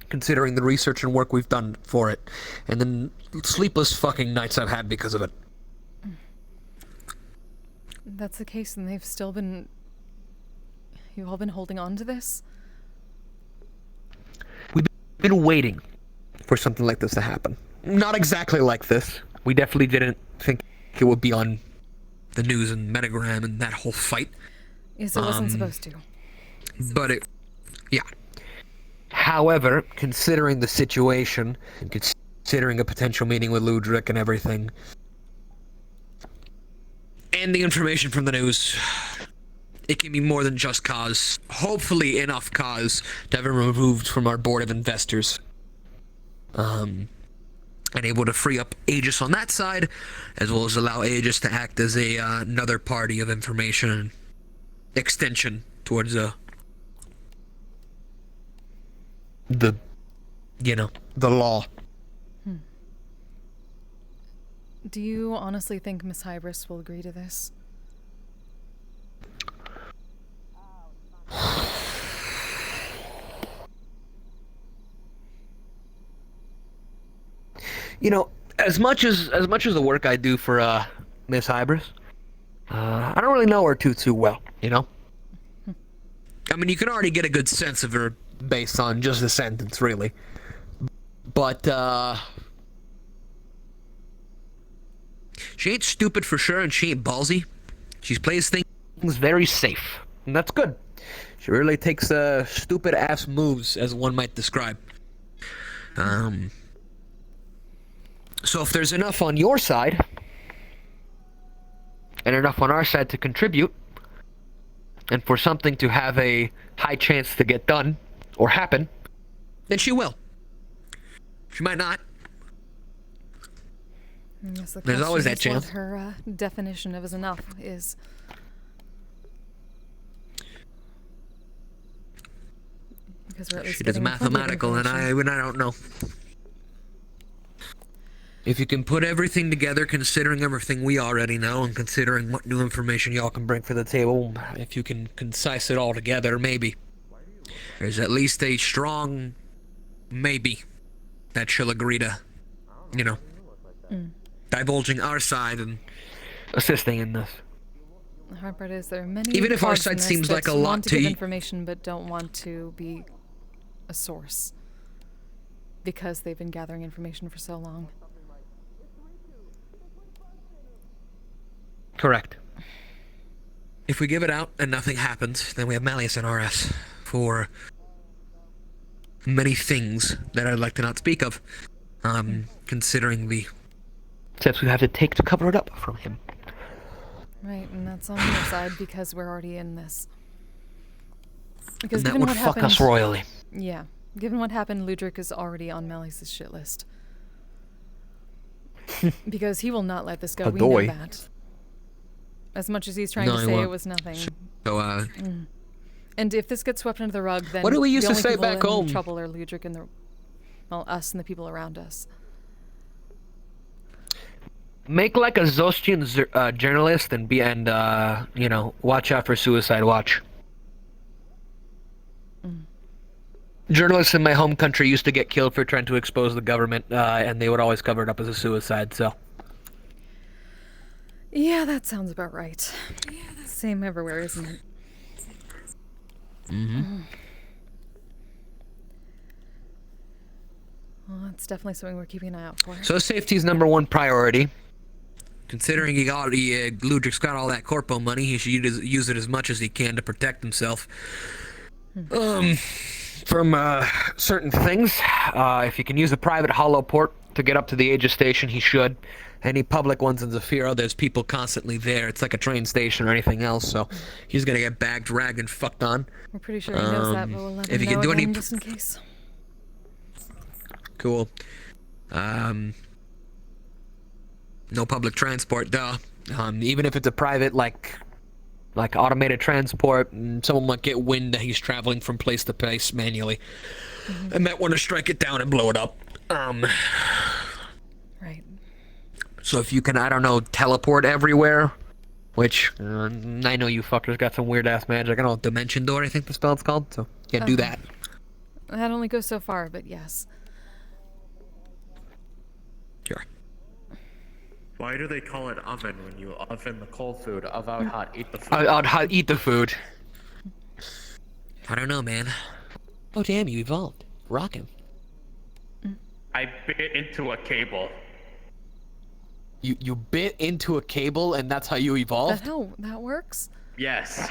considering the research and work we've done for it, and then sleepless fucking nights I've had because of it. That's the case, and they've still been... You've all been holding on to this? We've been waiting for something like this to happen. Not exactly like this. We definitely didn't think it would be on the news and Metagram and that whole fight. Yes, it wasn't supposed to. But it... Yeah. However, considering the situation, and considering a potential meeting with Ludric and everything, and the information from the news, it can be more than just cause. Hopefully enough cause to have him removed from our board of investors. And able to free up Aegis on that side, as well as allow Aegis to act as another party of information extension towards the law. Do you honestly think Miss Hybris will agree to this? As much as the work I do for Miss Hybris, I don't really know her too well, I mean, you can already get a good sense of her based on just the sentence, really. But, she ain't stupid for sure, and she ain't ballsy. She plays things very safe, and that's good. She really takes stupid-ass moves, as one might describe. So if there's enough on your side, and enough on our side to contribute, and for something to have a high chance to get done, or happen, then she will. She might not. Yes, there's always that chance. What her definition of is enough is. Because we're at least she does mathematical, and I don't know. If you can put everything together, considering everything we already know, and considering what new information y'all can bring for the table, if you can concise it all together, maybe. There's at least a strong maybe that she'll agree to, divulging our side and assisting in this. The hard part is there are many even if our cogs in side this seems like that a lot want to to give you. information but don't want to be a source because they've been gathering information for so long. Correct. If we give it out and nothing happens, then we have Malleus in RS for many things that I'd like to not speak of, considering the steps we have to take to cover it up from him. Right, and that's on your side because we're already in this. Because and that given would what fuck happened, us royally. Yeah. Given what happened, Ludric is already on Malleus' shit list. Because he will not let this go. We know that. As much as he's trying to say it was nothing. So, And if this gets swept under the rug, then what do we used the to only say people back in home? trouble are Ludric and us and the people around us. Make like a Zostian journalist and watch out for suicide watch. Journalists in my home country used to get killed for trying to expose the government, and they would always cover it up as a suicide, so. Yeah, that sounds about right. Same everywhere, isn't it? Mm-hmm. Well, that's definitely something we're keeping an eye out for. So safety's number 1 priority. Considering Ludric's got all that corpo money, he should use it as much as he can to protect himself. From certain things. If he can use a private hollow port to get up to the Aegis station, he should. Any public ones in Zafiro, there's people constantly there. It's like a train station or anything else, so he's gonna get bagged, dragged, and fucked on. We're pretty sure he knows that, but we'll let if him he know can do again any just in case. Cool. No public transport, duh. Even if it's a private, like automated transport, someone might get wind that he's traveling from place to place manually. I might want to strike it down and blow it up. Right. So if you can, I don't know, teleport everywhere, which I know you fuckers got some weird ass magic. I don't know, Dimension Door, I think the spell's called. So can't do that. That only goes so far, but yes. Sure. Why do they call it oven when you oven the cold food? Of out hot, eat the food. I'd eat the food. I don't know, man. Oh damn, you evolved. Rockin'. I bit into a cable. You bit into a cable and that's how you evolved? That's how that works? Yes.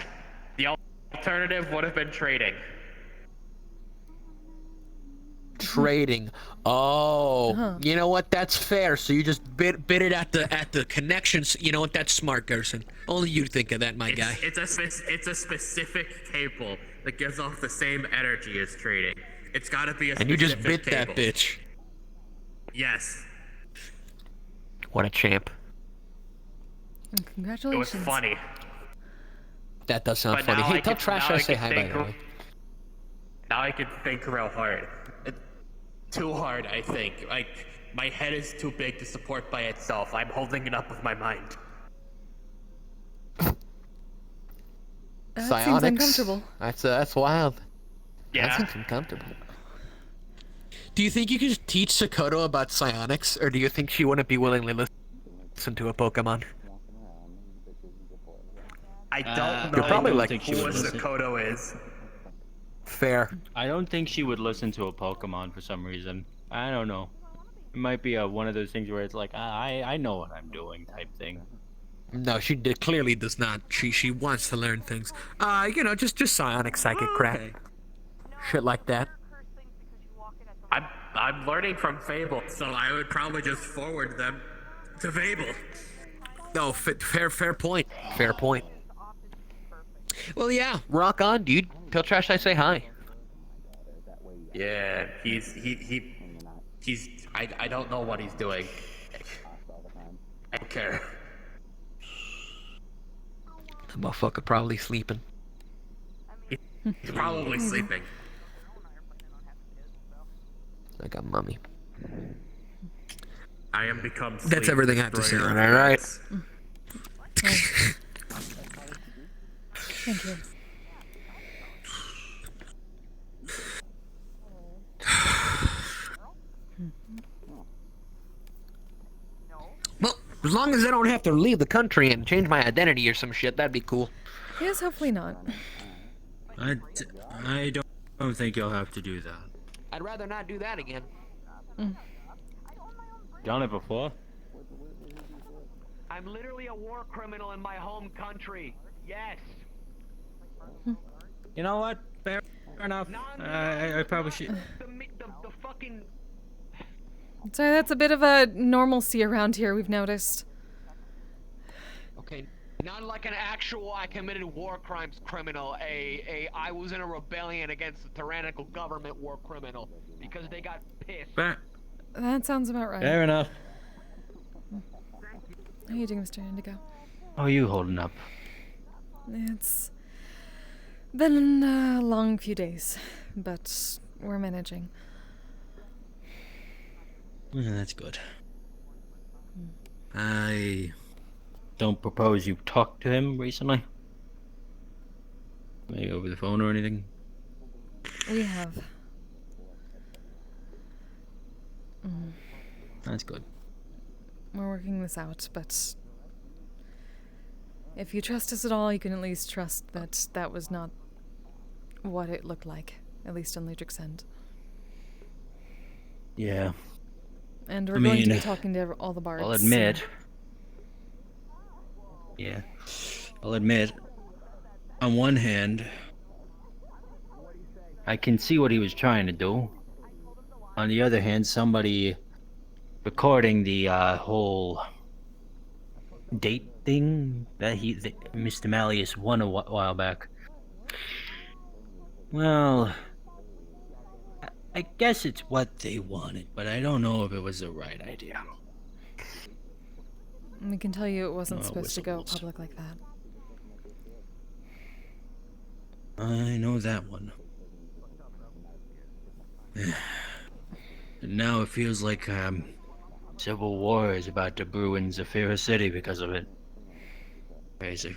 The alternative would have been trading. Trading. Oh, you know what? That's fair. So you just bit it at the connections. You know what? That's smart, Gerson. Only you think of that, my guy. It's a specific cable that gives off the same energy as trading. It's got to be a And specific you just bit cable. that bitch. Yes. What a champ. And congratulations. It was funny. That does sound But funny. now Hey, I tell can- Trash now I I say can hi, by think the way. Now I can think real hard. Too hard, I think. Like, my head is too big to support by itself. I'm holding it up with my mind. That Psionics. seems uncomfortable. That's wild. Yeah. That seems uncomfortable. Do you think you could teach Sakoto about psionics, or do you think she wouldn't be willingly listen to a Pokemon? I don't You're know probably who like Sakoto is. Fair. I don't think she would listen to a Pokemon for some reason. I don't know. It might be one of those things where it's like, I know what I'm doing type thing. No, she clearly does not. She wants to learn things. You know, just psionic psychic crap. Shit like that. I'm learning from Fable, so I would probably just forward them to Fable. No, fair point. Fair point. Well, yeah, rock on, dude. Tell Trash I say hi. Yeah, he's I don't know what he's doing. I don't care. The motherfucker probably sleeping. He's probably sleeping. Like a mummy. I am become. That's everything I have to say destroyer on of it, alright? planets. Thank you. Well, as long as I don't have to leave the country and change my identity or some shit, that'd be cool. Yes, hopefully not. I don't think you'll have to do that. I'd rather not do that again. Done it before? I'm literally a war criminal in my home country. Yes. You know what? Fair enough. I probably should. The fucking. Sorry, that's a bit of a normalcy around here, we've noticed. Okay, not like an actual I committed war crimes criminal. I was in a rebellion against the tyrannical government war criminal because they got pissed. That sounds about right. Fair enough. How are you doing, Mr. Indigo? How are you holding up? It's been a long few days, but we're managing. Yeah, that's good. I don't propose you've talked to him recently? Maybe over the phone or anything? We have. That's good. We're working this out, but if you trust us at all, you can at least trust that that was not what it looked like, at least on Ludric's end. Yeah. And we're going to be talking to all the bards. I'll admit. Yeah. I'll admit, on one hand, I can see what he was trying to do. On the other hand, somebody recording the whole date thing that Mr. Malleus won a while back. Well, I guess it's what they wanted, but I don't know if it was the right idea. We can tell you it wasn't supposed to go public like that. I know that one. And now it feels like civil war is about to brew in Zafira City because of it. Crazy.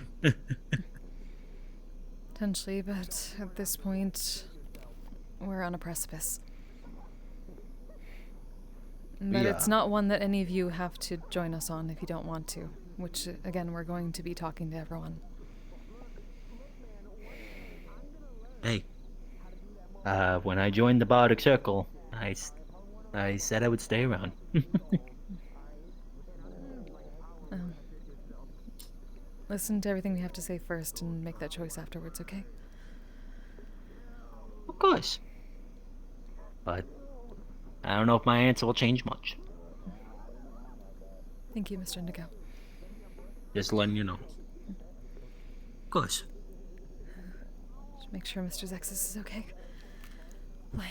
Potentially, but at this point, we're on a precipice. But it's not one that any of you have to join us on if you don't want to, which, again, we're going to be talking to everyone. Hey. When I joined the Bardic Circle, I said I would stay around. Listen to everything we have to say first and make that choice afterwards, okay? Of course. But I don't know if my answer will change much. Thank you, Mr. Indigo. Just letting you know. Of course. Just make sure Mr. Zexus is okay. Bye.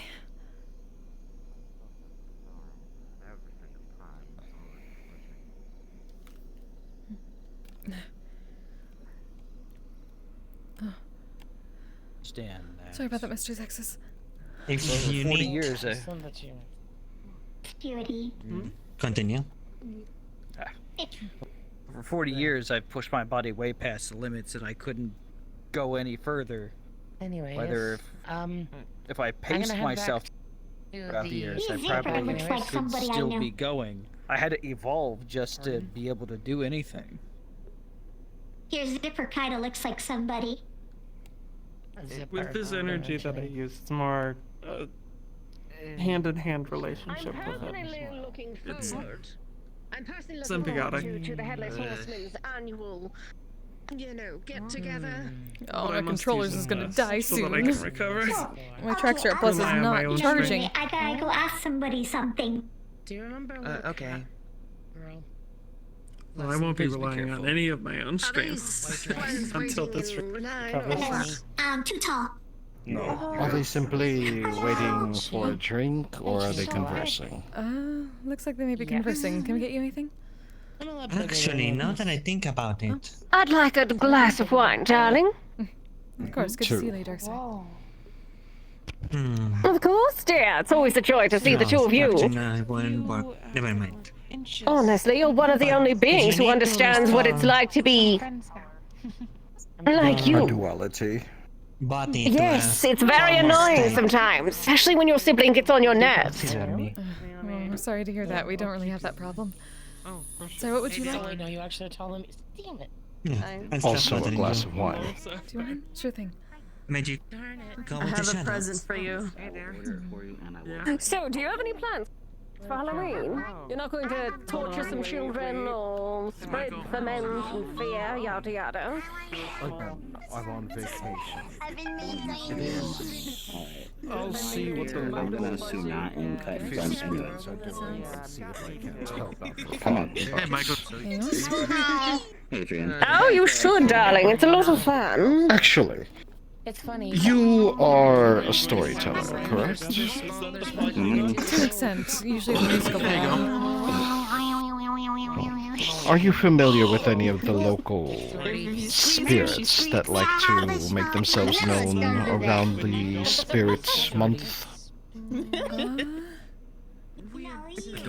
Stand there. Sorry about that, Mr. Zexus. For 40 years, Purity. Continue. For 40 years, I've pushed my body way past the limits, and I couldn't go any further. Anyways, Whether if I paced myself throughout the years, I probably could still be going. I had to evolve just to be able to do anything. Your zipper kind of looks like somebody. With this energy that I use, it's more hand-in-hand relationship with it. Looking It's forward. I'm personally symbiotic. to the Headless Horseman's annual, get together. Oh, my controller's is gonna die so soon. that I can recover. My Trackstrap Plus is not charging. I gotta go ask somebody something. Do you remember? Okay. Girl. Well, I won't be relying on any of my own strength until this recovers. Too tall. No. Are they simply waiting for a drink, or are they conversing? Looks like they may be conversing. Can we get you anything? Actually, now that I think about it, I'd like a glass of wine, darling. Of course, good to see you later, sir. Of course, dear. It's always a joy to see the two of you. Never mind. Honestly, you're one of the only beings who understands what it's like to be like A you. duality. Yes, it's very annoying sometimes, especially when your sibling gets on your nerves. I'm sorry to hear that. We don't really have that problem. So what would you like? No, you actually told him. Damn it. Also a glass of wine. Do you want? Sure thing. Magic. I have a present for you. So, do you have any plans for Halloween? You're not going to torture some children or spread ferment and fear, yada yada? I'm on vacation. It is. I'll see what the locals are doing. See if I can help out. Come on. Hey, Michael. Oh, you should, darling. It's a lot of fun. Actually, It's funny. you are a storyteller, correct? To an extent, usually the musical Are you familiar with any of the local spirits that like to make themselves known around the Spirit Month? Do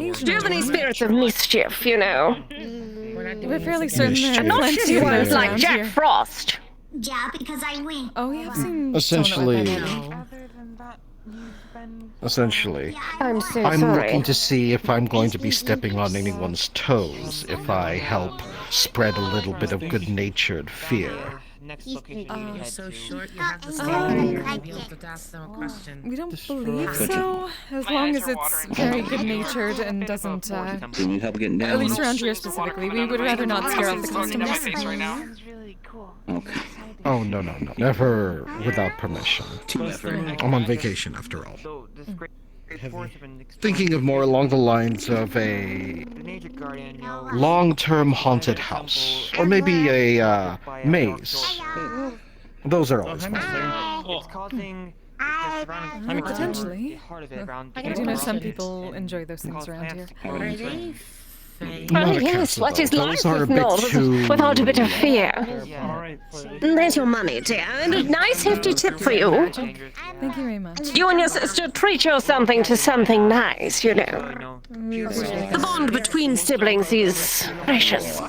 you have any spirits of mischief, We're fairly certain there are And not plenty shitty of ones those like around Jack here. Frost. Yeah, because I win. Oh, we have seen Essentially, I'm so I'm sorry. looking to see if I'm going to be stepping on anyone's toes if I help spread a little bit of good-natured fear. Next location you head so to. short, you have the same you'll be able to ask them a question. We don't believe so, as long as it's very good-natured and doesn't, You need help getting down? at least around here specifically, we would rather not scare off the customers. Okay. Oh, no. Never without permission. I'm on vacation, after all. Thinking of more along the lines of a long-term haunted house, or maybe a maze. Those are always fun. It's causing I mean, potentially. I do know some people enjoy those things around here. Yes, what is life if not without a bit of fear? There's your money, dear, and a nice hefty tip for you. Thank you very much. You and your sister treat your something to something nice, you know. The bond between siblings is precious.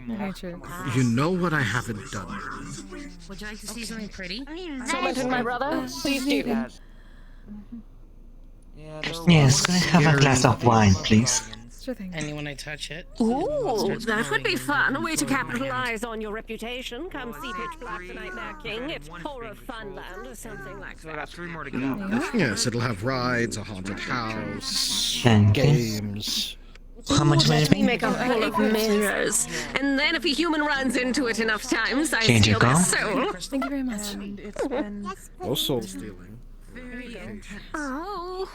Very true. You know what I haven't done? Would you like to see something pretty? Tormenting my brother? Please do. Yes, can I have a glass of wine, please? Sure thing. And when I touch it, Ooh, that would be fun. A way to capitalize on your reputation. Come see Pitch Black the Nightmare King. It's horror funland or something like that. I got 3 more to go. Yes, it'll have rides, a haunted house, Thank you. games. How much will it We be? make a full of mirrors, and then if a human runs into it enough times, I Change steal your their car? soul. Thank you very much. No soul stealing. Oh.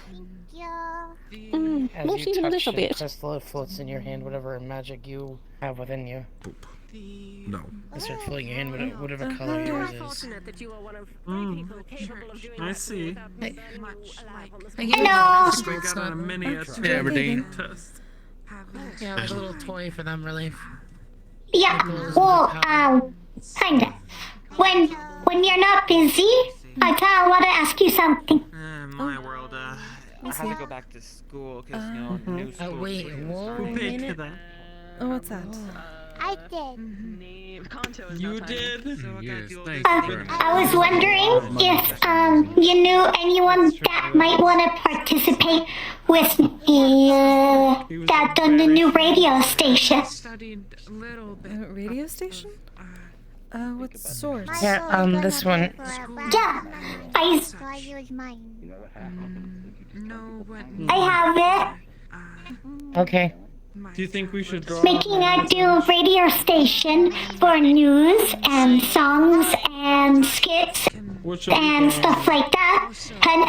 as Not you even a touch little the bit. crystal, it floats in your hand, whatever magic you have within you. No. It starts filling your hand with whatever color yours is. I see. Hello. We got a miniature test. Yeah, like a little toy for them relief. Yeah, well, kinda. When you're not busy, I kinda wanna ask you something. My world, I have to go back to school because, new school. Wait, whoa. Who paid for that? Oh, what's that? I did. You did? Yes, I was wondering if you knew anyone that might want to participate with that on the new radio station. Radio station? What sort? Yeah, this one. Yeah, I have it. Okay. Do you think we should draw? Making a new radio station for news and songs and skits and stuff like that, and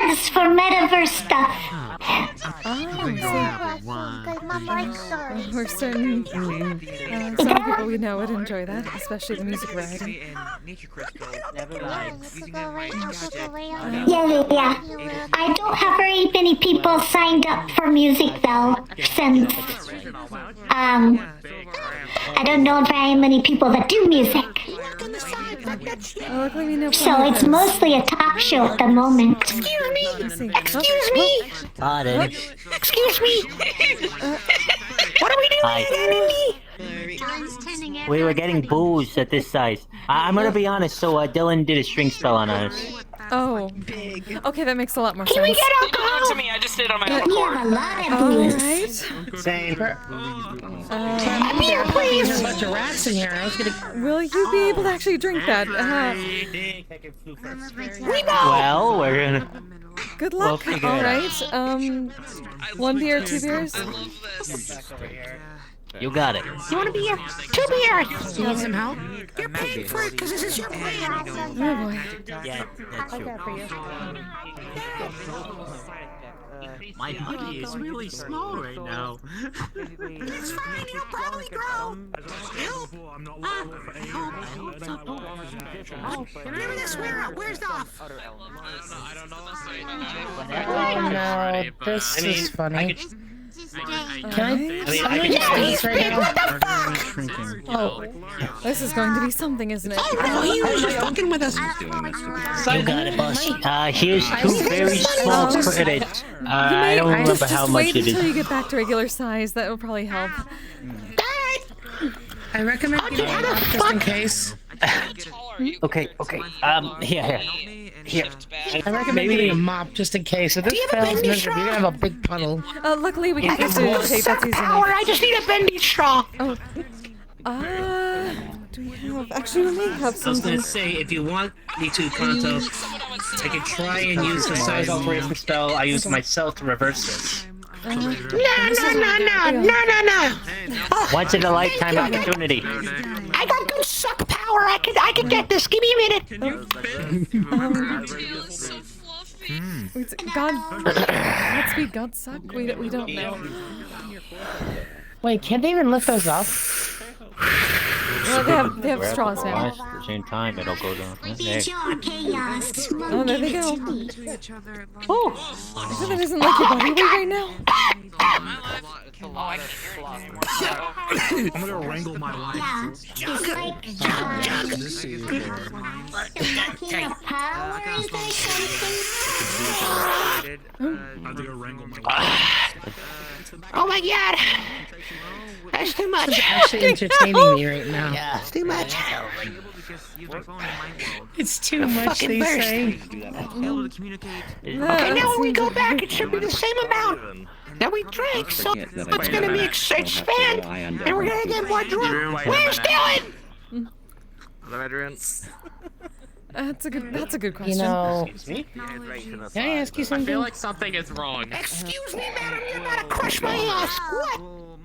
ads for Metaverse stuff. We're certain some people we know would enjoy that, especially the music variety. Yeah. I don't have very many people signed up for music though, since I don't know very many people that do music. So it's mostly a talk show at the moment. Excuse me! Excuse me! Pardon. Excuse me! What are we doing? We were getting booze at this size. I'm gonna be honest, so Dylan did a string spell on us. Oh. Okay, that makes a lot more sense. Can we get You belong to me, I just did on my own We accord. have a lot of booze. Same. Beer, please! There's a bunch of rats in here. I was gonna. Will you be able to actually drink that? We know! Well, we're gonna. Good luck. We'll figure it Alright, 1 beer, 2 beers? You got it. You want a beer? 2 beers! You need some help? You're paying for it because this is your beer! Oh boy. Yeah, that's true. My body is really small right now. It's fine, you'll probably grow! Remember this, where's off? Oh no, this is funny. Can I just dance right now? What the fuck? Oh, this is going to be something, isn't it? Oh no, he was just fucking with us! You got it, boss. Here's 2 very small credits. I don't Just remember how much wait it until you is. get back to regular size. That will probably help. I recommend you get up just in case. Okay. Here. I recommend getting a mop just in case. If this fails miserably, you're gonna have a big puddle. Luckily, we can get to tape that's easy Power, enough. I just need a bendy straw! Oh. Do we have... Actually, we may have I was something. gonna say, if you want me to, Kanto, I could try and use the size alteration spell I use myself to reverse this. No! Once in a lifetime opportunity. I got good suck power. I can get this. Give me a minute. Godspeed, God suck. We don't know. Wait, can't they even lift those up? Well, they have Grab straws the now. glass at the same time, it'll go down. There. Oh, there they go. Oh, I feel that isn't like your body weight right now. I'm gonna wrangle my wife. Yeah, it's like lacking of powers or something. I'm gonna wrangle my wife. Oh my god! That's too much. It's actually entertaining me right now. Yeah, it's too much. It's too much, they say. Okay, now when we go back, it should be the same amount that we drank, so it's gonna be expand, and we're gonna get more drunk. Where's Dylan? Hello, Adrian. That's a good question. You know, Excuse me? can I ask you something? I feel like something is wrong. Excuse me, madam, you're about to crush my ass. What? Well,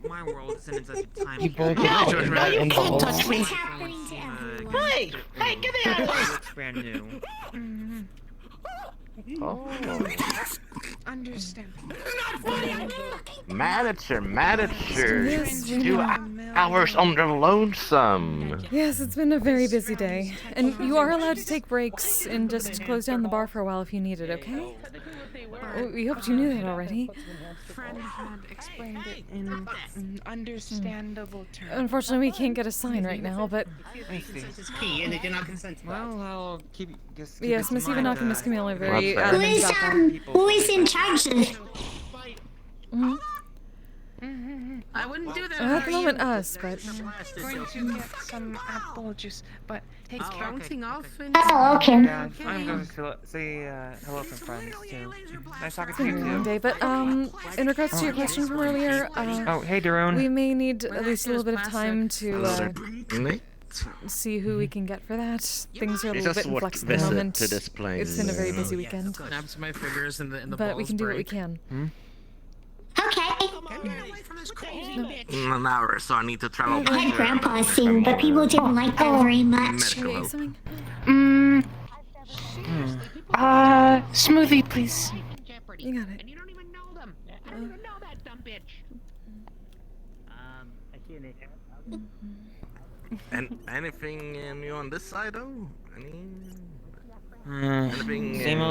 my world isn't exactly time. You broke it. No, you can't touch me. Hey, Hey, get me out of here. It's brand new. Oh. Understand. Manager. Yes, 2 hours on the lonesome. Yes, it's been a very busy day. And you are allowed to take breaks and just close down the bar for a while if you need it, okay? We hoped you knew that already. Friend had explained it in understandable terms. Unfortunately, we can't get a sign right now, but... Well, I'll keep Yes, Miss Ivanov and Miss Camille are very who adamant is about that. who is in charge of this? Mhm. I wouldn't do that. At the moment, us, but... Going to get some apple juice, but hey, counting off and... Oh, okay. I'm going to say hello to friends too. Nice talking to you One too. day, but in regards to your question from earlier, Oh, hey, Daron. we may need at least a little bit of time to Nate? see who we can get for that. Things are a You little just bit in walked flux at the visit moment. to this place. It's been a very busy weekend, Snaps my fingers in the but we can do what we can. Okay. An hour, so I need to travel I had back Grandpa sing, but people didn't like that very much. medical. Smoothie, please. You got it. And you don't even know them. I don't even know that dumb bitch. And anything new on this side, though? Anything?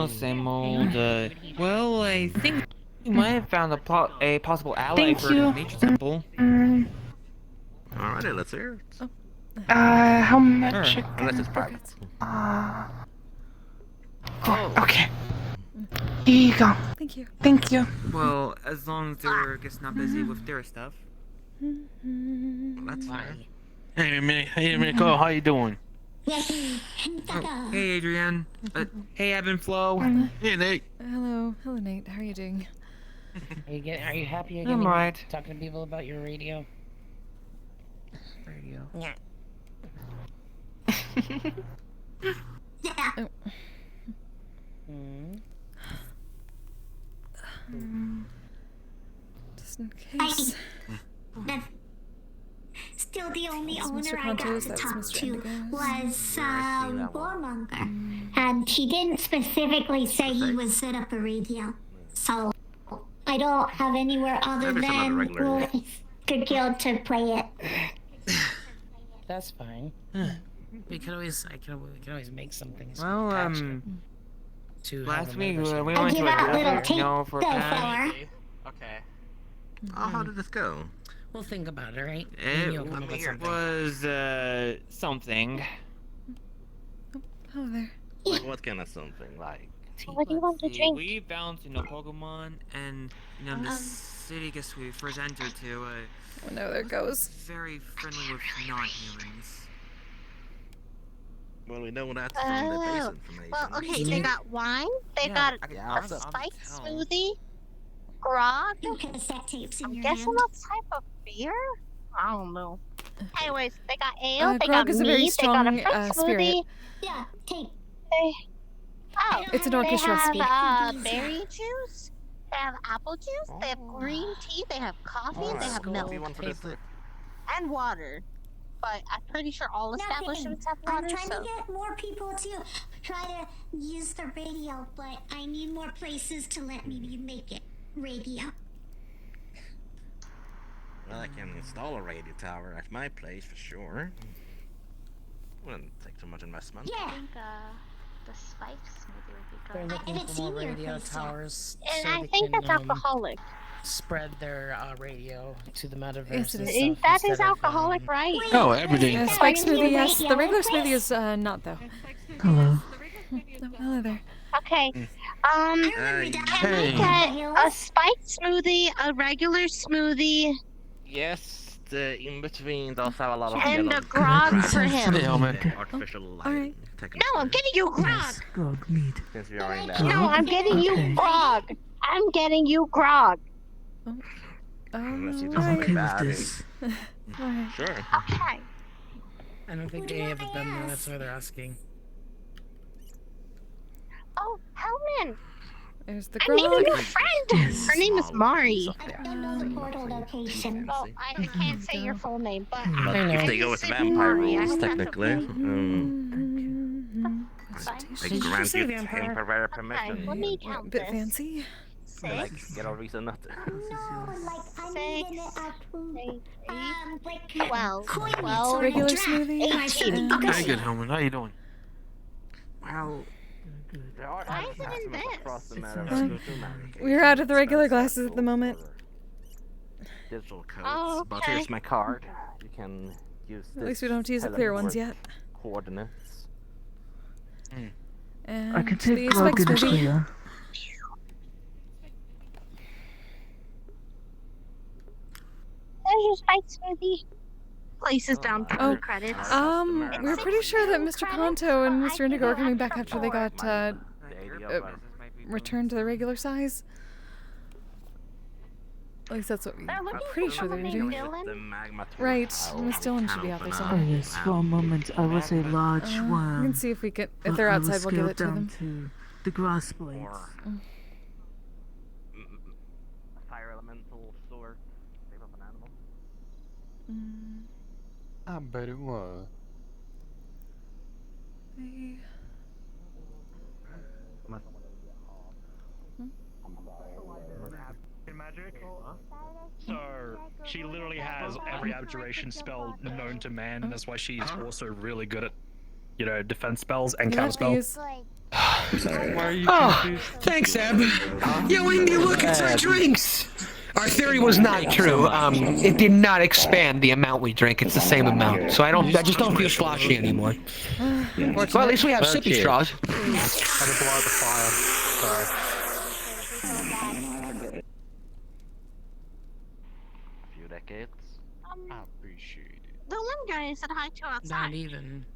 Same old. Well, I think we might have found a possible ally Thank for you. the nature temple. Alrighty, let's hear it. How much? Sure. Unless it's private. Okay. Here you go. Thank you. Thank you. Well, as long as they're not busy with their stuff. That's fine. Hey, Miniko, how you doing? Oh, hey, Adrian. Hey, Ebb and Flow. Hey, Nate. Hello, Nate. How are you doing? Are you happy you're I'm getting right. talking to people about your radio? Radio. Yeah. Yeah. Just in case. That's still the only That's owner Mr. I got Contos, to that's talk Mr. to Indigo's. was Warmonger. And he didn't specifically say he would set up a radio. So I don't have anywhere other Maybe some other than regular. Good Guild to play it. That's fine. We can always make something. Well, to last have week another we I went give to a out little desert, tape for a though, pass. fella. Okay. Oh, how did this go? We'll think about it, right? Maybe I'll come up with It something. was something. Oh, there. Like, what kind of something? Like, What do you want to drink? We found Pokemon, and the city guess we first entered to. Oh no, there it goes. Very friendly with non-humans. well, we know that's from the base information. Well, okay, they got wine, they got a spiked smoothie, grog. I'm guessing that's type of beer? I don't know. Anyways, they got ale, they grog got is a very meat, they got a strong, fruit spirit. smoothie. Yeah, take. Oh, It's an they orcish recipe. have berry juice, they have apple juice, they have green tea, they have coffee, they have milk, and water. But I'm pretty sure all establishments have water, I'm trying so... to get more people to try to use the radio, but I need more places to let me make it radio. Well, I can install a radio tower at my place for sure. Wouldn't take too much investment. I think the spice smoothie would be They're good. looking for more radio towers And so I they think can that's alcoholic. spread their radio to the metaverse. Yes, it and is. stuff That is instead of, alcoholic, right? Oh, everything. Spike smoothie, yes. The regular smoothie is not though. Hello. Oh, hello there. Okay. Can we get a spiked smoothie, a regular smoothie, Yes, the in between does have a lot of and yellow a grog for him? artificial lighting. Alright. No, I'm getting you grog. Grog meat. Since we are in that. No, I'm getting you grog. I'm getting you grog. Unless you do alright. something bad. this. Alright. Sure. Okay. I don't think they have it done though, that's why they're asking. Oh, Hellman, There's the I grog. need a new friend. Her name is Mari. I don't know the portal location. Well, I can't say your full name, but But if they go with vampire rules, technically, they grant you temporary permission. Let me A count bit this. fancy. Like, get a reason not to. Six, 12, Regular smoothie. 18. Very good, Helmet. How you doing? Well, there are Why is it in this? across the We're out of the regular glasses at the moment. digital codes, Oh, but okay. here's my card. You can use this. At least we don't have to use the clear ones yet. Coordinates. And I can the take grog spike in a smoothie. clear. There's your spiked smoothie. Places down for Oh, credits. we're pretty sure that Mr. Kanto and Mr. Indigo are coming back after they got returned to their regular size. At least that's what we're pretty sure they're doing. Right, Miss Dillon should be out there Oh somewhere. yes, for a moment I was a large We worm. can see if we can. If but they're I was outside, we'll give it to scaled them. down to the grass blades. Fire elemental sword. Shape of an animal. Ah, baru. Magic. So she literally has every abjuration spell known to man, and that's why she's also really good at, you know, defense spells and counter spells. Oh, thanks, Ab. Yo, Indy, look, it's our drinks. Our theory was not true. It did not expand the amount we drink. It's the same amount. So I just don't feel sloshy anymore. Well, at least we have sippy straws. Had to blow out the fire. Sorry. Few decades. I appreciate it. The one guy said hi to outside. Not even.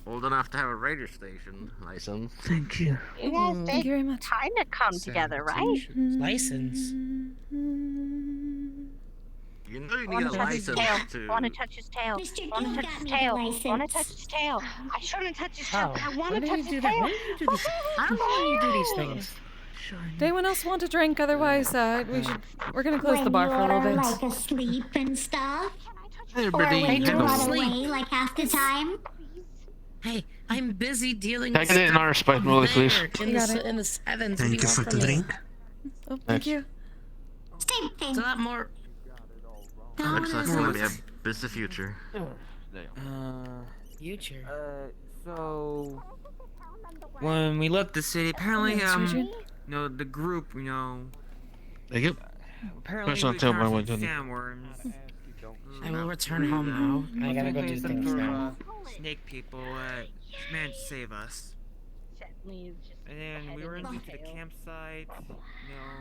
Old enough to have a radio station license. Thank you. You guys Thank did you very much. kind of come together, right? License. You know you I need want a to touch his license tail. to. I want to touch his tail. Mr. I want to Dean touch got his me tail. the I want to license. touch his tail. I shouldn't touch his tail. How? I want When to do touch you his do that? tail. When do you do this? I don't know when you do these things. Does anyone else want a drink? Otherwise, we're gonna close the bar for a little When bit. you're like asleep and stuff. Hey, Or when buddy. you run sleep. away like half the time. Hey, I'm busy dealing Can I with get it in stuff our spice over movie, please? there in You got it. the sevens. Thank you for the drink. Oh, thank Thanks. you. Same thing. It's a lot more. Looks like it's gonna be a busy future. Future. So when we left the city, apparently, Adrian? you know, the group, you know, Thank you. apparently That's not we tell found my some way to- sandworms. I will return home now. I gotta go do Some things sort of, now. snake people managed to save us. And then we were into the campsite, you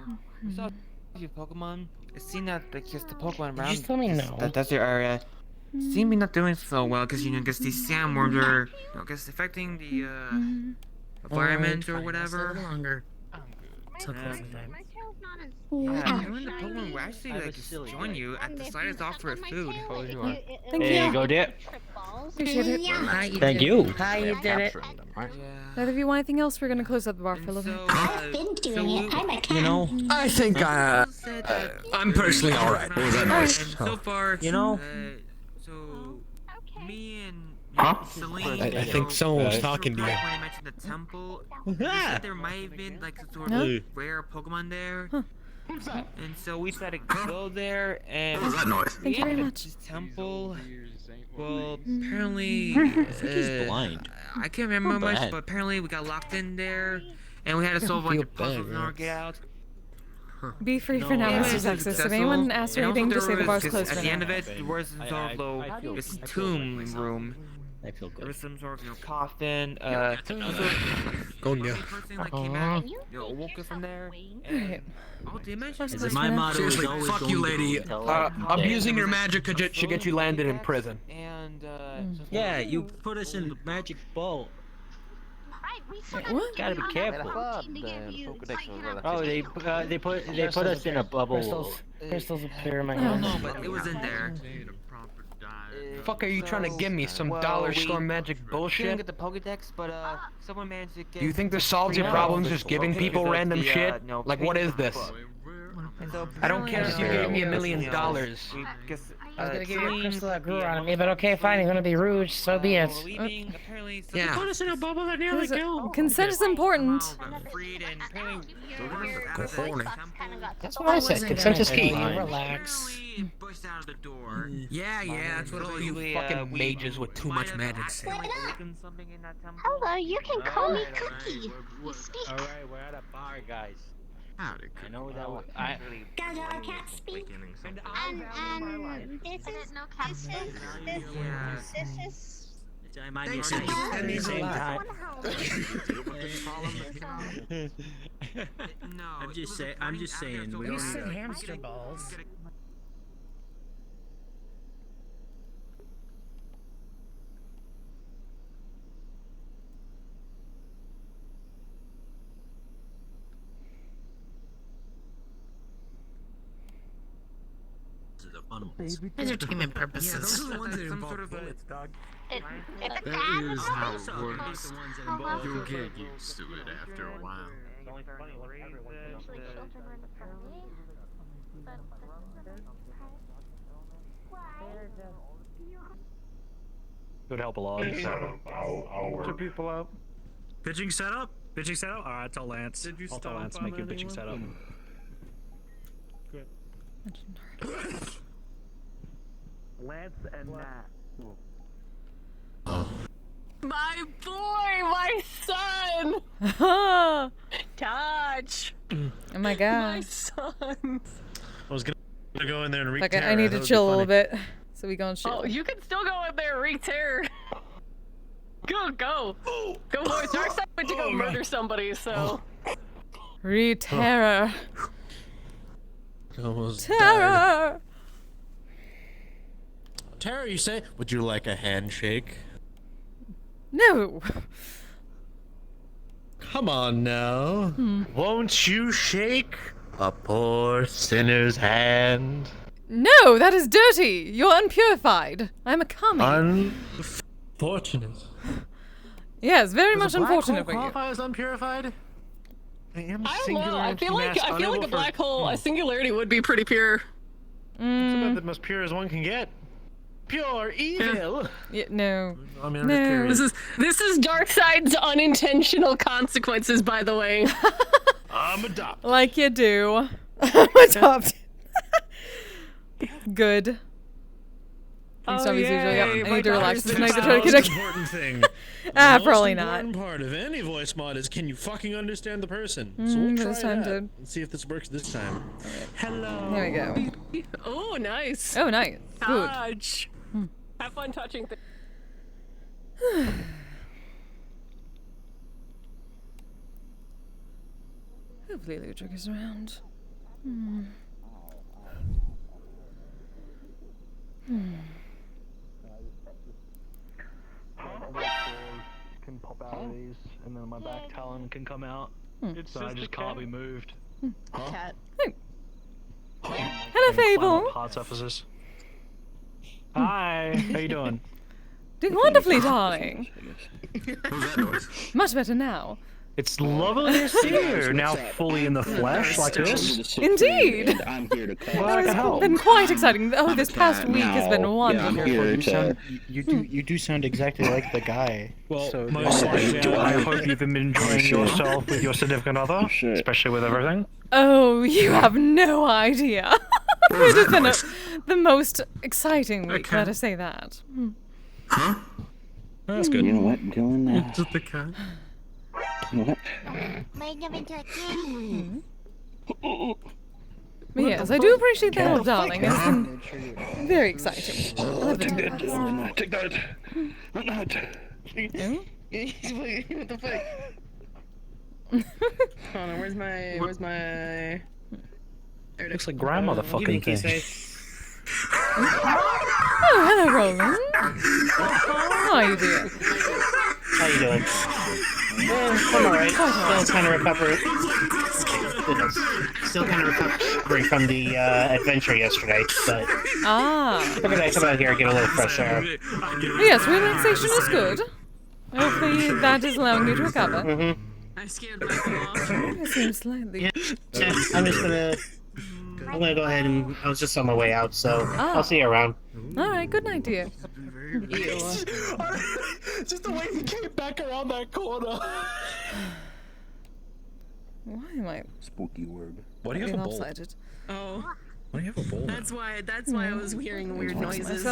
know, we saw a few Pokemon. It seemed that the Pokemon around Just tell me no. that desert area seem to be not doing so well because, you know, because these sandworms are, you know, guess affecting the environment or whatever. Longer. My tail's not as... Yeah, and when the Pokemon will actually like just join you at the slightest offer of food. Thank There you you. go, dear. Appreciate it. Hi, you Thank did you. it. Hi, you did it. Neither of you want anything else? We're gonna close up the bar for a little bit. I've been doing it. I'm a cat. You know, I think I'm personally all right. What was that noise? So far, You know? so me and Huh? Celine, I think someone was talking to you. When I mentioned the temple, they said there might have been like some sort No? of rare Pokemon there. And so we decided to go there, and What was that noise? Thank you very much. This temple. Well, apparently, he's blind. I can't remember much, bad. but apparently we got locked in there, and we had to solve a bunch of puzzles in order to get out. Be free for now, Mr. Texas. If anyone asks for anything, just say the bar's closed for At the end now. of it, there was some sort of little this tomb room. I feel good. There was some sort of coffin. Gonya. Person like came out, woke up from there. And all dimensions. Is it my motto? is Seriously, always fuck going you, to lady. be until Abusing your magic should get you landed in prison. And Yeah, you put us in the magic bowl. What? Gotta be careful. Oh, they put us in a bubble. Crystals appear in my I don't hand. know, but it was in there. Fuck are you trying to give me? Some dollar store magic Didn't bullshit? get the Pokedex, but someone managed to get. Do you think this solves your problems just giving people random shit? Like, what is this? I don't care if you gave me $1 million. I was gonna give you a crystal that grew on me, but okay, fine, you're gonna be rude, so be it. Yeah. Put us in a bubble that nearly killed. Consent is important. That's what I said, consent is key. Relax. Yeah, that's what all you fucking mages with too much magic say. Hello, you can call me Cookie. You speak. All right, we're at a bar, guys. I know that. Gaga, I can't speak. And this is. I mind you saying at the same time. I'm just saying. We You don't said need hamster balls. Entertainment purposes. That is how it works. You'll get used to it after a while. Would help a lot. Two people up. Bitching setup? Bitching setup? Alright, tell Lance. Did you I'll tell stomp Lance to on make you a bitching anyone? setup. Good. Lance and Matt. My boy, my son! Oh Touch! my My god. son! I was gonna go in there and wreak Okay, terror. I need That to would be chill a little funny. bit. So we go and chill. Oh, you can still go in there and wreak terror. Go. Go, boys. Darkseid went to go murder somebody, so. Re-terror. Almost Terror! Terror, you say? Would you like a handshake? No. Come on now. Won't you shake a poor sinner's hand? No, that is dirty. You're unpurified. I'm a kami. Unfortunate. Yes, very Does much a black unfortunate hole for you. qualify as unpurified? I am I don't singular know. I empty feel like mass, a unable black for- hole, a singularity would be pretty pure. It's about the most pure as one can get. Pure evil. Yeah, no. I mean, I'm just curious. This is Darkseid's unintentional consequences, by the way. I'm adopted. Like you do. I'm adopted. Good. Please don't be usually. Yep, I need to relax tonight to try to The get most a. important thing. Ah, The probably most not. important part of any voice mod is can you fucking understand the person? So we'll try this time, that dude. and see if this works this time. Hello. There we go. Oh, nice. Oh, nice. Good. Touch. Have fun touching things. Hopefully Ludwig is around. Can pop out of these, and then my back talon can come out. So I just can't be moved. Cat. Hello, Fable. Hot surfaces. Hi, how you doing? Doing wonderfully, darling. What was that noise? Much better now. It's lovely to see you now fully in the flesh like this. Indeed! I'm here to Well, It's been quite exciting. Oh, this past week has been wonderful. You do sound exactly like the guy. Well, so most likely, I hope you've been enjoying yourself with your significant other, especially with everything. Oh, you have no idea. It has been the most exciting week, gotta say that. Huh? That's good. You know what, Dylan? Just the cat. You know what? Yes, I do appreciate the help, darling. It's been very exciting. I love it. Take that. Not. What the fuck? Hold on, where's my... Looks like grandmother fucking thing. Oh, hello, Roland. How are you doing? How you doing? I'm alright. Still kind of recovering. Still kind of recovering from the adventure yesterday, but figured I'd come out here and get a little fresh air. Yes, relaxation is good. Hopefully that is allowing you to recover. I scared myself off. It seems slightly. Yeah, I'm gonna go ahead and I was just on my way out, so I'll see you around. Alright, good night, dear. Just the way he came back around that corner. Why am I spooky word? Why do you have a bowl? lopsided? Oh. Why do you have a bowl? That's why I was hearing weird noises. He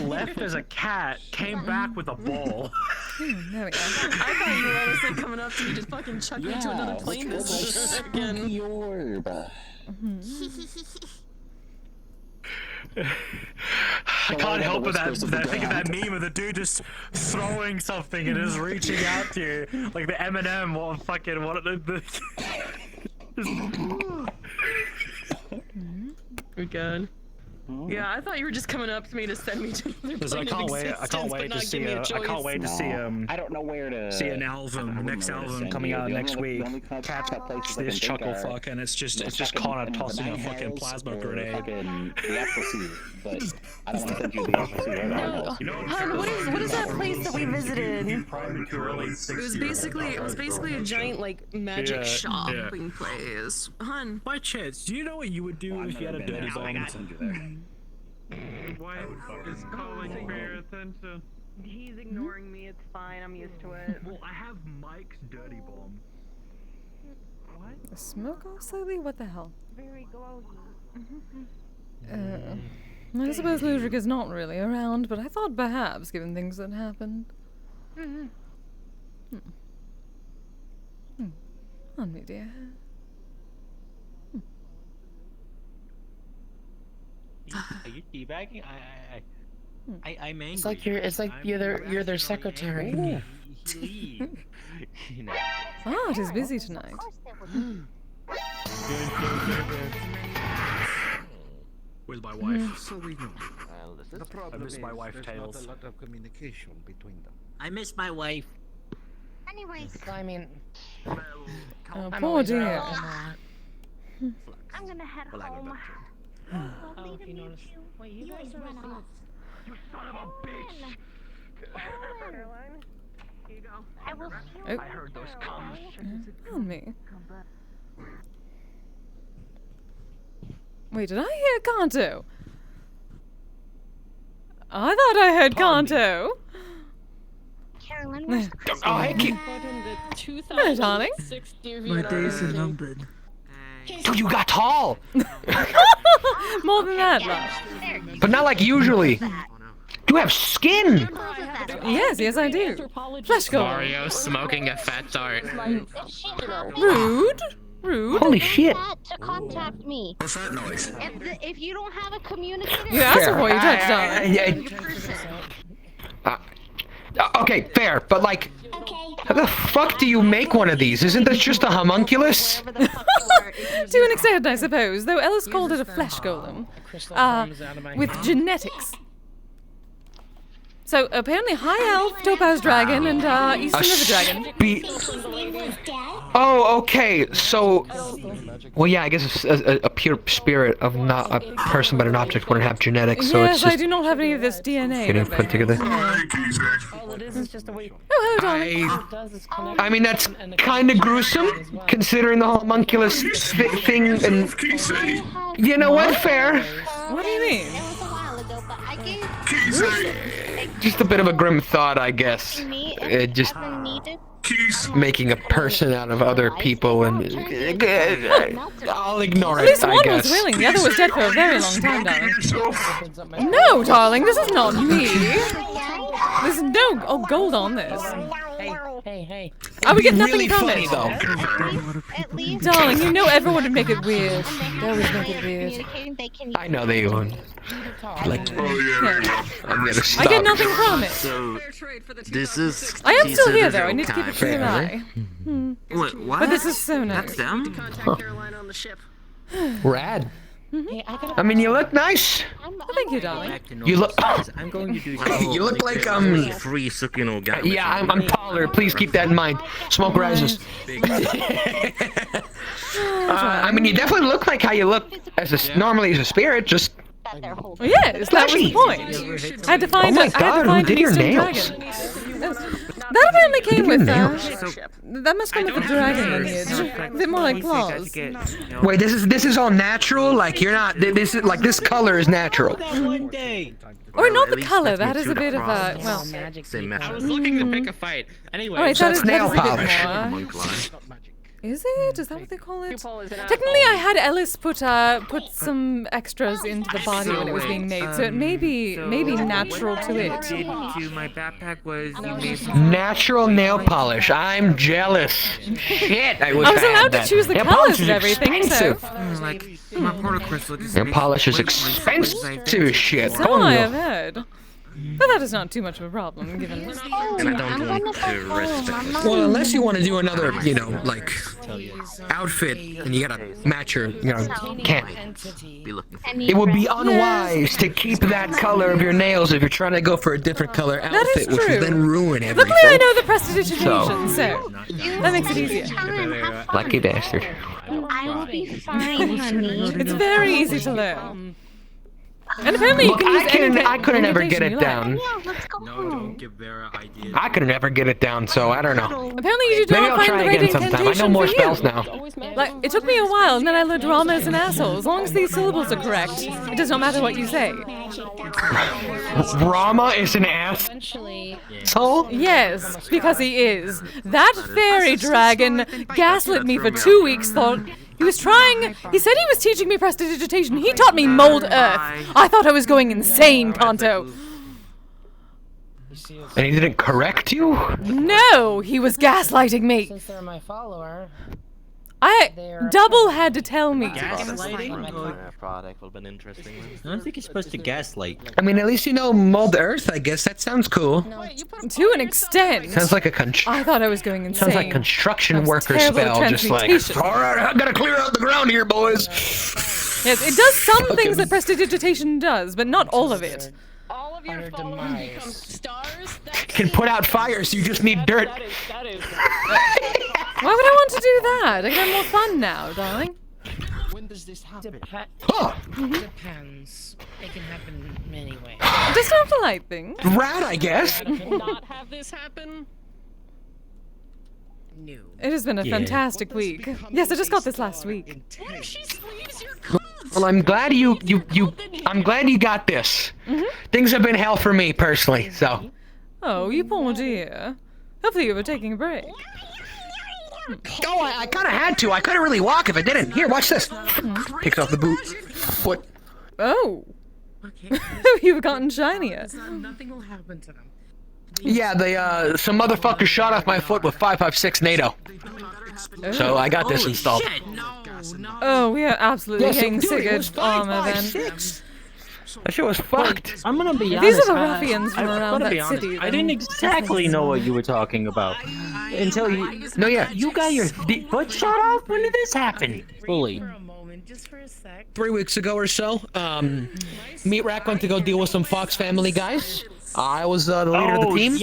left as a cat, came back with a bowl. There we go. I thought you were honestly coming up to me, just fucking chuck me to another plane this again. Orb. I can't help but that think of that meme of the dude just throwing something and just reaching out to you like the Eminem or fucking what We're good. Yeah, I thought you were just coming up to me to send me to another plane of existence, I can't wait to see I don't know where to see an album, next album coming out next week. Catch this chuckle fuck, and it's just Connor tossing a fucking plasma grenade. The actual sea, but I don't want to send you the actual sea right now. Hun, what is that place that we visited? It was basically a giant like magic shopping place. Hun, by chance, do you know what you would do if you had a dirty bomb? Why is calling for attention? He's ignoring me, it's fine, I'm used to it. Well, I have Mike's dirty bomb. What? The smoke off slightly? What the hell? Very glowy. I suppose Ludwig is not really around, but I thought perhaps, given things that happened. On me, dear. Are you teabagging? I'm angry. It's like you're their secretary. It is busy tonight. Where's my wife? So we know. The problem miss my wife, there's Tails. not a lot of communication between them. I miss my wife. Anyways, I mean, Oh, poor dear. I'm gonna head home. Oh, if you notice. Wait, you guys are off. You son of a bitch! Caroline, here you go. I will Oh. I heard those comments. On me. Wait, did I hear Kanto? I thought I heard Kanto. Caroline, where's the Oh, hey, kid. Hello, darling. My days are numbered. Dude, you got tall! More than that, love. But not like usually. You have skin! Yes, I do. Flesh golem. Mario smoking a fat dart. Rude. Holy shit. to contact me. What's that noise? If you don't have a communicator, You asked before you touched on it. Okay, fair, but like, how the fuck do you make one of these? Isn't this just a homunculus? To an extent, I suppose, though Ellis called it a flesh golem. With genetics. So apparently, High Elf, Topaz Dragon, and Eastern River Dragon. Oh, okay. So, well, yeah, I guess a pure spirit of not a person but an object wouldn't have genetics. So Yes, it's just I do not have any of this DNA. getting put together. Oh, hello, darling. I mean, that's kind of gruesome, considering the homunculus thing. And you know what? Fair. What do you mean? Just a bit of a grim thought, I guess. Just making a person out of other people, and I'll ignore At it. least I one guess. was willing. The other was dead for a very long time, darling. No, darling, this is not me. There's no gold on this. Hey. I would get It'd be nothing really from funny, it. though. Darling, you know everyone would make it weird. They always make it weird. I know they would. Like, I'm gonna stop. I get nothing from it. So, this is. I am still Kise here, the though. I need to keep it between an eye. Wait, what? But this is so nice. That's them? Rad. I mean, you look nice. Thank you, darling. You look. I'm going to do. You look like Free Sukino guy. Yeah, I'm taller. Please keep that in mind. Smoke rises. I mean, you definitely look like how you look normally as a spirit. Just. Yes, that was the point. I had to find. Oh my God, who did your nails? That apparently came with that must come with the dragon lineage. A bit more like claws. Wait, this is all natural. Like you're not. This is like this color is natural. Or not the color. That is a bit of a well. I was looking to pick a fight. Anyway, Alright, So that it's is nail a bit polish. more. Is it? Is that what they call it? Technically, I had Ellis put some extras into the body when it was being made, so it may be natural to it. What you did to my backpack was you made some Natural nail polish. I'm jealous. Shit, I wish I was had allowed that. to choose the Nail colors polish of is everything, expensive. so. like my portal crystal just Nail makes polish is white ones expensive as shit. So Oh, I no. have heard. But that is not too much of a problem, given. And I don't want to respect. Well, unless you want to do another, like, outfit, and you gotta match your, can't. It would be unwise to keep that color of your nails if you're trying to go for a different color outfit, which true. would then ruin everything. Luckily, I know the prestidigitation, so that makes it easier. Lucky bastard. I will be fine, honey. It's very easy to learn. And apparently you Look, can use I couldn't ever get indentation it you down. No, don't give Vera ideas. I could never get it down, so I don't know. Apparently you do Maybe not I'll find try the right again sometime. I know incantation more for spells you. now. Like, it took me a while, and then I learned Rama is an asshole. As long as these syllables are correct, it does not matter what you say. Rama is an ass. So? Yes, because he is. That fairy dragon gaslit me for 2 weeks, thought he was trying. He said he was teaching me prestidigitation. He taught me mold earth. I thought I was going insane, Kanto. And he didn't correct you? No, he was gaslighting me. Since they're my follower. Double had to tell me. Product would have been interesting. I don't think you're supposed to gaslight. I mean, at least you know mold earth, I guess. That sounds cool. To an extent. Sounds like a I thought I was going insane. sounds like construction That was worker terrible spell, just like, transmutation. alright, I gotta clear out the ground here, boys. Yes, it does some things that prestidigitation does, but not all of it. All of your followers become stars. Can put out fires, you just need dirt. Why would I want to do that? I can have more fun now, darling. When does this happen? Depends. It can happen many ways. Just don't have to light things. Rad, I guess. Not have this happen. No. It has been a fantastic week. Yes, I just got this last week. Well, I'm glad I'm glad you got this. Things have been hell for me personally, so. Oh, you poor dear. Hopefully you were taking a break. Oh, I kind of had to. I couldn't really walk if I didn't. Here, watch this. Picks off the boot. Foot. Oh. You've gotten shinier. Nothing will happen to them. Yeah, some motherfucker shot off my foot with 5.56 NATO. So I got this installed. Oh, we are absolutely Yes, getting dude, sick it was of armor then. 5.56. That shit was fucked. I'm gonna be honest. These are the ruffians from I've around gotta be that honest, city. I didn't exactly know what you were talking about until you. No, yeah. You got your foot shot off. When did this happen? Fully. 3 weeks ago or so, Meat Rack went to go deal with some Fox family guys. I was the leader of the team.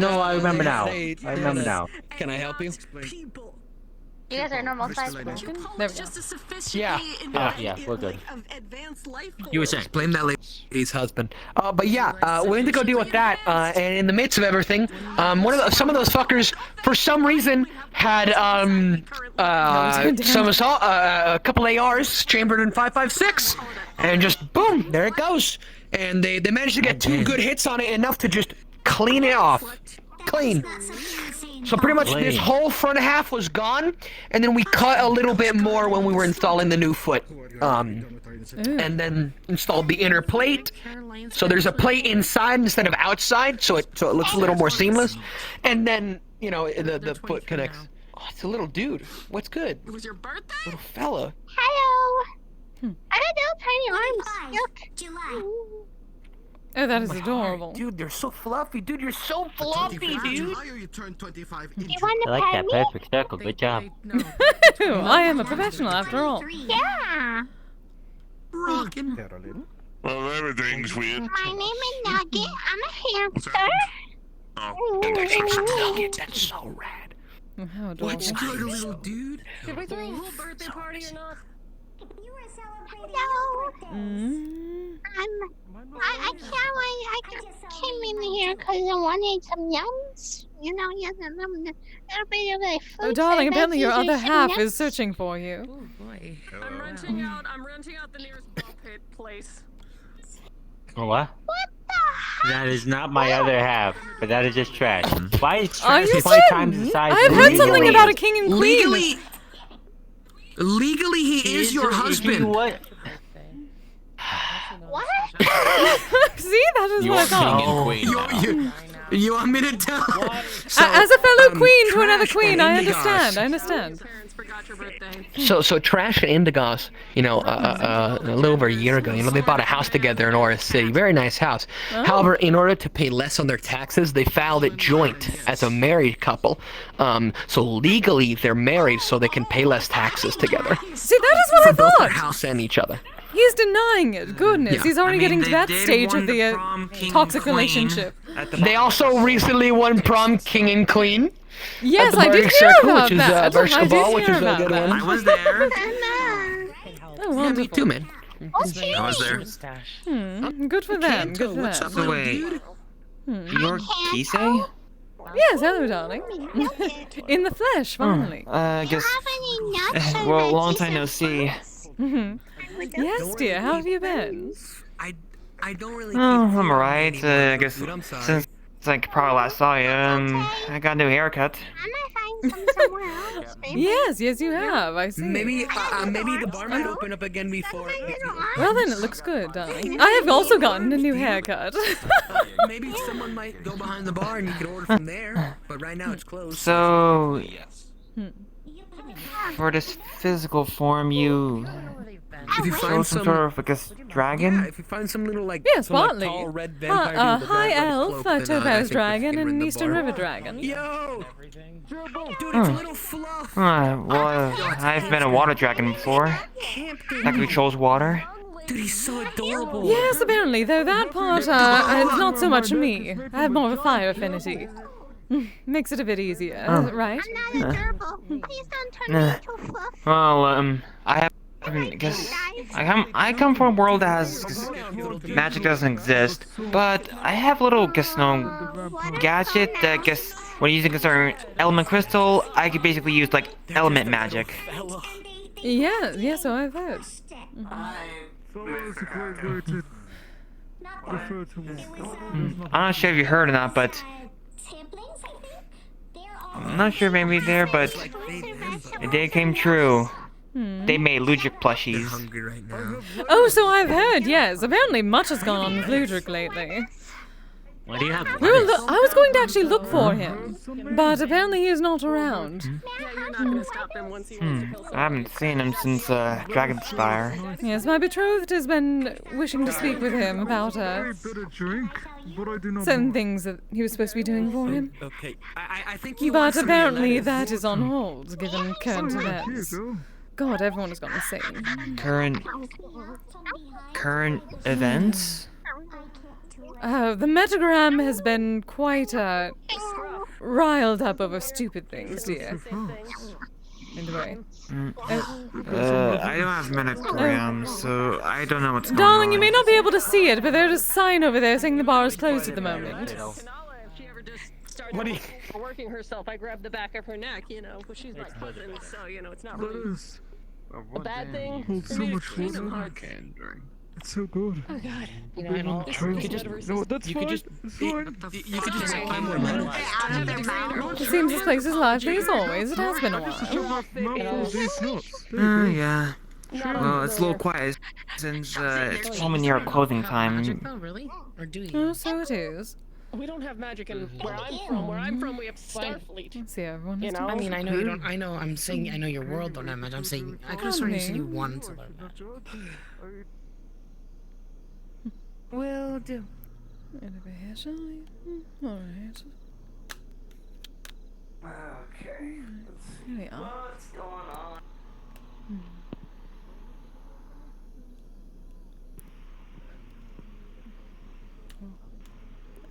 No, I remember now. I remember now. Can I help you? You guys are normal size. There we go. Yeah, we're good. You were saying blame that lady's husband. But yeah, we need to go deal with that. And in the midst of everything, some of those fuckers, for some reason, had some assault, a couple ARs chambered in 5.56, and just boom, there it goes. And they managed to get 2 good hits on it, enough to just clean it off. Clean. So pretty much this whole front half was gone, and then we cut a little bit more when we were installing the new foot. And then installed the inner plate. So there's a plate inside instead of outside, so it looks a little more seamless. And then, you know, the foot connects. Oh, it's a little dude. What's good? It was your birthday? Little fella. Hello. I don't know, tiny arms. Look. Oh, that is adorable. Dude, they're so fluffy. Dude, you're so fluffy, dude. You turn 25 You want I like that perfect circle. Good job. I am a professional after all. Yeah. Well, everything's weird. My name is Nugget. I'm a hamster. Oh, that's so rad. How adorable. What's good, little dude? Did we do a whole birthday party or not? No. I came in here because I wanted some yums. You know, a bit of a food. Oh, darling, service. apparently your These are other some half yums. is searching for you. I'm renting out the nearest ball pit place. What? What the That is not my other half, but that is just trash. Why is Are trash you 20 certain? times the size I've of heard something legally? about a king and queen. Legally, he is your husband. What? What? See, that is what I thought. You want me to tell? As a fellow queen to another queen, I understand. I understand. So Trash and Indigos, you know, a little over a year ago, you know, they bought a house together in Oris City. Very nice house. Oh. However, in order to pay less on their taxes, they filed it joint as a married couple. So legally, they're married, so they can pay less taxes together. See, that is what For I both their thought. house and each other. He's denying it. Goodness, Yeah. he's already I mean, getting to they that did stage won of the the prom king toxic queen relationship. They also recently won prom king and queen. Yes, at the I did Berg hear Circle, about which is that. Berg I did Ball, which hear is a about good that. one. I was there. Oh, wonderful. Yeah, me too, man. I was there. Good for them. Good for what's them. up, So wait, you're Kise? Yes, hello, darling. In the flesh, finally. I guess. Well, long time no see. Yes, dear. How have you been? I don't really. Oh, I'm alright. I guess since like probably last saw you, I got a new haircut. Yes, you have. I see. Maybe the bar might open up again before. Well, then it looks good, darling. I have also gotten a new haircut. Maybe someone might go behind the bar and you can order from there. But right now it's closed. So, for this physical form, you if you show find some sort of, I guess, dragon? Yeah, if you find some little like Yes, some, like, partly. tall red vampire dude with a High red elf, cloak, then, I topaz think we dragon, can ring and the eastern bar. river dragon. Yo! Dude, it's a little fluff. Well, I've been a water dragon before. That controls water. Dude, he's so adorable. Yes, apparently, though that part is not so much me. I have more of a fire affinity. Makes it a bit easier, right? Well, I come from a world that has magic doesn't exist, but I have a little gadget that when using a certain element crystal, I could basically use like element magic. Yeah, so I've heard. I'm not sure if you heard or not, but I'm not sure maybe there, but the day came true. They made Ludwig plushies. Oh, so I've heard, yes. Apparently much has gone on with Ludwig lately. Why do you have I was going to actually look for him, but apparently he is not around. Yeah, you're not gonna stop him once he wants to kill someone. I haven't seen him since Dragonspire. Yes, my betrothed has been wishing to speak with him about certain things that he was supposed to be doing for him. Okay, I think But apparently that is on hold, given current events. God, everyone has gone insane. Current events? The metagram has been quite, riled up over stupid things, dear. Anyway. I don't have Metagram, so I don't know what's going Darling, on. you may not be able to see it, but there's a sign over there saying the bar is closed at the moment. What are you... Working herself, I grabbed the back of her neck, but she's my cousin, so, it's not really a bad thing. Holds so much water. It's so good. Oh god. You could just that's fine. You could just say I'm more It seems this place is lively as always. It has been a while. Yeah. Well, it's a little quiet since it's coming near closing time. Oh, really? Or do you? Oh, so it is. We don't have magic in where I'm from. Where I'm from, we have Starfleet. Let's see, everyone. I mean, I know you don't. I know. I'm saying I know your world don't have magic. I'm saying I could have sworn you said you wanted to learn magic. Will do. Alright. Okay. Here we are. What's going on?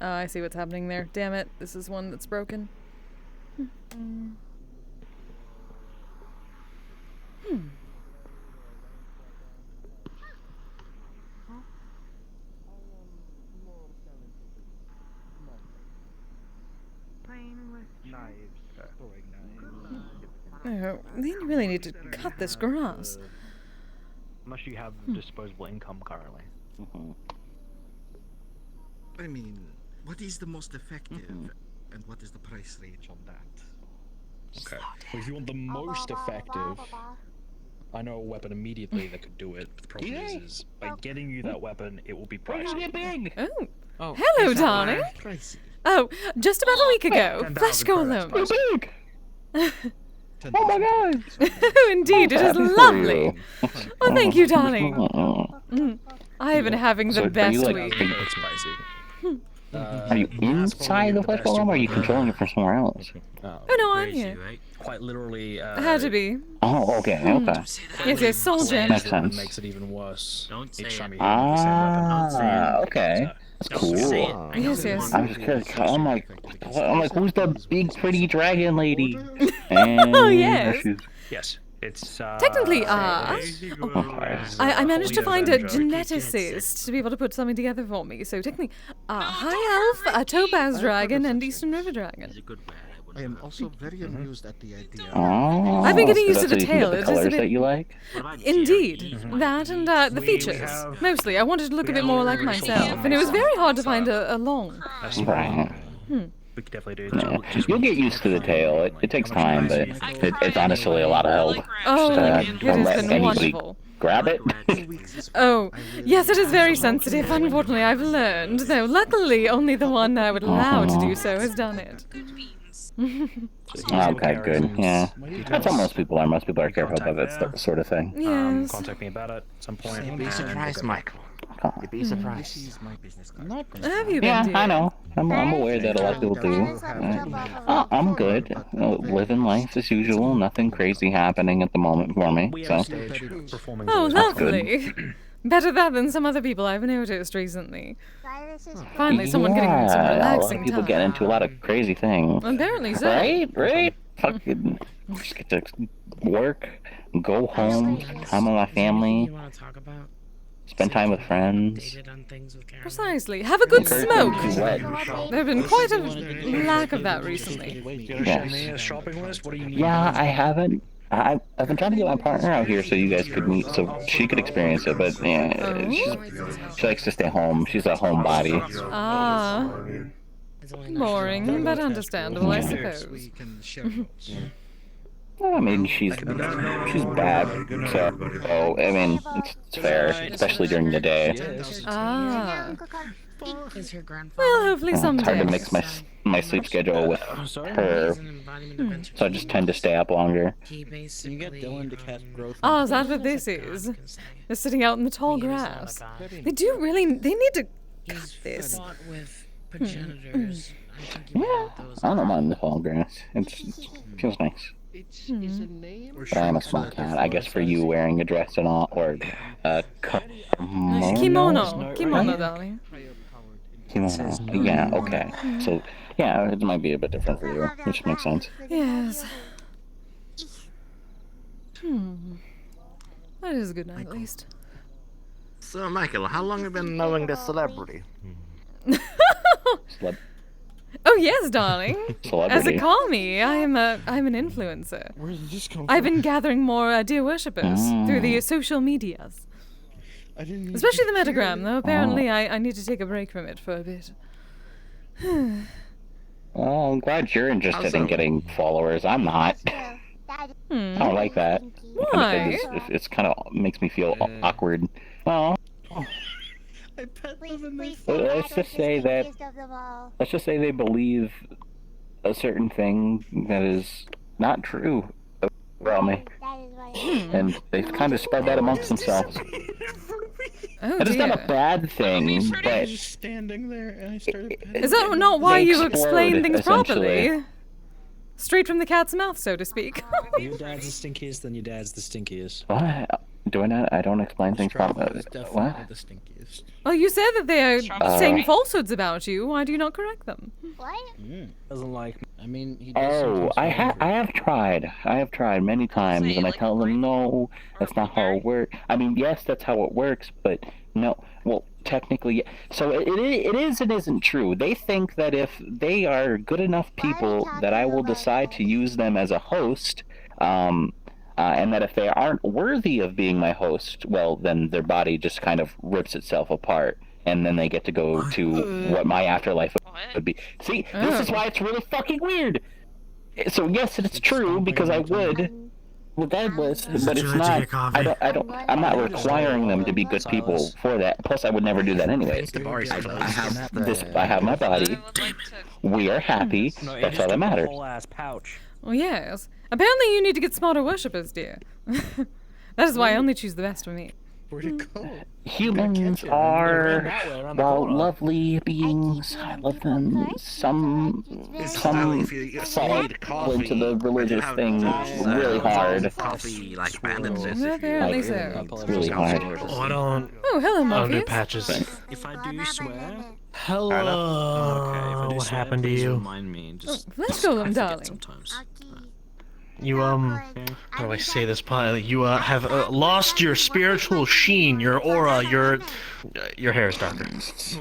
Oh, I see what's happening there. Damn it. This is one that's broken. Oh, they really need to cut this grass. Unless you have disposable income currently. I mean, what is the most effective, and what is the price range on that? Okay. Well, if you want the most effective, I know a weapon immediately that could do it. But the problem is by getting you that weapon, it will be pricey. Oh. Hello, darling. Oh, just about a week ago, Flesh Golem. Oh my god! Indeed, it is lovely. Oh, thank you, darling. I have been having the best week. It's pricey. Are you inside the Flesh Golem, or are you controlling it from somewhere else? Oh no, I'm here. Quite literally. Had to be. Oh, okay, okay. Yes, soldier. Makes sense. Makes it even worse. Each time you okay. That's cool. Yes. I'm just curious. I'm like, who's the big pretty dragon lady? Oh yes. Yes. It's technically, I managed to find a geneticist to be able to put something together for me. So technically, High Elf, a Topaz Dragon, and Eastern River Dragon. I am also very amused at the idea. Oh, I've been getting used to the tail. The colors that you like? Indeed. That and the features. Mostly. I wanted to look a bit more like myself. And it was very hard to find a long. Right. We could definitely do it. You'll get used to the tail. It takes time, but it's honestly a lot of help. Oh, just, it has been wonderful. Grab it. Oh, yes, it is very sensitive. Unfortunately, I've learned. Though, luckily, only the one I would allow to do so has done it. Okay, good. Yeah, that's how most people are. Most people are careful about that sort of thing. Yes. Contact me about it at some point. You'd be surprised, Michael. You'd be surprised. Have you been? Yeah, I know. I'm aware that a lot of people do. I'm good. Living life as usual. Nothing crazy happening at the moment for me. So. Oh, lovely. Better that than some other people I've noticed recently. Finally, someone getting some relaxing a lot of people time. get into a lot of crazy things. Apparently so. Right? Fucking just get to work, go home, time with my family, spend time with friends. Precisely. Have a good Encourage smoke. them to wed. There have been quite a lack of that recently. Yes. Shopping list? What do you need? Yeah, I haven't. I've been trying to get my partner out here so you guys could meet, so she could experience it. But yeah, she likes to stay home. She's a homebody. Ah, boring, but understandable, I suppose. I mean, she's bad, so I mean, it's fair, especially during the day. Ah. Well, hopefully someday. It's hard to mix my sleep schedule with her, so I just tend to stay up longer. Can you get Dylan to cast growth? Oh, is that what this is? They're sitting out in the tall grass. They need to cut this. Yeah, I don't mind the tall grass. It feels nice. But I am a small cat. I guess for you wearing a dress and all, or kimono, Kimono, darling. Yeah, okay. So, yeah, it might be a bit different for you, which makes sense. Yes. That is a good night, at least. So, Michael, how long have you been knowing this celebrity? Oh yes, darling. As Celebrity. they call me, I'm an influencer. Where did this come I've from? been gathering more dear worshippers through the social medias. Especially the metagram, though apparently I need to take a break from it for a bit. Well, I'm glad you're interested in getting followers. I'm not. I don't like that. Why? It's kind of makes me feel awkward. Well, let's just say they believe a certain thing that is not true about me, and they've kind of spread that amongst themselves. Oh, That is not a bad thing, but Just standing there, and I started. Is that not why you explain things essentially. properly? Straight from the cat's mouth, so to speak. Your dad's the stinkiest, then your dad's the stinkiest. What? Do I not? I don't explain things properly. What? The stinkiest. Well, you said that they are saying falsehoods about you. Why do you not correct them? Doesn't like. I mean, he Oh, I have tried. I have tried many times, and I tell them, no, that's not how it works. I mean, yes, that's how it works, but no. Well, technically, so it is and isn't true. They think that if they are good enough people, that I will decide to use them as a host, and that if they aren't worthy of being my host, well, then their body just kind of rips itself apart, and then they get to go to what my afterlife would be. See, this is why it's really fucking weird. So yes, it's true because I would, regardless, but it's not. I'm not requiring them to be good people for that. Plus, I would never do that anyways. I have my body. We are happy. That's all that matters. Well, yes. Apparently you need to get smarter worshippers, dear. That is why I only choose the best for me. Where'd it go? Humans are, well, lovely beings. I love them. Some fall into the religious thing really hard. Coffee, like bandits. Apparently so. Really hard. Oh, I don't. Oh, hello, Morpheus. Patches. If I do swear. Hello. What happened to you? Remind me. Just, Let's go, darling. sometimes. You how do I say this politely? You have lost your spiritual sheen, your aura, your hair is darker.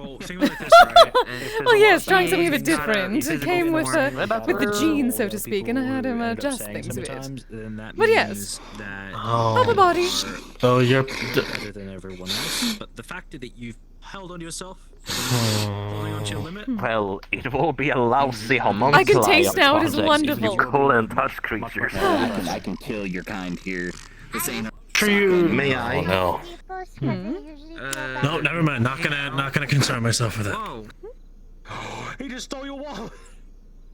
Well, think about it this, right? Oh yes, trying something a bit different. It came with the genes, so to speak, and I had him adjust things a bit. But yes, upper body. So you're better than everyone else. But the fact that you've held on to yourself, holding on to your limit. Well, it will be a lousy homunculus. I can taste now. It is wonderful. You couldn't touch creatures. I can kill your kind here. This ain't May I? Oh no. No, never mind. Not gonna concern myself with that. He just stole your wallet.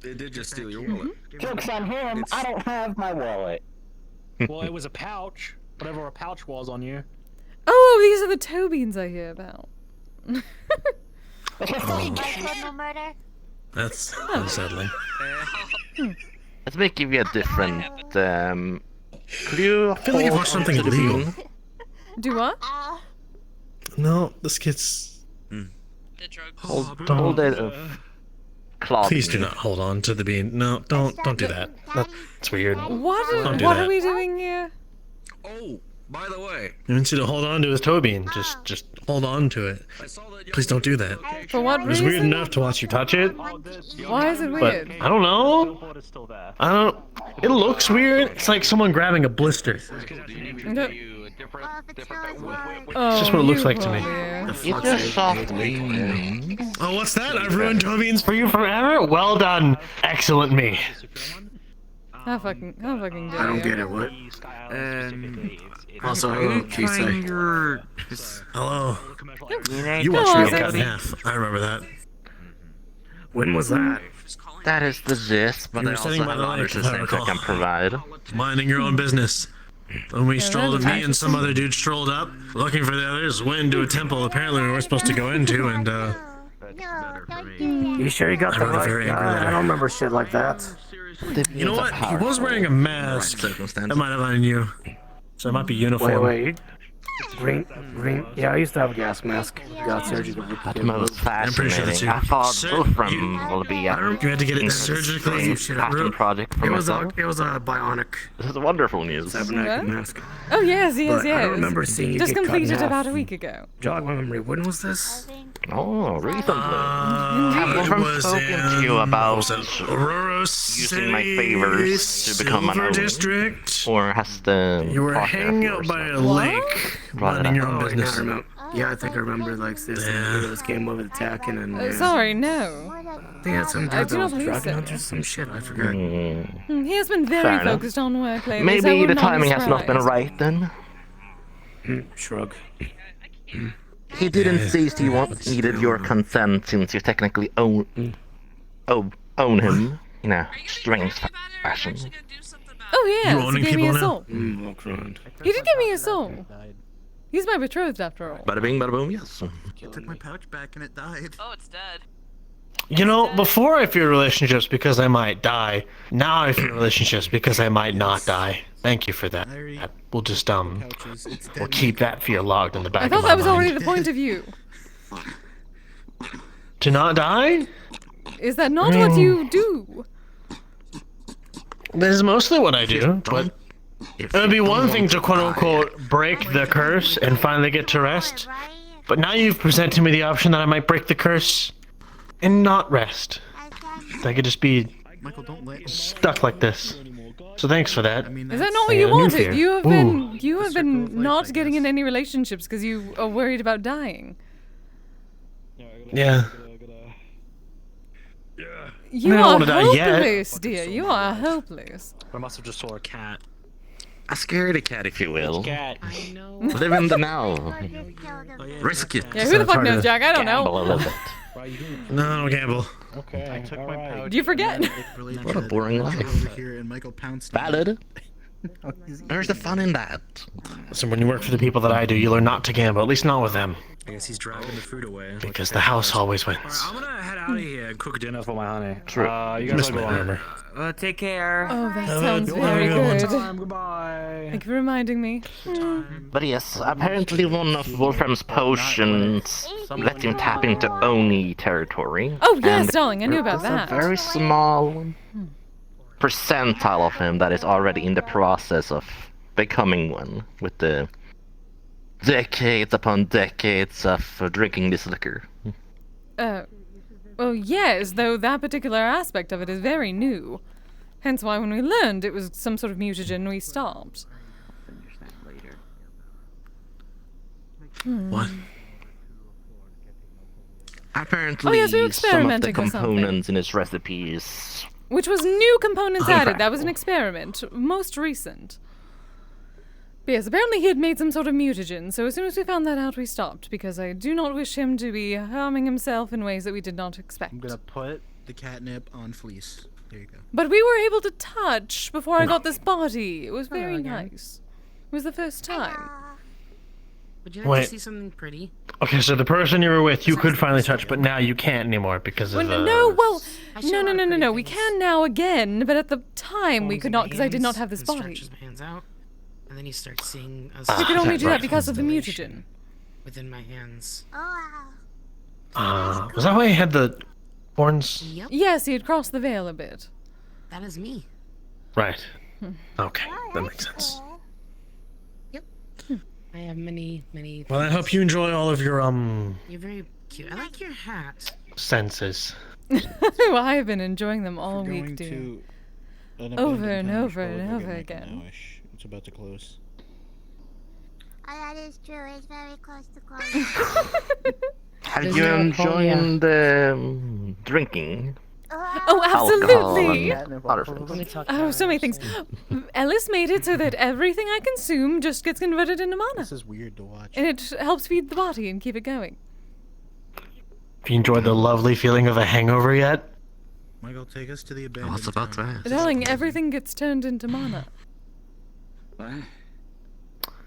They did just steal your wallet. Joke's on him. I don't have my wallet. Well, it was a pouch. Whatever a pouch was on you. Oh, these are the toe beans I hear about. That's unsettling. Let me give you a different clue. I feel like you've watched something illegal. Do what? No, this kid's. Hold it. Please do not hold on to the bean. No, don't do that. That's weird. What Don't are do that. we doing here? Oh, by the way. He wants you to hold on to his toe bean. Just hold on to it. Please don't do that. For what It was reason? weird enough to watch you touch it. Why is it But weird? I don't know. I don't. It looks weird. It's like someone grabbing a blister. It's just what it looks like to me. It's just softly. Oh, what's that? I've ruined toe beans for you forever? Well done. Excellent me. How fucking dare I don't you? get it. What? Also, Are hello, you trying Kise. your... Hello. You watched me get cut in half. I remember that. When was that? That is the gist, but You I were also sitting have by the other lake, if I things I recall. can provide. Minding your own business. When we strolled with me and some interesting. other dude strolled up, looking for the others, went into a temple apparently we weren't supposed to go into, and You sure you got the right guy? I don't remember shit like that. you know what? He was wearing a mask. That might have been you. So it might be uniform. Wait. Green. Yeah, I used to have a gas mask. Got surgically. That's most fascinating. I thought Wolfram will be You had to get it surgically. passion project for myself. It was a bionic. This is wonderful news. Cybernetic mask. Oh yes, But I don't remember seeing it Just get cut in completed half. about a week ago. Jog my memory. When was this? Oh, recently. Have Wolfram spoken to you about using my favors to become an owner? District. Or has the You were process hanging out by a lake, minding your own business. Yeah, I think I remember like this came over attacking and. Sorry, no. They had some I dude do that not was believe dragon so. hunters, some shit. I forgot. He has been Fair very enough. focused on work lately. so Maybe we're the not timing has not been surprised. right then. Shrug. He didn't say he needed your consent since you technically own him in a strange fashion. Oh yeah, You he owning gave me people a now? soul. He did give me a soul. He's my betrothed after all. Bada bing, bada boom, yes. I took my pouch back and it died. Oh, it's dead. You know, before I fear relationships because I might die, now I fear relationships because I might not die. Thank you for that. We'll just we'll keep that fear logged in the back I of thought my that was mind. already the point of view. To not die? Is that not what you do? That is mostly what I do, but it would be one thing to quote-unquote break the curse and finally get to rest, but now you've presented me the option that I might break the curse and not rest. I could just be stuck like this. So thanks for that. Is that not what you wanted? You have been not getting in any relationships because you are worried about dying. Yeah. You I don't are wanna die yet. hopeless, dear. You are hopeless. I must have just saw a cat. A scaredy cat, if you will. Cat. I know. Live in the now. Risk it. Yeah, who the fuck knows, Jack? I don't Gamble a know. little bit. No, gamble. Okay. I took my pouch. Do you forget? What a boring life. Over here and Michael pounced. Valid. Where's the fun in that? So when you work for the people that I do, you learn not to gamble, at least not with them. I guess he's dragging the food away. Because the house always wins. I'm gonna head out of here and cook dinner for my honey. True. You guys Miss are my going. armor. Take care. Oh, that Have a sounds good very one. good. Goodbye. Thank you for reminding me. But yes, apparently one of Wolfram's potions lets him tap into Oni territory. Oh yes, and darling, I knew about there's that. a very small percentile of him that is already in the process of becoming one, with the decades upon decades of drinking this liquor. Well, yes, though that particular aspect of it is very new. Hence why when we learned it was some sort of mutagen, we stopped. What? Apparently, Oh, yes, we were some of the experimenting with something. components in his recipes. Which was new components added. That was an Unfrackable. experiment. Most recent. But yes, apparently he had made some sort of mutagen, so as soon as we found that out, we stopped, because I do not wish him to be harming himself in ways that we did not expect. I'm gonna put the catnip on Fleece. There you go. But we were able to touch before I got this body. It was very nice. It was the first time. Would you like Wait. to see something pretty? Okay, so the person you were with, you could finally touch, but now you can't anymore because of No, no. We can now again, but at the time we Palms could in not my because I did not hands, have this and body. stretches my hands out, and then you start seeing us. We could only do that right. because of the mutagen. Within my hands. Was that why he had the horns? Yep. Yes, he had crossed the veil a bit. That is me. Right. Okay, that makes sense. I have many. Well, I hope you enjoy all of your You're very cute. I like your hat. senses. Well, I have been enjoying them all We're week, going dear. to an Over abandoned and town, we over should and probably over go get again. nowish. It's about to close. Oh, that is true. It's very close to closing. Have you enjoyed the drinking? Oh, Alcohol absolutely! and other things? Oh, so many things. Ellis made it so that everything I consume just gets converted into mana. This is weird to watch. And it helps feed the body and keep it going. Have you enjoyed the lovely feeling of a hangover yet? Michael, take us to the abandoned What's about that? Darling, everything gets turned into mana.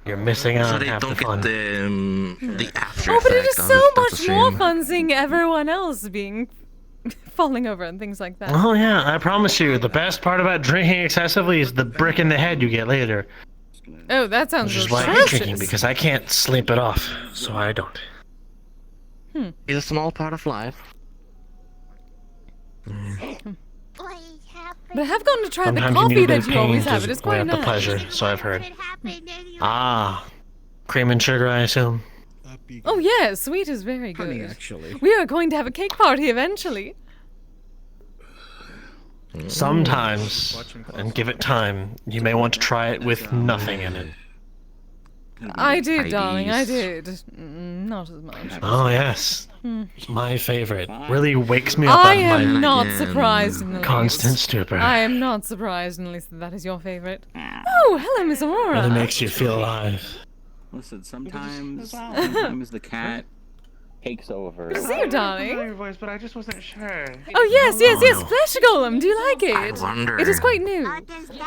You're missing out So on they half the don't fun. get the after Oh, but it effect is of so it. That's much a more shame. fun seeing everyone else being falling over and things like that. Oh yeah, I promise you, the best part about drinking excessively is the brick in the head you get later. Oh, that sounds Which is why I'm drinking, delicious. because I can't sleep it off, so I don't. It's a small part of life. But I have gotten to try Sometimes the you need coffee a bit that of you pain always to have. It is weigh quite up nice. the pleasure, so I've heard. Ah, cream and sugar, I assume. Oh yes, sweet is very good. Honey, actually. We are going to have a cake party eventually. Sometimes, and give it time, you may want to try it with nothing in it. I did, darling, I did. Not as much. Oh yes, Hmm. my favorite. Really wakes me up I out of am my not surprised in the constant least. stupor. I am not surprised in the least that is your favorite. Oh, hello, Miss Aurora. Really makes you feel alive. Listen, sometimes the cat takes over. Good to see you, darling. Your voice, but I just wasn't sure. Oh yes, yes, yes, Flesh Golem. Do you like it? I wonder. It is quite new.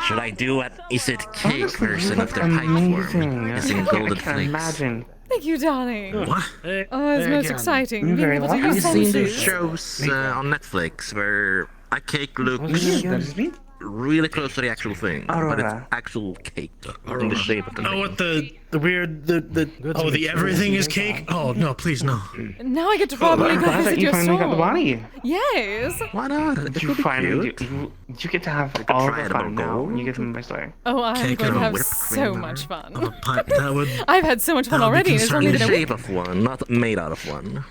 Should I do what is it cake version of their pipe form? It's in golden flakes. Imagine. Thank you, darling. What? Oh, it's most exciting. Being able to Have use you seen those senses. shows on Netflix where a cake looks really close to the actual thing, but it's actual cake in the shape of the Oh, thing? what the weird the everything is cake? Oh no, please no. Now I get to probably I'm go glad that visit you your finally got soul. the body. Yes. Why not? Did you finally you get to have all of the fun now when you get to my store. Oh, I'm Cake going and to a have whipped so cream. much fun. That would. I've had so much fun already. And it's only In the been a shape week. of one, not made out of one.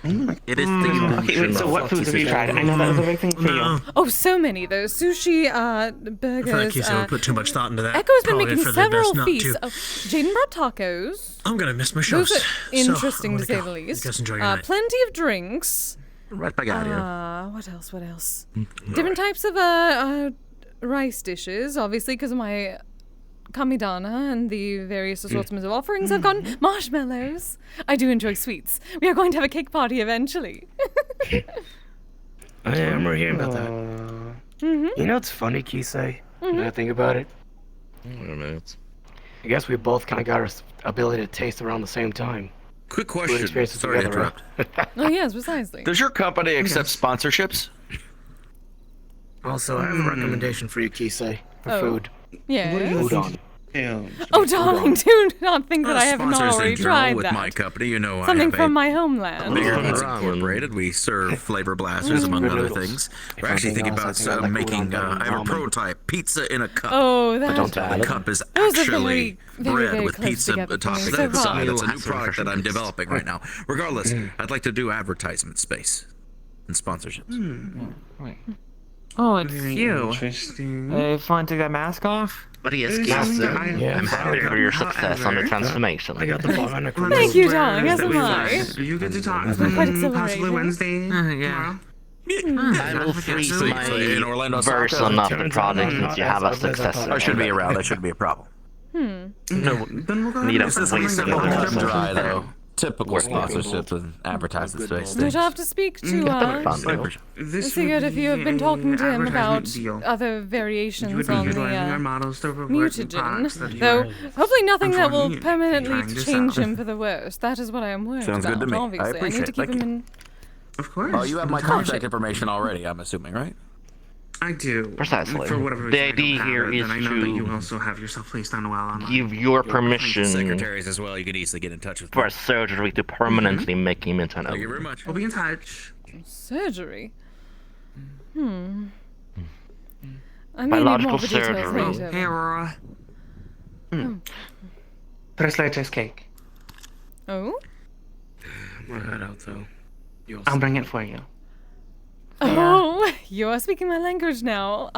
It is the Okay, wait, so what foods have you tried? I know that was a big thing for you. Oh, so many though. Sushi, I feel like burgers. Kise would put too much thought into that. Echo's been Probably making for the best several not feasts. to. Oh, Jaden brought tacos. I'm gonna miss my Those shows. are So, interesting I'm to gonna say go. the least. You guys enjoy your night. Plenty of drinks. Right back at you. What else? What else? Different types of rice dishes, obviously, because of my kamidana and the various assortments of offerings I've gotten. Marshmallows. I do enjoy sweets. We are going to have a cake party eventually. I am right here about that. Mm-hmm. You know, it's funny, Kise. When I think about it. I guess we both kind of got our ability to taste around the same time. Quick Good question. experiences Sorry to together, interrupt. Oh yes, precisely. Does your company accept sponsorships? Also, I have a recommendation for you, Kise, for Oh. food. Yes. Udon. Oh, darling, do not think that I have not Sponsors already in general tried with that. my company, you know, Something I have from a my homeland. Bigger Meats Incorporated. We serve flavor blasters, among other things. We're actually thinking about making. I have a prototype pizza in a cup. Oh, that. The cup is Those are actually very bread with close pizza together for me, toppings so inside. far. It's a new product that I'm developing right now. Regardless, I'd like to do advertisement space and sponsorships. Oh, it's you. Interesting. If I take that mask off? But yes, Yes, Kise, yeah. I'm happy for your success on the transformation. I got the ball under control. Thank you, darling, as am I. You get to talk Quite exhilarating. possibly Wednesday Yeah. I will freeze in my Orlando, verse South on Carolina. the project since you have a successor. I should be around. That shouldn't be a problem. Hmm. No, Then we'll go need a ahead and place set to something go. up. Dry though. Typical sponsorships with advertising space You'd things. have to speak to This Sigurd if you have been talking to him about deal. other You variations would be on the utilizing our models to reward the products that mutagen, you though are hopefully nothing that will unfortunately permanently trying to change sell. him for the worse. That is what I am worried Sounds about. good to me. I Obviously, I appreciate need to it. keep Thank him you. in. Of course. Oh, you have my Of contact course. information already, I'm assuming, right? I do. Precisely. For whatever The reason, I idea don't here have it, is then I know that to you also have yourself placed on well online. give your permission Secretaries as well, you can easily get in touch with for a surgery to permanently make him into an Thank you very much. We'll be in touch. Surgery. I may need Biological more details surgery. later. Hey, Aurora. Tres leches cake. Oh? We're head out though. I'll bring it for you. Oh, you are speaking my language now.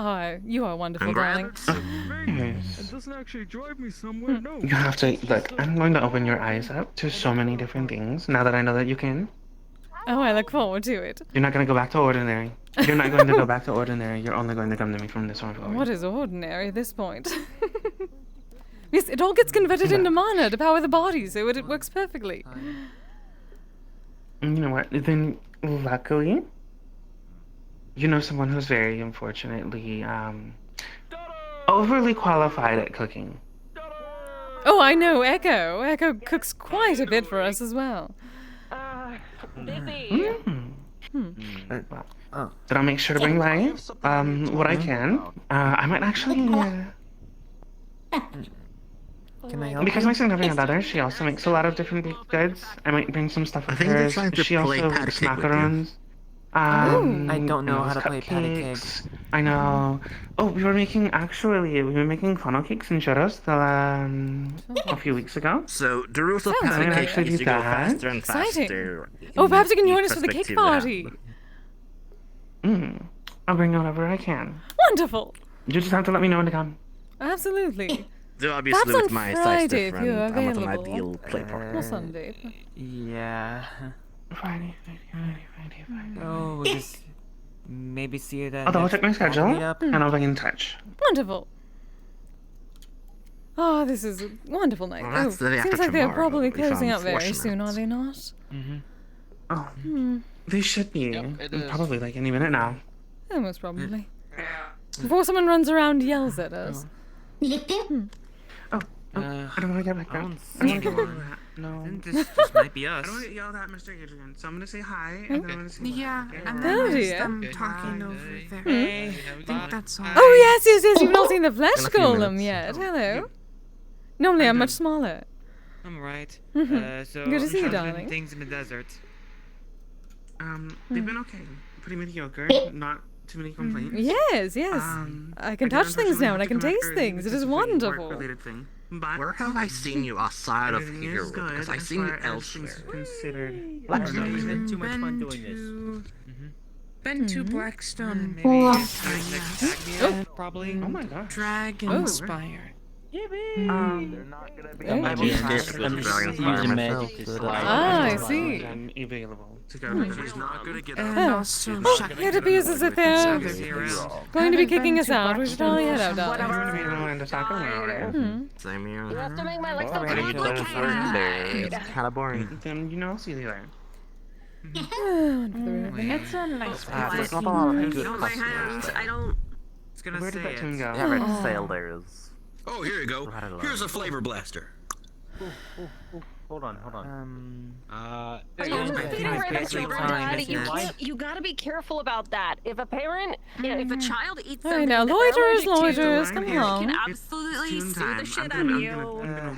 You are wonderful, darling. Yes. doesn't actually drive me somewhere, no. You have to look. I'm going to open your eyes up to so many different things. Now that I know that you can, Oh, I look forward to it. you're not going to go back to ordinary. You're not going to go back to ordinary. You're only going to come to me from this one forward. What is ordinary at this point? Yes, it all gets converted into mana to power the body, so it works perfectly. You know what? Then, luckily, you know someone who's very unfortunately overly qualified at cooking. Oh, I know, Echo. Echo cooks quite a bit for us as well. Well, then I'll make sure to bring by what I can. I might actually. Can I help Because you? my significant other, she also makes a lot of different baked goods. I might bring some stuff I of think they're hers. trying to She play also patty makes cake with you. macarons. I don't know how to play patty cake. cupcakes. I know. Oh, we were making funnel cakes and churros a few weeks ago. So the rules of Sounds patty good. cake Actually is do you go that. faster and Exciting. faster. Oh, perhaps you can in join us for the cake perspective you have. party. I'll bring whatever I can. Wonderful. You just have to let me know when to come. Absolutely. So obviously Perhaps with on my size Friday if difference, you're I'm not an available. ideal play partner. Or Sunday. Yeah. Friday. Oh, just maybe see you then. I'll double check my schedule, Meetup. and I'll be in touch. Wonderful. Oh, this is a wonderful night. Well, that's the day seems after like they're tomorrow, probably if I'm closing up very fortunate. soon, are they not? Oh, Hmm. they should be. Probably like any minute now. Yeah, most probably. Before someone runs around and yells at us. I don't want to get like that. I don't want to get like that. No. This might be us. I don't want to get yelled at, Mr. Adrian. So I'm gonna say hi, and then I'm gonna say Yeah, and Oh, then there's dear. them talking over there. Hey, I think that's all. Oh, yes. You've not seen the flesh In a few golem minutes. yet. Hello. Normally I'm much smaller. I'm right. Mhm. So Good to I'm see you, trying darling. Things in the desert. They've been okay. Pretty mediocre. Not too many complaints. Yes. I can touch things now and I can taste things. It is wonderful. Related thing. But Where have I seen you outside of everything here? is good Because I've as seen you far as things elsewhere. are considered. Blackstone. We've had too much fun Been doing this. to... Been to Blackstone. Maybe Oh. probably. Oh my gosh. Dragonspire. I'm Use a magic to slide. Ah, I see. I'm available to go Hmm. to She's not gonna get And Oh. also Oh, Shaka. it appears as if they're going to be kicking us out. We should probably head out, darling. Same here. You have to make my legs so Already complicated. It's kind of boring. Then I'll see you later. It's a nice There's place. not a lot of You good know my hand. customers I there. don't. It's gonna Where say did that it. tune go? The average sale there is Oh, here you go. right along. Here's a flavor blaster. Hold on. Are you It's feeding random basically children, time, Dad? isn't You it? can't. You gotta be careful about that. If a parent, if a child eats All something right, now, that they're loiterers, allergic to, loiterers, come they can along. absolutely Tune sue time. the shit I'm out of gonna you.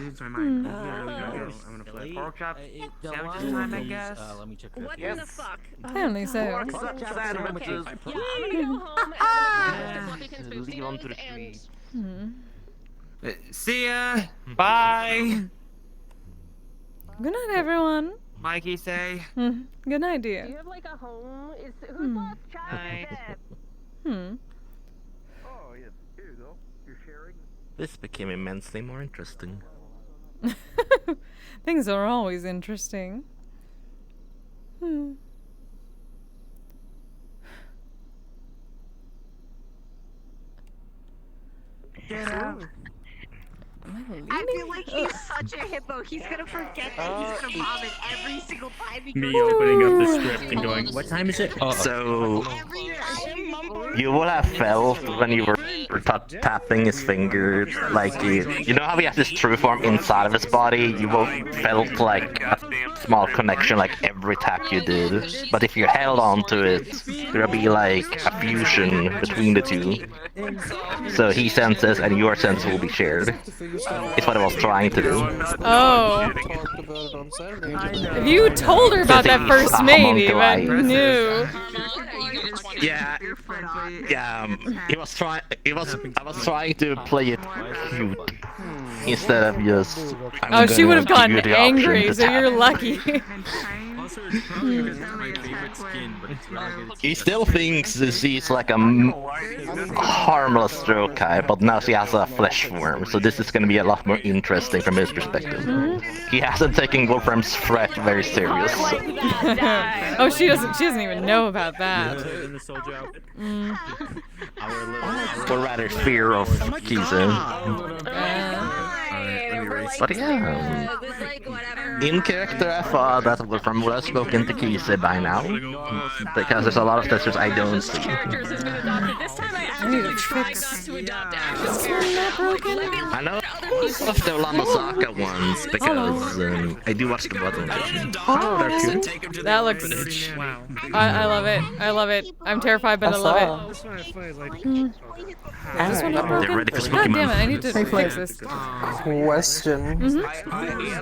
lose my mind. I'm gonna flip. Pork chop The sandwiches line time, I is, guess. let me check What this. in the fuck? Apparently so. Okay. Yeah, I'm gonna go home and I'm gonna make some Leave on to the and street. See ya. Bye. Good night, everyone. Mikey, say. Good night, do you dear. have like a home? Is whose last child Night. is that? Oh, yes. Here you go. You're sharing. This became immensely more interesting. Things are always interesting. Get out. I feel like he's such a hippo. He's gonna forget that he's gonna vomit every single time he Me goes. opening up the script and going, What time is it? So you will have felt when you were tapping his fingers, like you know how he has this true form inside of his body. You will felt like a small connection, like every tap you did. But if you held on to it, there'll be like a fusion between the two. So his senses and your senses will be shared. It's what I was trying to do. Oh. If you told her about that first, maybe, but no. Yeah, he was trying. I was trying to play it cute instead of just. Oh, she would have gotten angry, so you're lucky. He still thinks that she's like a harmless stroke guy, but now she has a flesh form, so this is going to be a lot more interesting from his perspective. He hasn't taken Wolfram's threat very serious. Oh, she doesn't even know about that. Or rather, fear of Kise. But yeah, in character, I thought that Wolfram would have spoken to Kise by now, because there's a lot of testers I don't see. I need to match fix. I know of the Lamasaka ones because I do watch the Blood ones. Oh, they're cute. That looks. I love it. I love it. I'm terrified, but I love it. Is this one not broken? They're ready for God Smoky damn it! I need to Hey, fix this. Question.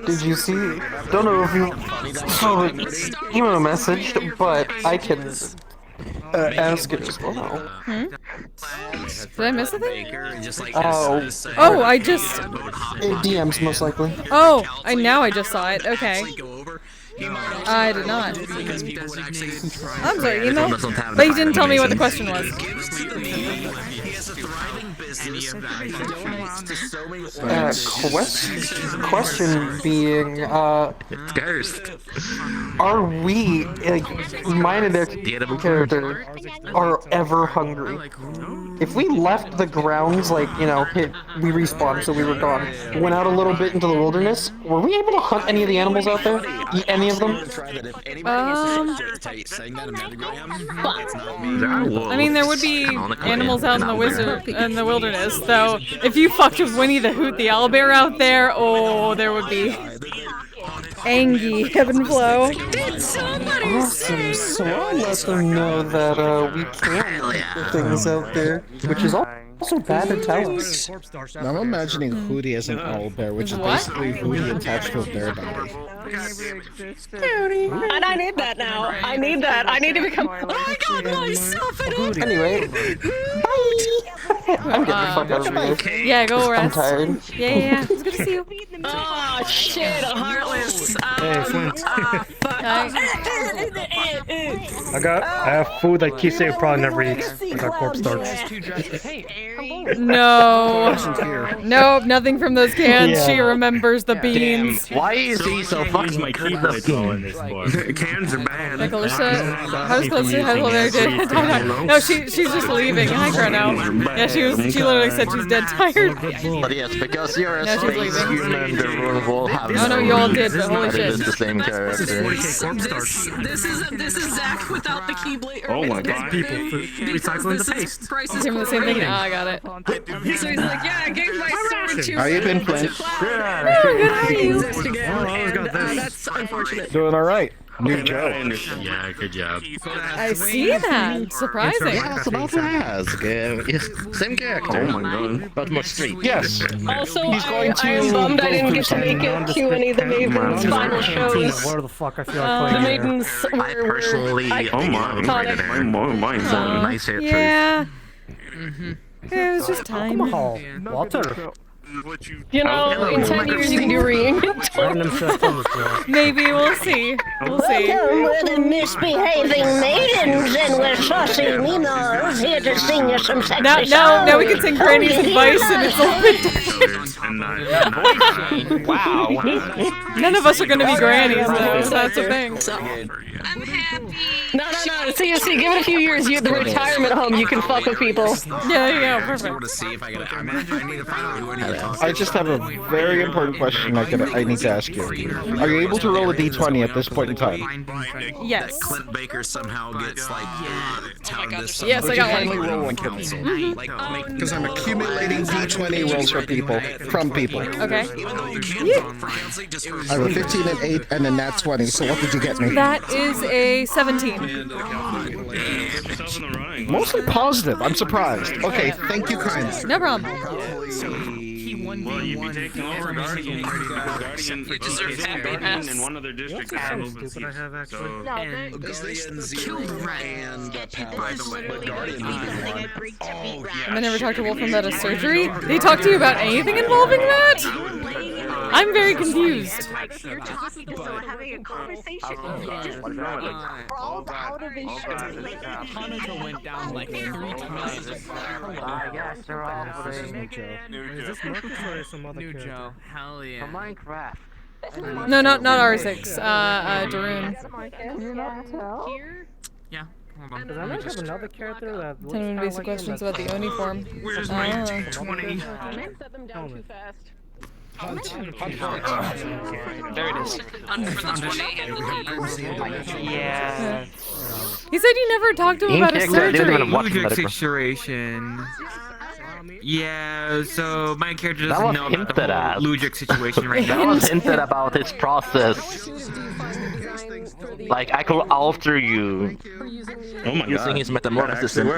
Did you see? Don't know if you saw the email message, but I can ask it as well. Did I miss a thing? Oh, I just. DMs most likely. Oh, now I just saw it. Okay. I did not. I'm sorry, email? But you didn't tell me what the question was. Question being, are we, like, mine and their character, are ever hungry? If we left the grounds, like, you know, we respawned so we were gone, went out a little bit into the wilderness, were we able to hunt any of the animals out there? Eat any of them? I mean, there would be animals out in the wilderness, though. If you fucked with Winnie the Hoot the owlbear out there, oh, there would be angy ebb and flow. Awesome. So I'll let them know that we can eat things out there, which is also bad to tell us. Now I'm imagining Hootie as an owlbear, which is basically Hootie attached to a bear body. And I need that now. I need that. I need to become. Oh, I got myself in it. Anyway, bye. I'm getting the fuck out of here. Yeah, go rest. I'm tired. Yeah. It's good to see you. Oh shit, a heartless. Hey, Flint. I have food that Kise probably never eats. I got corpse starch. No. Nope, nothing from those cans. Yeah. She remembers the beans. Why is he so fucking my keyboard going this Cans are bad. Nicolisha, how was close to hello there? No, she's just leaving. Hi, Chrono. Yeah, she literally said she's dead tired. But yes, because you're a No, she's space leaving. human, the rule will have Oh no, you all did, but holy shit. the same character. This is Zach without the keyblade. Oh my god. People recycling the paste. He's doing the same thing. Ah, I got it. So he's like, yeah, I gave my sword to. How you been, Flint? Good, how are you? That's unfortunate. Doing alright. New Joe. Yeah, good job. I see that. Surprising. Yeah, it's about to ask. Same character. Oh my god. But more street. Yes. Also, He's going to I am bummed I didn't get to go make it to any of the Maiden's final shows. Where the fuck I feel The like playing here. Maidens I personally, nice hair Yeah. It was just time. Alcohol. Water. You know, in 10 years you can do reunion tour. Maybe we'll see. We'll see. Welcome, we're the misbehaving maidens, and we're saucy Minos here to sing you some sexy songs. Now we can sing Granny's Advice, and it's a little bit different. Wow. None of us are gonna be grannies, though, so that's the thing. No. See, give it a few years. You at the retirement home, you can fuck with people. Yeah, perfect. I just have a very important question I need to ask you. Are you able to roll a d20 at this point in time? Yes. Clint Baker somehow gets like touted as Yes, I got one. Roll one, council. Because I'm accumulating d20 rolls from people. Okay. I have a 15 and 8 and a nat 20, so what did you get me? That is a 17. Mostly positive, I'm surprised. Okay, thank you kindly. No problem. Well, you'd be taking over Guardian in one of their districts. Stupid I have actually. Guardians and And I never talked to Wolfram about a surgery? Did he talk to you about anything involving that? I'm very confused. You're talking to someone, having a conversation, just crawled out of his shirt. Hanukkah went down like 3 times. Is this Marcus or some other New character? Joe. Hell yeah. Minecraft. No, not R6. Darun. Yeah. Hold on. Does I might have another character that looks Tell me basic like questions him about the uniform. Where's my Ah. 220? Set them down too fast. There it is. Yeah. He said you never talked to him about a surgery. Ludwig situation. Yeah, so my character That doesn't was know about hinted the at. whole Ludwig situation right That now. was hinted about his process. Like, I could alter you using his metamorphosis, and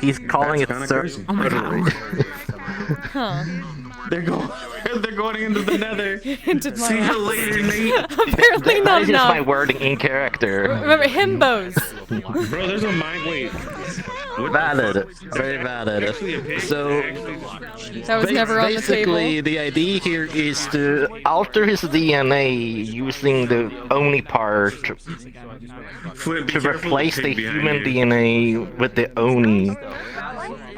he's calling it surgery. Oh my god. Huh. They're going into the nether. Hinted my See you ass. later, Nate. Apparently That not is just my enough. wording in character. Remember himbos. Bro, there's a mind. Wait. Valid. Very valid. So, That was never on the basically, the idea here is to alter his DNA using the Oni part to replace the human DNA with the Oni.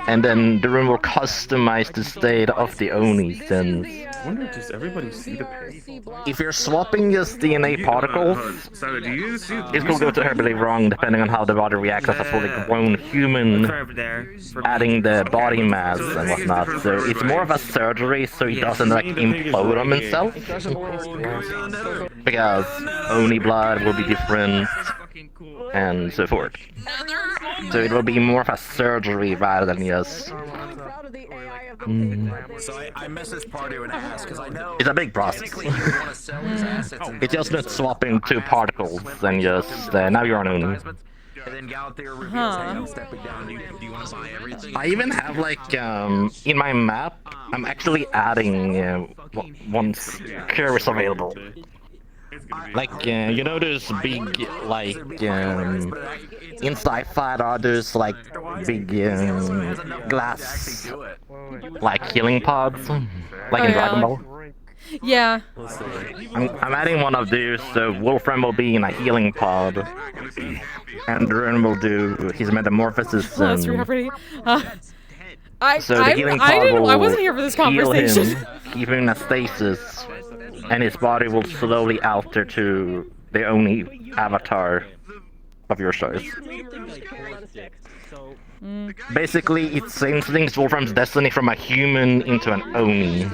And then the room will customize the state of the Oni sense. I wonder if does everybody see the page? If you're swapping just DNA particles, it could go terribly wrong depending on how the body reacts as a fully grown human, adding the body mass and whatnot. So it's more of a surgery so he doesn't like implode on himself. Because Oni blood will be different and so forth. So it will be more of a surgery rather than just... So I messaged Party and asked because I know It's a big process. It's just not swapping two particles and just now you're on Oni. And then Galatea reveals, hey, I'm stepping down. Do you want to buy everything? I even have like in my map, I'm actually adding once cure is available. Like you know, there's big like in sci-fi, there's like big glass like healing pods, like in Dragon Ball. Yeah. I'm adding one of these, so Wolfram will be in a healing pod, and Drone will do his metamorphosis. Oh, that's pretty. I wasn't here for this heal conversation. him, keep him in a stasis, and his body will slowly alter to the only avatar of your choice. Basically, it changes Wolfram's destiny from a human into an Oni.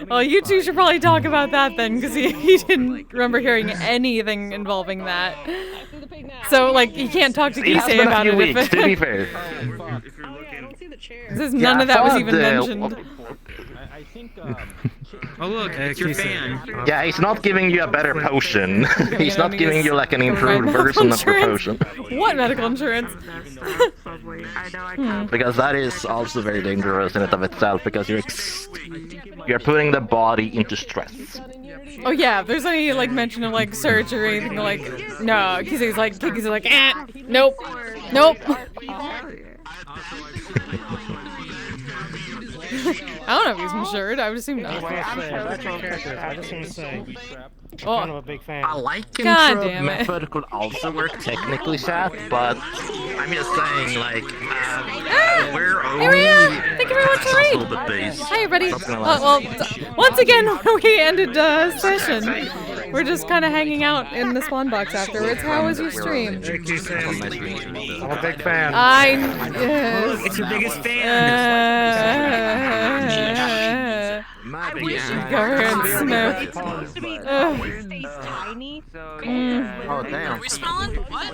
Well, you two should probably talk about that then, because he didn't remember hearing anything involving that. So, like, he can't talk to Kise about it. Weeks, to be fair. Since none of that was even mentioned. Oh look, it's your fan. Yeah, he's not giving you a better potion. He's not giving you like an improved version of the potion. What medical insurance? Because that is also very dangerous in and of itself, because you're putting the body into stress. Oh yeah, if there's any like mention of like surgery or anything like, no, Kise's like, nope, nope. I don't know if he's insured. I would assume not. That's your character. I just want to say. Oh. Kind of a big fan. I like God intro damn it. method could also work technically, chat, but I'm just saying, like, we're only... Hey, Rhea! Thank you very much for raid! Hi, everybody. Well, once again, we ended session. We're just kind of hanging out in the spawn box afterwards. How was your stream? I'm a big fan. Yes. It's your biggest fan. Go ahead and smoke. Oh, damn. Are we smelling? What?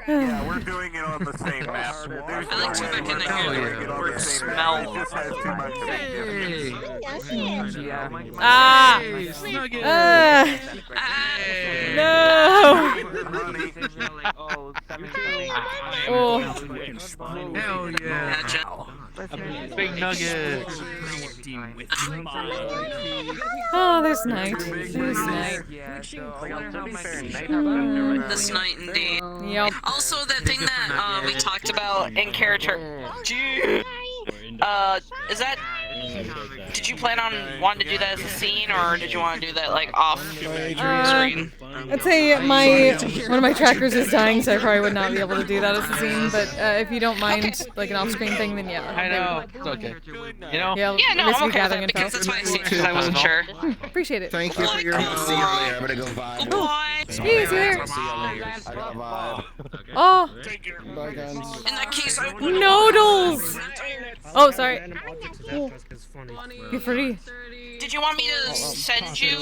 Yeah, we're doing it on the same map. I like to back in the word smell. Ah! No! Oh. Hell yeah. Big nuggets. Oh, there's night. There's night. This night indeed. Yep. Also, that thing that we talked about in character. Is that? Did you plan on wanting to do that as a scene, or did you want to do that like off screen? I'd say one of my trackers is dying, so I probably would not be able to do that as a scene. But if you don't mind, like an off-screen thing, then yeah. I know. It's okay. You know? Yeah, no, I'm okay with that because that's why I seen because I wasn't sure. Appreciate it. Thank you for your help. See you later. I'm gonna go vibe. Excuse here. Oh. Bye, guys. In that case, I would. Noodles. Oh, sorry. Be free. Did you want me to send you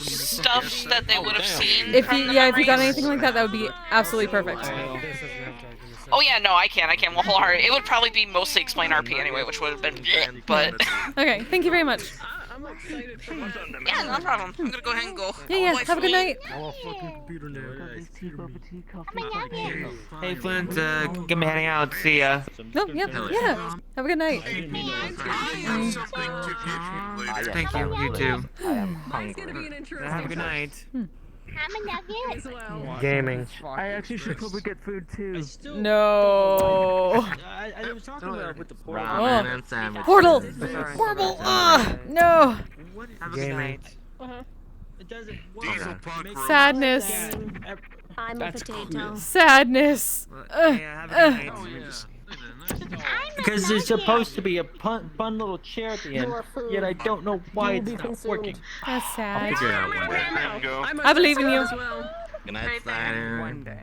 stuff that they would have seen? If you got anything like that, that would be absolutely perfect. Oh yeah, no, I can. Well, wholehearted. It would probably be mostly explain RP anyway, which would have been but... Okay, thank you very much. Yeah, no problem. I'm gonna go ahead and go. Yeah, have a good night. Hey Flint, get me heading out. See ya. No, yeah. Have a good night. Thank you. You too. Have a good night. Gaming. I actually should probably get food too. No. I was talking about with the portal. Ramen and sandwich. Portal. No. Gaming. It doesn't work. Sadness. I'm a potato. Sadness. Because there's supposed to be a fun little chair at the end, yet I don't know why it's not working. That's sad. I'll figure it out one day. I believe in you. Good night, Slider. One day.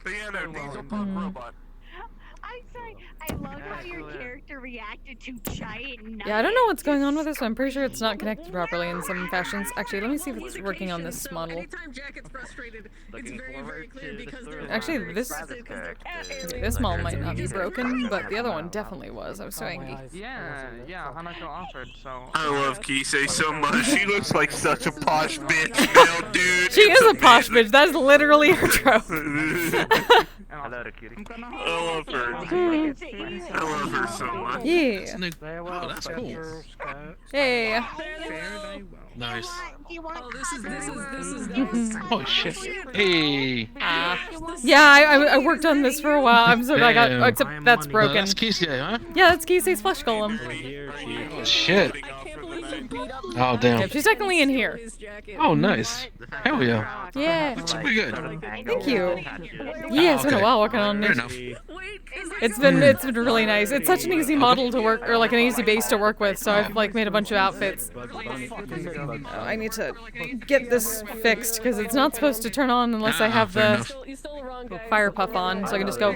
But yeah, no, Diesel Punk Robot. I'm sorry. I love how your character reacted to giant nuggets. Yeah, I don't know what's going on with this, but I'm pretty sure it's not connected properly in some fashions. Actually, let me see if it's working on this model. Actually, this model might not be broken, but the other one definitely was. I was so angry. Yeah, Hanako offered, so... I love Kise so much. She looks like such a posh bitch, Bill, dude. She is a posh bitch. That's literally her trope. Hello, cutie. I love her. I love her so much. Yeah. Oh, that's cool. Hey. Nice. Oh, this is Oh shit. Hey. Yeah, I worked on this for a while. I'm so glad I got. Except that's broken. That's Kise, huh? Yeah, that's Kise's flesh golem. Oh, shit. Oh damn. Yeah, she's technically in here. Oh nice. Hell yeah. Yeah. That's pretty good. Thank you. Yeah, it's been a while working on Fair it. enough. It's been really nice. It's such an easy model to work, or like an easy base to work with. So I've like made a bunch of outfits. I need to get this fixed because it's not supposed to turn on unless I have the fire puff on. So I can just go.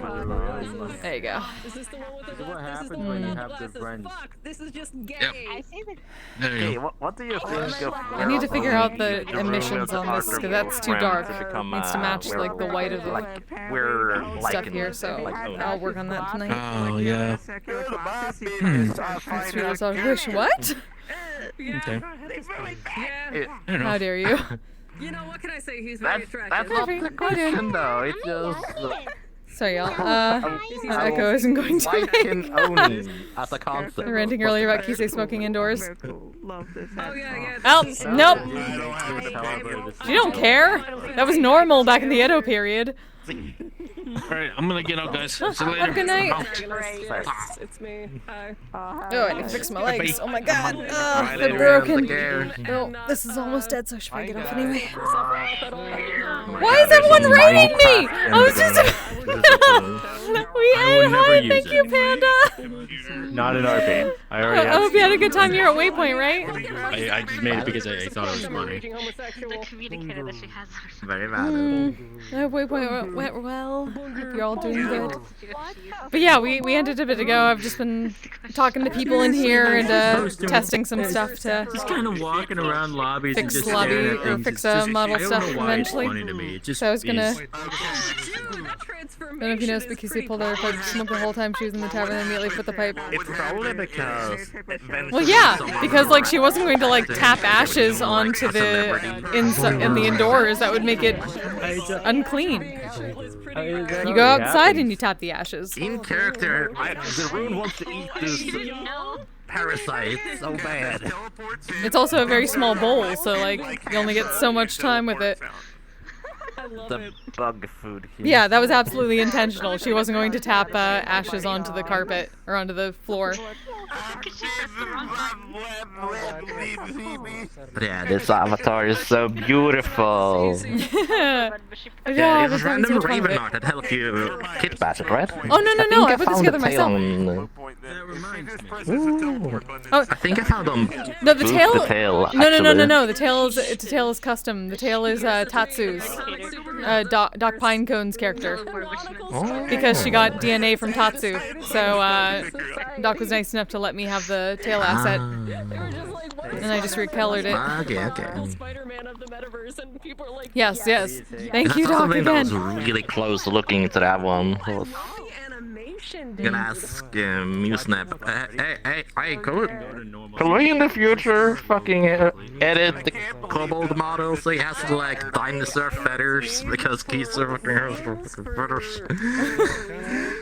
There you go. What happens when you have good friends? This is just gay. There you go. What do you think of... I need to figure out the emissions on this because that's too dark. It needs to match like the white of the stuff here. So I'll work on that tonight. Oh yeah. Let's do this observation. What? Okay. How dare you? You know, what can I say? He's very attractive. That's not the question, though. It's just... Sorry, y'all. Echo isn't going to make Oni as a concept. I'm ranting earlier about Kise smoking indoors. Oh yeah. Oh, nope. You don't care. That was normal back in the Edo period. Alright, I'm gonna get out, guys. See you later. Have a good night. It's me. Hi. Oh, I need to fix my legs. Oh my god. They're broken. Oh, this is almost dead, so I should probably get off anyway. Why is everyone rating me? I was just... Hi, thank you, Panda. Not an RP. I already I hope you had a good time here at Waypoint, right? I just made it because I thought it was funny. The communicator that she has. Very valid. I hope Waypoint went well. Hope you're all doing good. But yeah, we ended a bit ago. I've just been talking to people in here and testing some stuff to just kind of walking around lobbies and fix just lobby staring at or things. fix It's just- model I don't stuff know why it's eventually. funny to me. It just So I was gonna. is. I don't know if you noticed, but Kise pulled her pipe, smoked the whole time she was in the tavern, and immediately put the pipe. It's probably because... Well, yeah, because like she wasn't going to like tap ashes onto the in the indoors. That would make it unclean. You go outside and you tap the ashes. In character, the rune wants to eat this parasite so bad. It's also a very small bowl, so like you only get so much time with it. The bug food. Yeah, that was absolutely intentional. She wasn't going to tap ashes onto the carpet or onto the floor. But yeah, this avatar is so beautiful. Yeah, Yeah, it was random raven art that helped you kit bash it, right? Oh no! I put this together myself. I think I found them. No, the tail. No. The tail is custom. The tail is Tatsu's, Doc Pinecone's character, because she got DNA from Tatsu. So Doc was nice enough to let me have the tail asset. And I just recolored it. Okay. Spider-Man of the Metaverse, and people are like, Yes. Thank you, That's Doc, something that was again. really close to looking into that one. I'm gonna ask Musnap. Hey, can we in the future fucking edit the kobold model so he has to like dinosaur feathers because Kise fucking has feathers?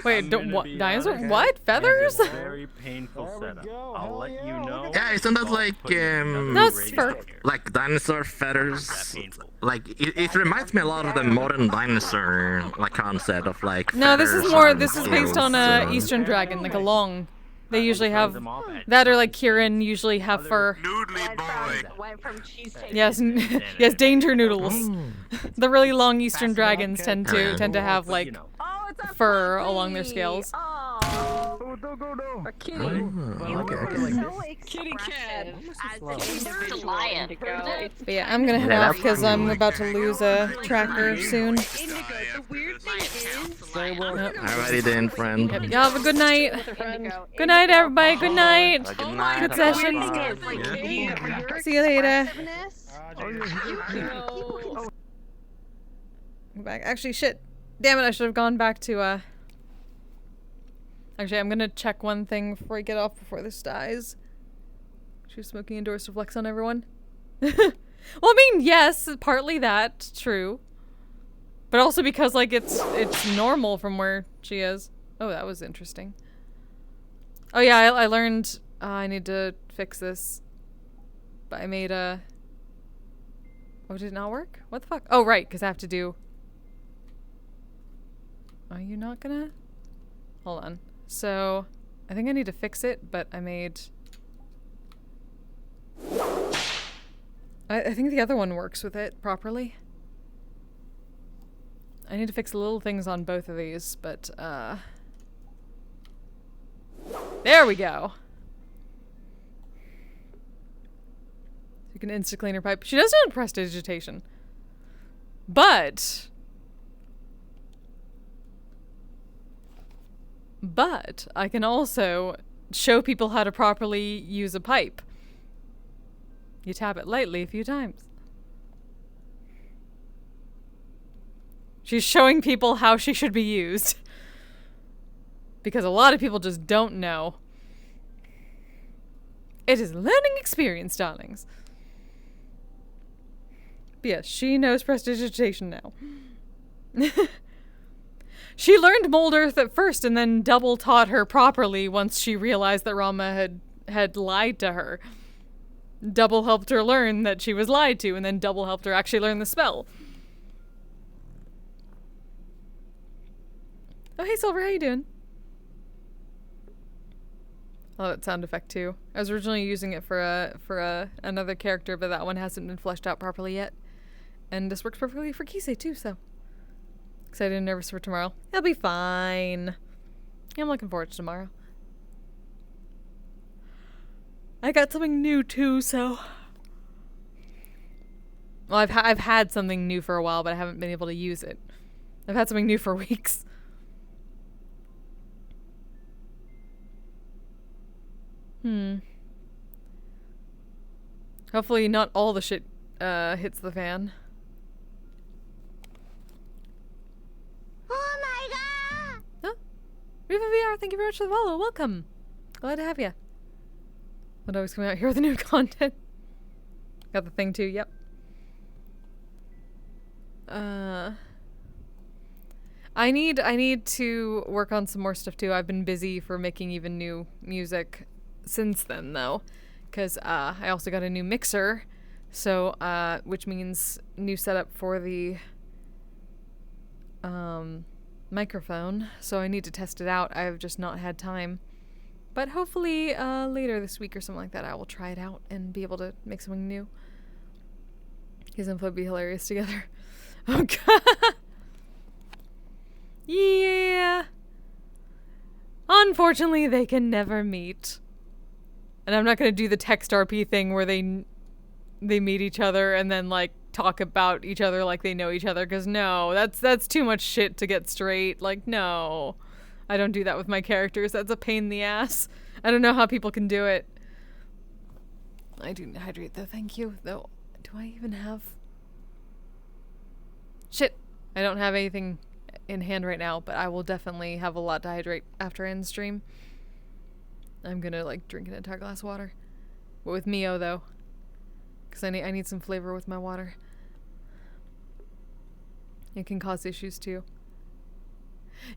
Wait, what? Dinosaur? What? Feathers? Very painful setup. I'll let you know. Yeah, isn't that like That's for like dinosaur feathers? Like it reminds me a lot of the modern dinosaur like concept of like. No, this is feathers more. and This is based on scales, Eastern Dragon, like a long. They usually have that, or like Kieran usually have fur. Yes, yes, danger noodles. The really long Eastern dragons tend to have like fur along their scales. A kitty. Kitty cat. But yeah, I'm gonna head off because I'm about to lose a tracker soon. Alrighty then, friend. Yep, y'all have a good night. Good night, everybody. Good night. Good session. See you later. Go back. Actually, shit. Damn it, I should have gone back to, Actually, I'm gonna check one thing before I get off before this dies. She's smoking indoors to flex on everyone. Well, I mean, yes, partly that, true. But also because, like, it's normal from where she is. Oh, that was interesting. Oh yeah, I learned I need to fix this. But I made a... Oh, did it not work? What the fuck? Oh, right, because I have to do... Are you not gonna... Hold on. So, I think I need to fix it, but I made... I think the other one works with it properly. I need to fix little things on both of these, but, there we go! You can insta-clean her pipe. She does have prestidigitation. But I can also show people how to properly use a pipe. You tap it lightly a few times. She's showing people how she should be used. Because a lot of people just don't know. It is a learning experience, darlings. But yes, she knows prestidigitation now. She learned Mold Earth at first and then double taught her properly once she realized that Rama had lied to her. Double helped her learn that she was lied to, and then double helped her actually learn the spell. Oh, hey Silver, how you doing? I love that sound effect too. I was originally using it for another character, but that one hasn't been fleshed out properly yet. And this works perfectly for Kise too, so. Excited and nervous for tomorrow. It'll be fine. I'm looking forward to tomorrow. I got something new too, so. Well, I've had something new for a while, but I haven't been able to use it. I've had something new for weeks. Hopefully not all the shit hits the fan. Oh my god! Huh? Riva VR, thank you very much for the follow. Welcome. Glad to have you. But always coming out here with new content. Got the thing too, yep. I need to work on some more stuff too. I've been busy for making even new music since then though. Because I also got a new mixer. So, which means new setup for the microphone. So I need to test it out. I've just not had time. But hopefully later this week or something like that I will try it out and be able to make something new. His info would be hilarious together. Oh god. Yeah. Unfortunately, they can never meet. And I'm not gonna do the text RP thing where they meet each other and then like talk about each other like they know each other, because no, that's too much shit to get straight. Like, no. I don't do that with my characters. That's a pain in the ass. I don't know how people can do it. I do hydrate though, thank you. Though, do I even have... Shit! I don't have anything in hand right now, but I will definitely have a lot to hydrate after I end stream. I'm gonna, like, drink an entire glass of water. But with Mio, though. Because I need some flavor with my water. It can cause issues, too.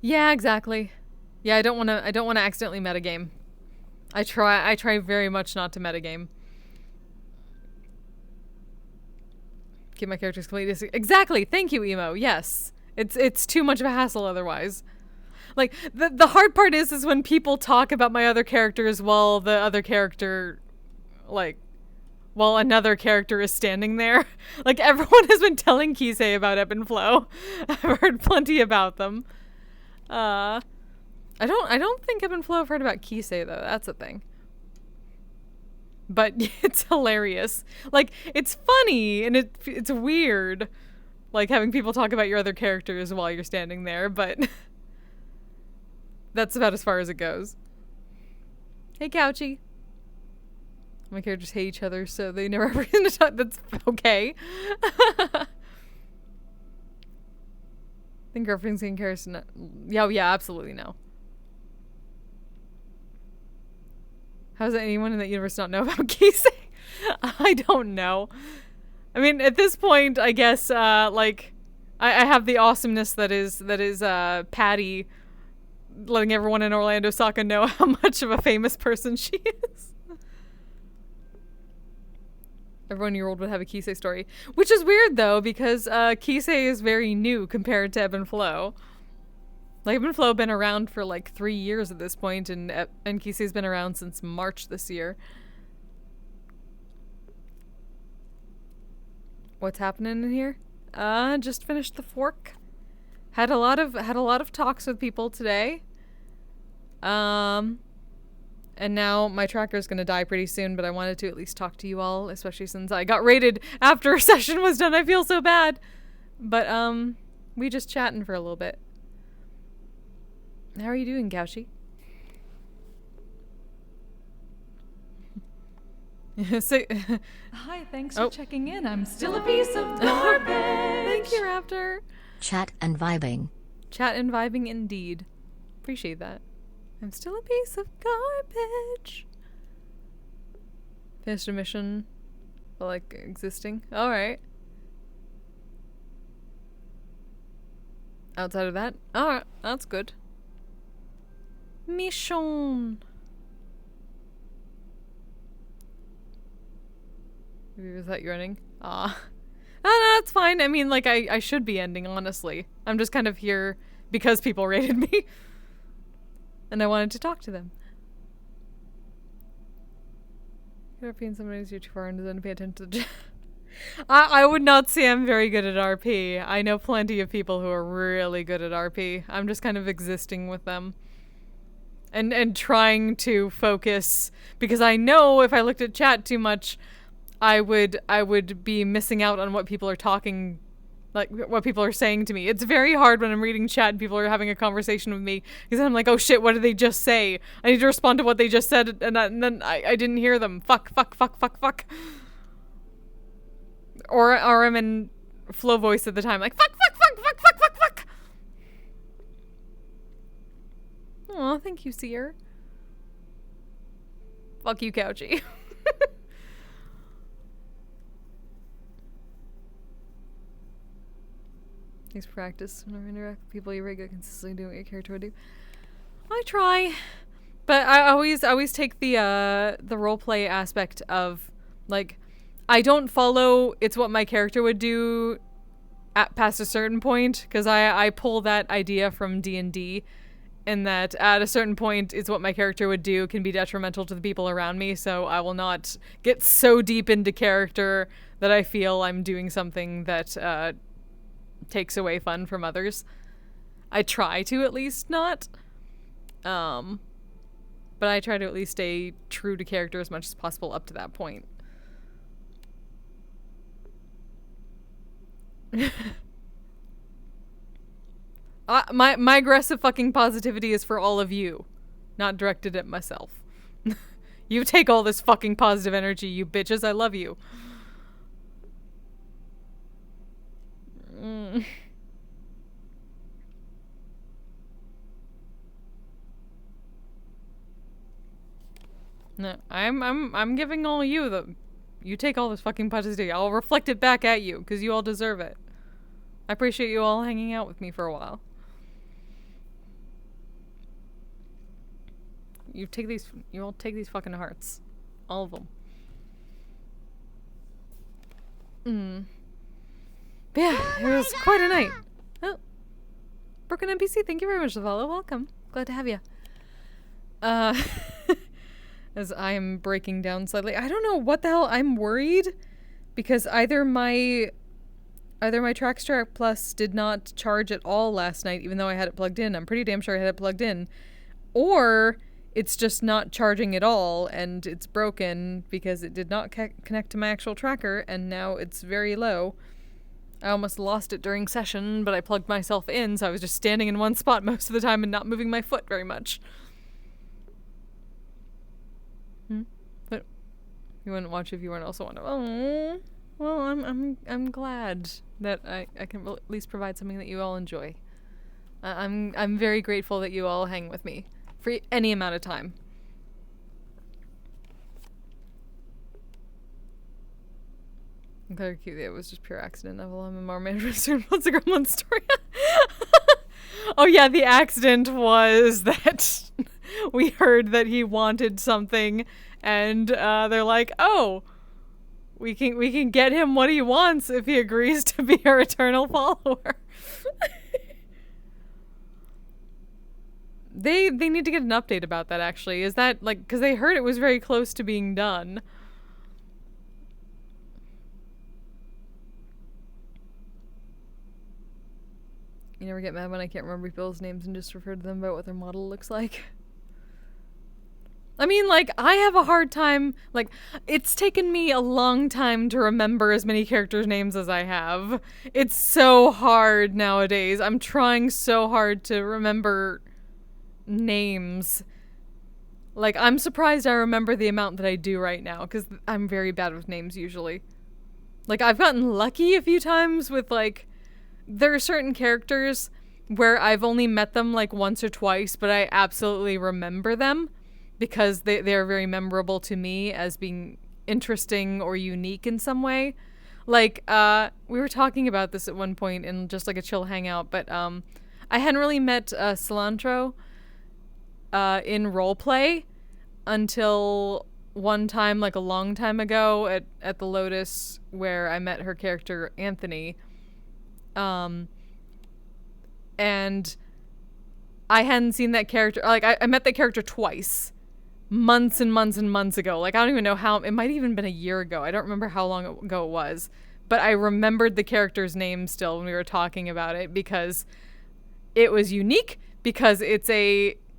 Yeah, exactly. Yeah, I don't wanna accidentally metagame. I try very much not to metagame. Keep my characters completely exactly. Thank you, Emo. Yes. It's too much of a hassle otherwise. Like the hard part is when people talk about my other characters while the other character, like, while another character is standing there. Like everyone has been telling Kise about Ebb and Flow. I've heard plenty about them. I don't think Ebb and Flow have heard about Kise though. That's the thing. But it's hilarious. Like, it's funny, and it's weird, like, having people talk about your other characters while you're standing there, but that's about as far as it goes. Hey, Couchy. My characters hate each other, so they never have reason to talk. That's okay. I think girlfriend's getting characters. Yeah, absolutely no. How does anyone in that universe not know about Kise? I don't know. I mean, at this point, I guess, like, I have the awesomeness that is Patty letting everyone in Orlando Saka know how much of a famous person she is. Everyone in your world would have a Kise story. Which is weird, though, because Kise is very new compared to Ebb and Flow. Like, Ebb and Flow have been around for like 3 years at this point, and Kise's been around since March this year. What's happening in here? Just finished the fork. Had a lot of talks with people today. And now my tracker's gonna die pretty soon, but I wanted to at least talk to you all, especially since I got raided after a session was done. I feel so bad. But we just chatting for a little bit. How are you doing, Gauchi? Hi, thanks for checking in. I'm still a piece of garbage. Thank you, Raptor. Chat and vibing. Chat and vibing indeed. Appreciate that. I'm still a piece of garbage. Finished a mission. Like, existing. Alright. Outside of that? Alright, that's good. Mission. Was that you running? Ah. No, that's fine. I mean, like, I should be ending, honestly. I'm just kind of here because people raided me. And I wanted to talk to them. European somebody's you're too far into them to pay attention to I would not say I'm very good at RP. I know plenty of people who are really good at RP. I'm just kind of existing with them. And trying to focus, because I know if I looked at chat too much, I would be missing out on what people are talking, like what people are saying to me. It's very hard when I'm reading chat and people are having a conversation with me, because I'm like, oh shit, what did they just say? I need to respond to what they just said, and then I didn't hear them. Fuck. Or I'm in flow voice at the time, like fuck. Aw, thank you, Seer. Fuck you, Couchy. Thanks for practice. Whenever you interact with people, you regularly consistently doing what your character would do. I try. But I always take the roleplay aspect of, like, I don't follow it's what my character would do past a certain point, because I pull that idea from D&D, in that at a certain point it's what my character would do can be detrimental to the people around me, so I will not get so deep into character that I feel I'm doing something that takes away fun from others. I try to at least not. But I try to at least stay true to character as much as possible up to that point. My aggressive fucking positivity is for all of you, not directed at myself. You take all this fucking positive energy, you bitches. I love you. No, I'm giving all you the... You take all this fucking positivity. I'll reflect it back at you, because you all deserve it. I appreciate you all hanging out with me for a while. You all take these fucking hearts. All of them. But yeah, it was quite a night. Oh. Broken NPC, thank you very much for the follow. Welcome. Glad to have you. As I am breaking down slightly. I don't know what the hell. I'm worried because either my Trackstrap Plus did not charge at all last night, even though I had it plugged in. I'm pretty damn sure I had it plugged in. Or it's just not charging at all and it's broken because it did not connect to my actual tracker and now it's very low. I almost lost it during session, but I plugged myself in, so I was just standing in one spot most of the time and not moving my foot very much. But you wouldn't watch if you weren't also wondering. Oh, well, I'm glad that I can at least provide something that you all enjoy. I'm very grateful that you all hang with me for any amount of time. Very cute. It was just pure accident. I will have a more management soon. What's the gremlin story? Oh yeah, the accident was that we heard that he wanted something, and they're like, "Oh, we can get him what he wants if he agrees to be our eternal follower." They need to get an update about that. Actually, is that like because they heard it was very close to being done. You never get mad when I can't remember people's names and just refer to them about what their model looks like. I mean, like, I have a hard time, like, it's taken me a long time to remember as many characters' names as I have. It's so hard nowadays. I'm trying so hard to remember names. Like, I'm surprised I remember the amount that I do right now, because I'm very bad with names usually. Like, I've gotten lucky a few times with, like, there are certain characters where I've only met them like once or twice, but I absolutely remember them because they are very memorable to me as being interesting or unique in some way. Like, we were talking about this at one point in just like a chill hangout, but I hadn't really met Cilantro in roleplay until one time, like a long time ago at the Lotus, where I met her character Anthony. And I hadn't seen that character, like, I met that character twice, months and months and months ago. Like, I don't even know how, it might have even been a year ago. I don't remember how long ago it was, but I remembered the character's name still when we were talking about it because it was unique, because it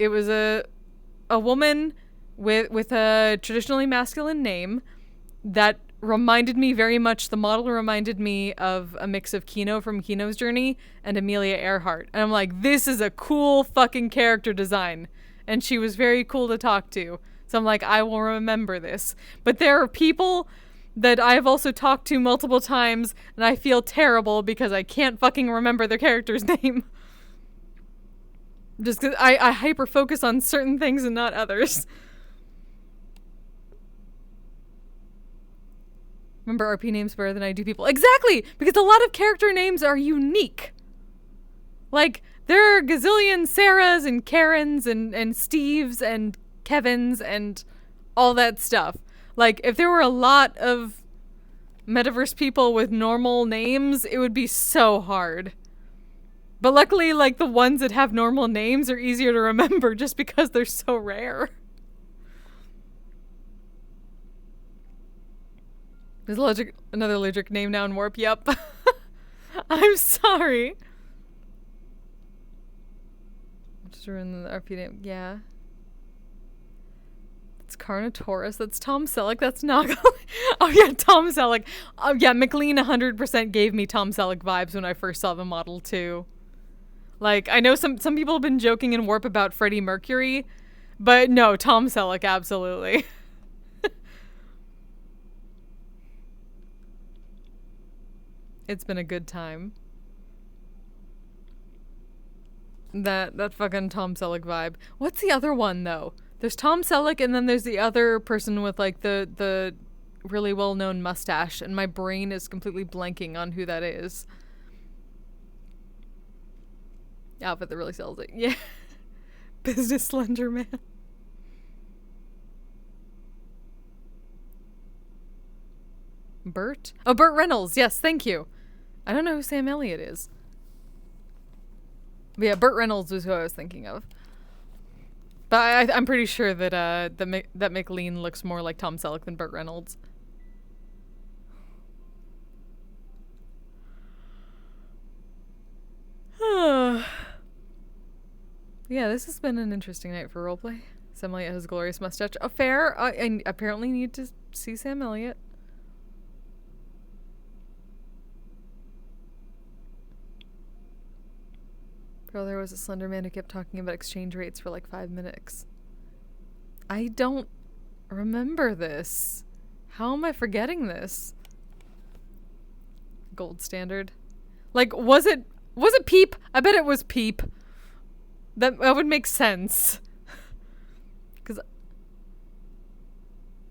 was a woman with a traditionally masculine name that reminded me very much, the model reminded me of a mix of Kino from Kino's Journey and Amelia Earhart. And I'm like, this is a cool fucking character design. And she was very cool to talk to. So I'm like, I will remember this. But there are people that I've also talked to multiple times, and I feel terrible because I can't fucking remember their character's name. Just because I hyper-focus on certain things and not others. Remember RP names better than I do people. Exactly! Because a lot of character names are unique. Like, there are gazillion Sarahs and Karens and Steves and Kevins and all that stuff. Like, if there were a lot of Metaverse people with normal names, it would be so hard. But luckily, like, the ones that have normal names are easier to remember just because they're so rare. There's another allergic name now in Warp. Yep. I'm sorry. Just ruin the RP name. Yeah. It's Carnotaurus. That's Tom Selleck. That's Naga. Oh yeah, Tom Selleck. Oh yeah, McLean 100% gave me Tom Selleck vibes when I first saw the model too. Like, I know some people have been joking in Warp about Freddie Mercury, But no, Tom Selleck, absolutely. It's been a good time. That fucking Tom Selleck vibe. What's the other one though? There's Tom Selleck and then there's the other person with like the really well-known mustache, and my brain is completely blanking on who that is. Outfit that really sells it. Yeah. Business Slender Man. Burt? Oh, Burt Reynolds. Yes, thank you. I don't know who Sam Elliott is. But yeah, Burt Reynolds was who I was thinking of. But I'm pretty sure that that McLean looks more like Tom Selleck than Burt Reynolds. Yeah, this has been an interesting night for roleplay. Sam Elliott has a glorious mustache. Oh, fair. I apparently need to see Sam Elliott. Girl, there was a slender man who kept talking about exchange rates for like 5 minutes. I don't remember this. How am I forgetting this? Gold standard. Like, was it Peep? I bet it was Peep. That would make sense. Cause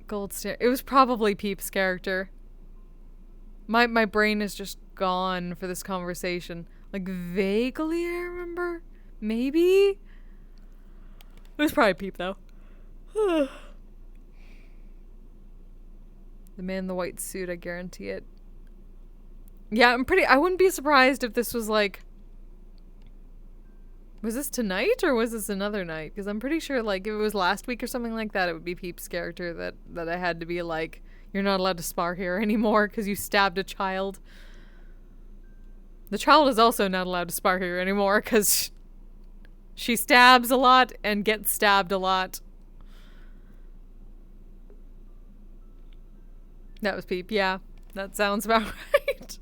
gold standard. It was probably Peep's character. My brain is just gone for this conversation. Like, vaguely I remember? Maybe? It was probably Peep, though. The man in the white suit, I guarantee it. Yeah, I wouldn't be surprised if this was like... Was this tonight or was this another night? Because I'm pretty sure, like, if it was last week or something like that, it would be Peep's character that I had to be like, you're not allowed to spar here anymore because you stabbed a child. The child is also not allowed to spar here anymore because she stabs a lot and gets stabbed a lot. That was Peep, yeah. That sounds about right.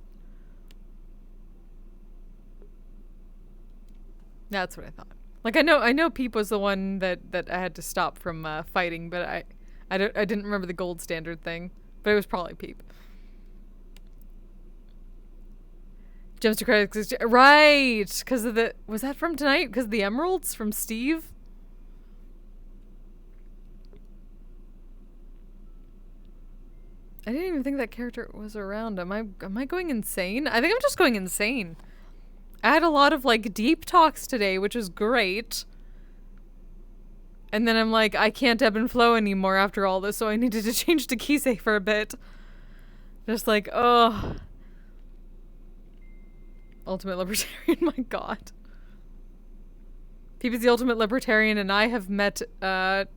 That's what I thought. Like, I know Peep was the one that I had to stop from fighting, but I didn't remember the gold standard thing. But it was probably Peep. Gems to credits, right? Because of the, was that from tonight? Because of the emeralds from Steve? I didn't even think that character was around. Am I going insane? I think I'm just going insane. I had a lot of like deep talks today, which is great. And then I'm like, I can't ebb and flow anymore after all this, so I needed to change to Kise for a bit. Just like, oh. Ultimate libertarian, my god. Peep is the ultimate libertarian, and I have met Penn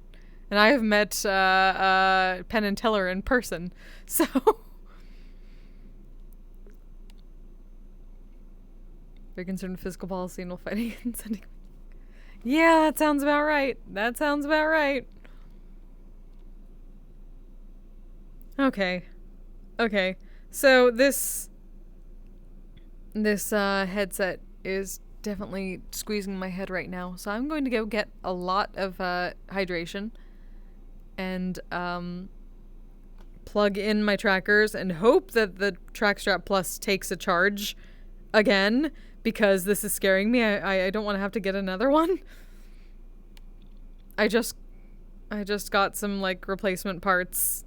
and Teller in person. So very concerned with fiscal policy and will fighting and sending. Yeah, that sounds about right. That sounds about right. Okay. Okay. So this headset is definitely squeezing my head right now. So I'm going to go get a lot of hydration and plug in my trackers and hope that the Trackstrap Plus takes a charge again, because this is scaring me. I don't want to have to get another one. I just got some like replacement parts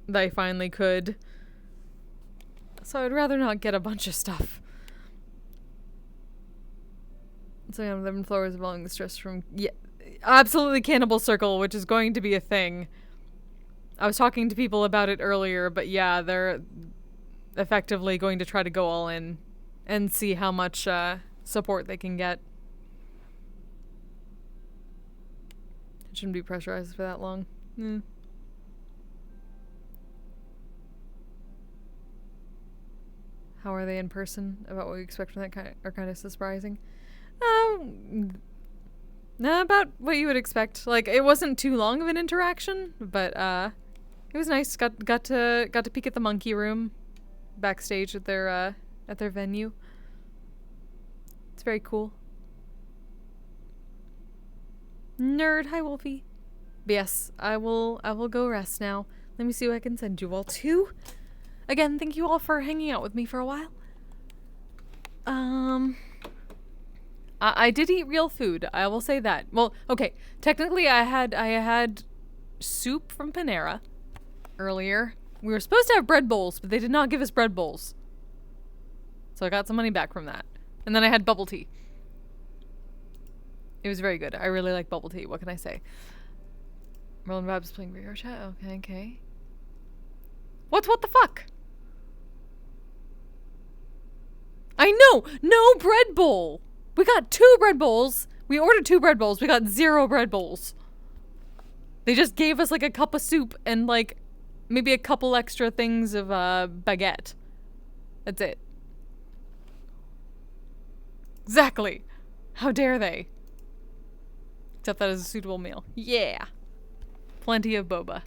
that I finally could. So I'd rather not get a bunch of stuff. So yeah, 11 floors involving the stress from, yeah, absolutely Cannibal Circle, which is going to be a thing. I was talking to people about it earlier, but yeah, they're effectively going to try to go all in and see how much support they can get. It shouldn't be pressurized for that long. How are they in person? About what we expect from that kind are kind of surprising. About what you would expect. Like, it wasn't too long of an interaction, but it was nice. Got to peek at the monkey room backstage at their venue. It's very cool. Nerd, hi Wolfie. But yes, I will go rest now. Let me see what I can send you all to. Again, thank you all for hanging out with me for a while. I did eat real food. I will say that. Well, okay. Technically, I had soup from Panera earlier. We were supposed to have bread bowls, but they did not give us bread bowls. So I got some money back from that. And then I had bubble tea. It was very good. I really like bubble tea. What can I say? Merlin Babs playing VRChat. Okay. What the fuck? I know! No bread bowl! We got 2 bread bowls. We ordered 2 bread bowls. We got 0 bread bowls. They just gave us like a cup of soup and like maybe a couple extra things of baguette. That's it. Exactly. How dare they? Except that is a suitable meal. Yeah. Plenty of boba.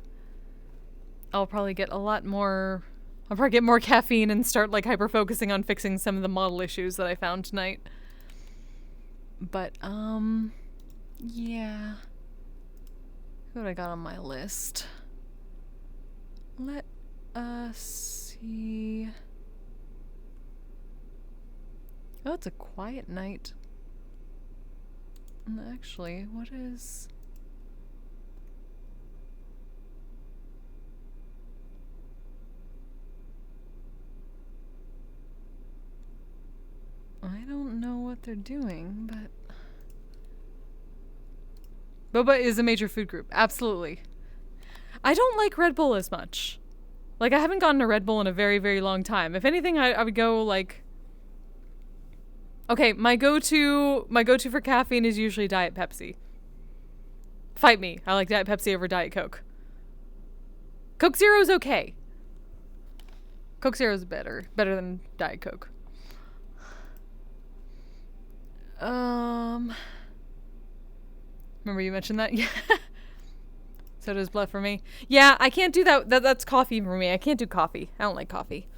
I'll probably get a lot more... I'll probably get more caffeine and start like hyper-focusing on fixing some of the model issues that I found tonight. But, yeah. What I got on my list? Let us see... Oh, it's a quiet night. Actually, what is... I don't know what they're doing, but... Boba is a major food group. Absolutely. I don't like Red Bull as much. Like, I haven't gotten a Red Bull in a very, very long time. If anything, I would go, like... Okay, my go-to for caffeine is usually Diet Pepsi. Fight me. I like Diet Pepsi over Diet Coke. Coke Zero's okay. Coke Zero's better than Diet Coke. Remember you mentioned that? Yeah. So does blood for me. Yeah, I can't do that. That's coffee for me. I can't do coffee. I don't like coffee.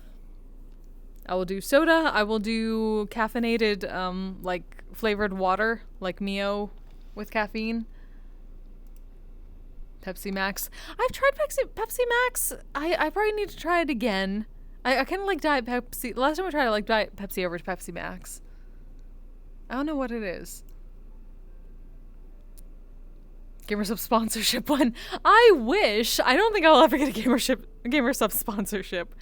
I will do soda. I will do caffeinated, like flavored water, like Mio with caffeine. Pepsi Max. I've tried Pepsi Max. I probably need to try it again. I kind of like Diet Pepsi. The last time I tried it, I liked Diet Pepsi over Pepsi Max. I don't know what it is. Gamersub sponsorship one. I wish. I don't think I'll ever get a Gamersub sponsorship.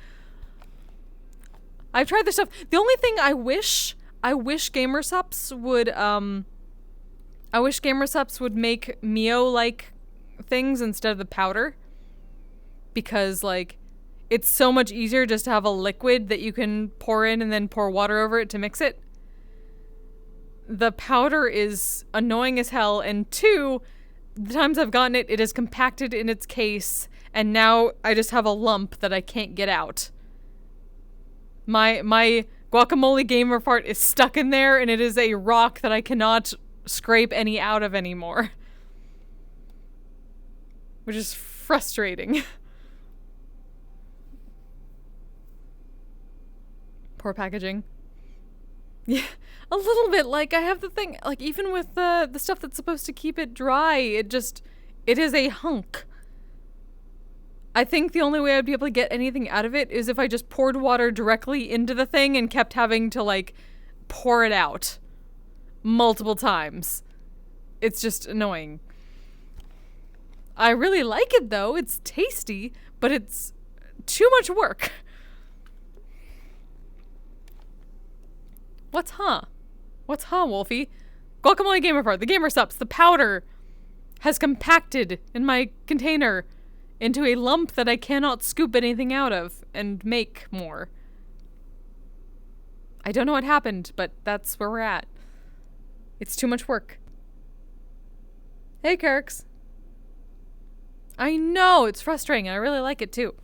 I've tried this stuff. The only thing I wish Gamersubs would make Mio-like things instead of the powder. Because, like, it's so much easier just to have a liquid that you can pour in and then pour water over it to mix it. The powder is annoying as hell, and 2, the times I've gotten it, it is compacted in its case, and now I just have a lump that I can't get out. My guacamole gamer part is stuck in there, and it is a rock that I cannot scrape any out of anymore. Which is frustrating. Poor packaging. Yeah, a little bit. Like, I have the thing, like, even with the stuff that's supposed to keep it dry, it is a hunk. I think the only way I'd be able to get anything out of it is if I just poured water directly into the thing and kept having to, like, pour it out multiple times. It's just annoying. I really like it, though. It's tasty, but it's too much work. What's Wolfie? Guacamole gamer part. The gamer subs. The powder has compacted in my container into a lump that I cannot scoop anything out of and make more. I don't know what happened, but that's where we're at. It's too much work. Hey, Kirks. I know, it's frustrating, and I really like it too.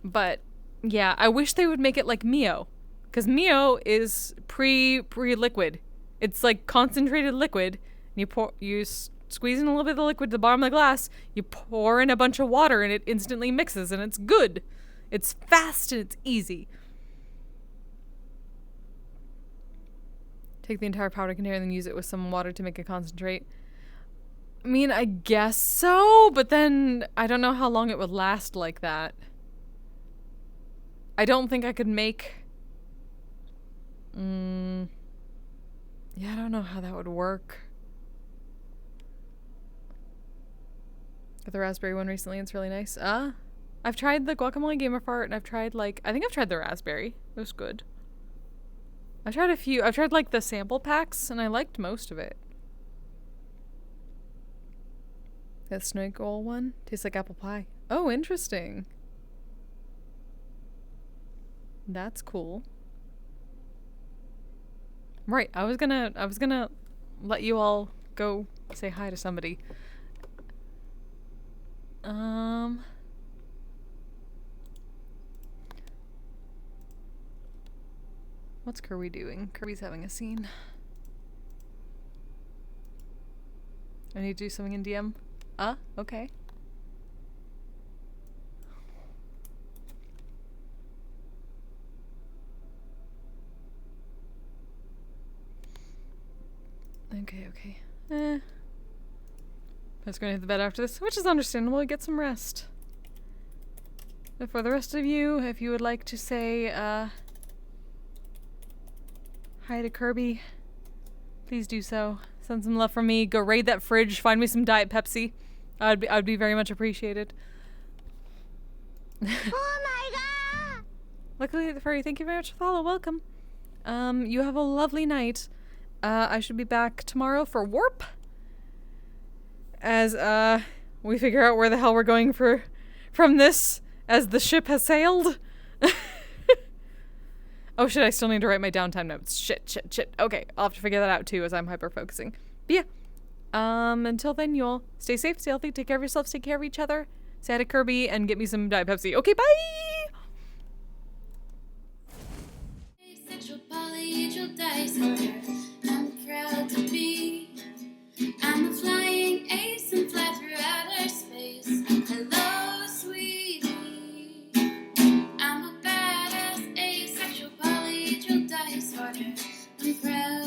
But, yeah, I wish they would make it like Mio. Because Mio is pre-liquid. It's like concentrated liquid. And you squeeze in a little bit of the liquid to the bottom of the glass, you pour in a bunch of water, and it instantly mixes, and it's good. It's fast and it's easy. Take the entire powder container and then use it with some water to make a concentrate. I mean, I guess so, but then I don't know how long it would last like that. I don't think I could make... Yeah, I don't know how that would work. Got the raspberry one recently, it's really nice. I've tried the guacamole gamer fart, and I've tried, like, I think I've tried the raspberry. It was good. I've tried a few, I've tried, like, the sample packs, and I liked most of it. That snowball one tastes like apple pie. Oh, interesting. That's cool. Right, I was gonna let you all go say hi to somebody. What's Kirby doing? Kirby's having a scene. I need to do something in DM. Okay. Okay. I was going to hit the bed after this, which is understandable. Get some rest. But for the rest of you, if you would like to say, hi to Kirby, please do so. Send some love from me. Go raid that fridge. Find me some Diet Pepsi. I'd be very much appreciated. Oh my god! Luckily, the furry, thank you very much for the follow. Welcome. You have a lovely night. I should be back tomorrow for Warp. As, we figure out where the hell we're going from this, as the ship has sailed. Oh shit, I still need to write my downtime notes. Shit. Okay, I'll have to figure that out too as I'm hyper-focusing. But yeah, until then, you all stay safe, stay healthy, take care of yourselves, take care of each other. Say hi to Kirby and get me some Diet Pepsi. Okay, bye! Asexual polyhedral dice holder. I'm proud to be. I'm a flying ace and fly through outer space. Hello, sweetie. I'm a badass asexual polyhedral dice holder. I'm proud.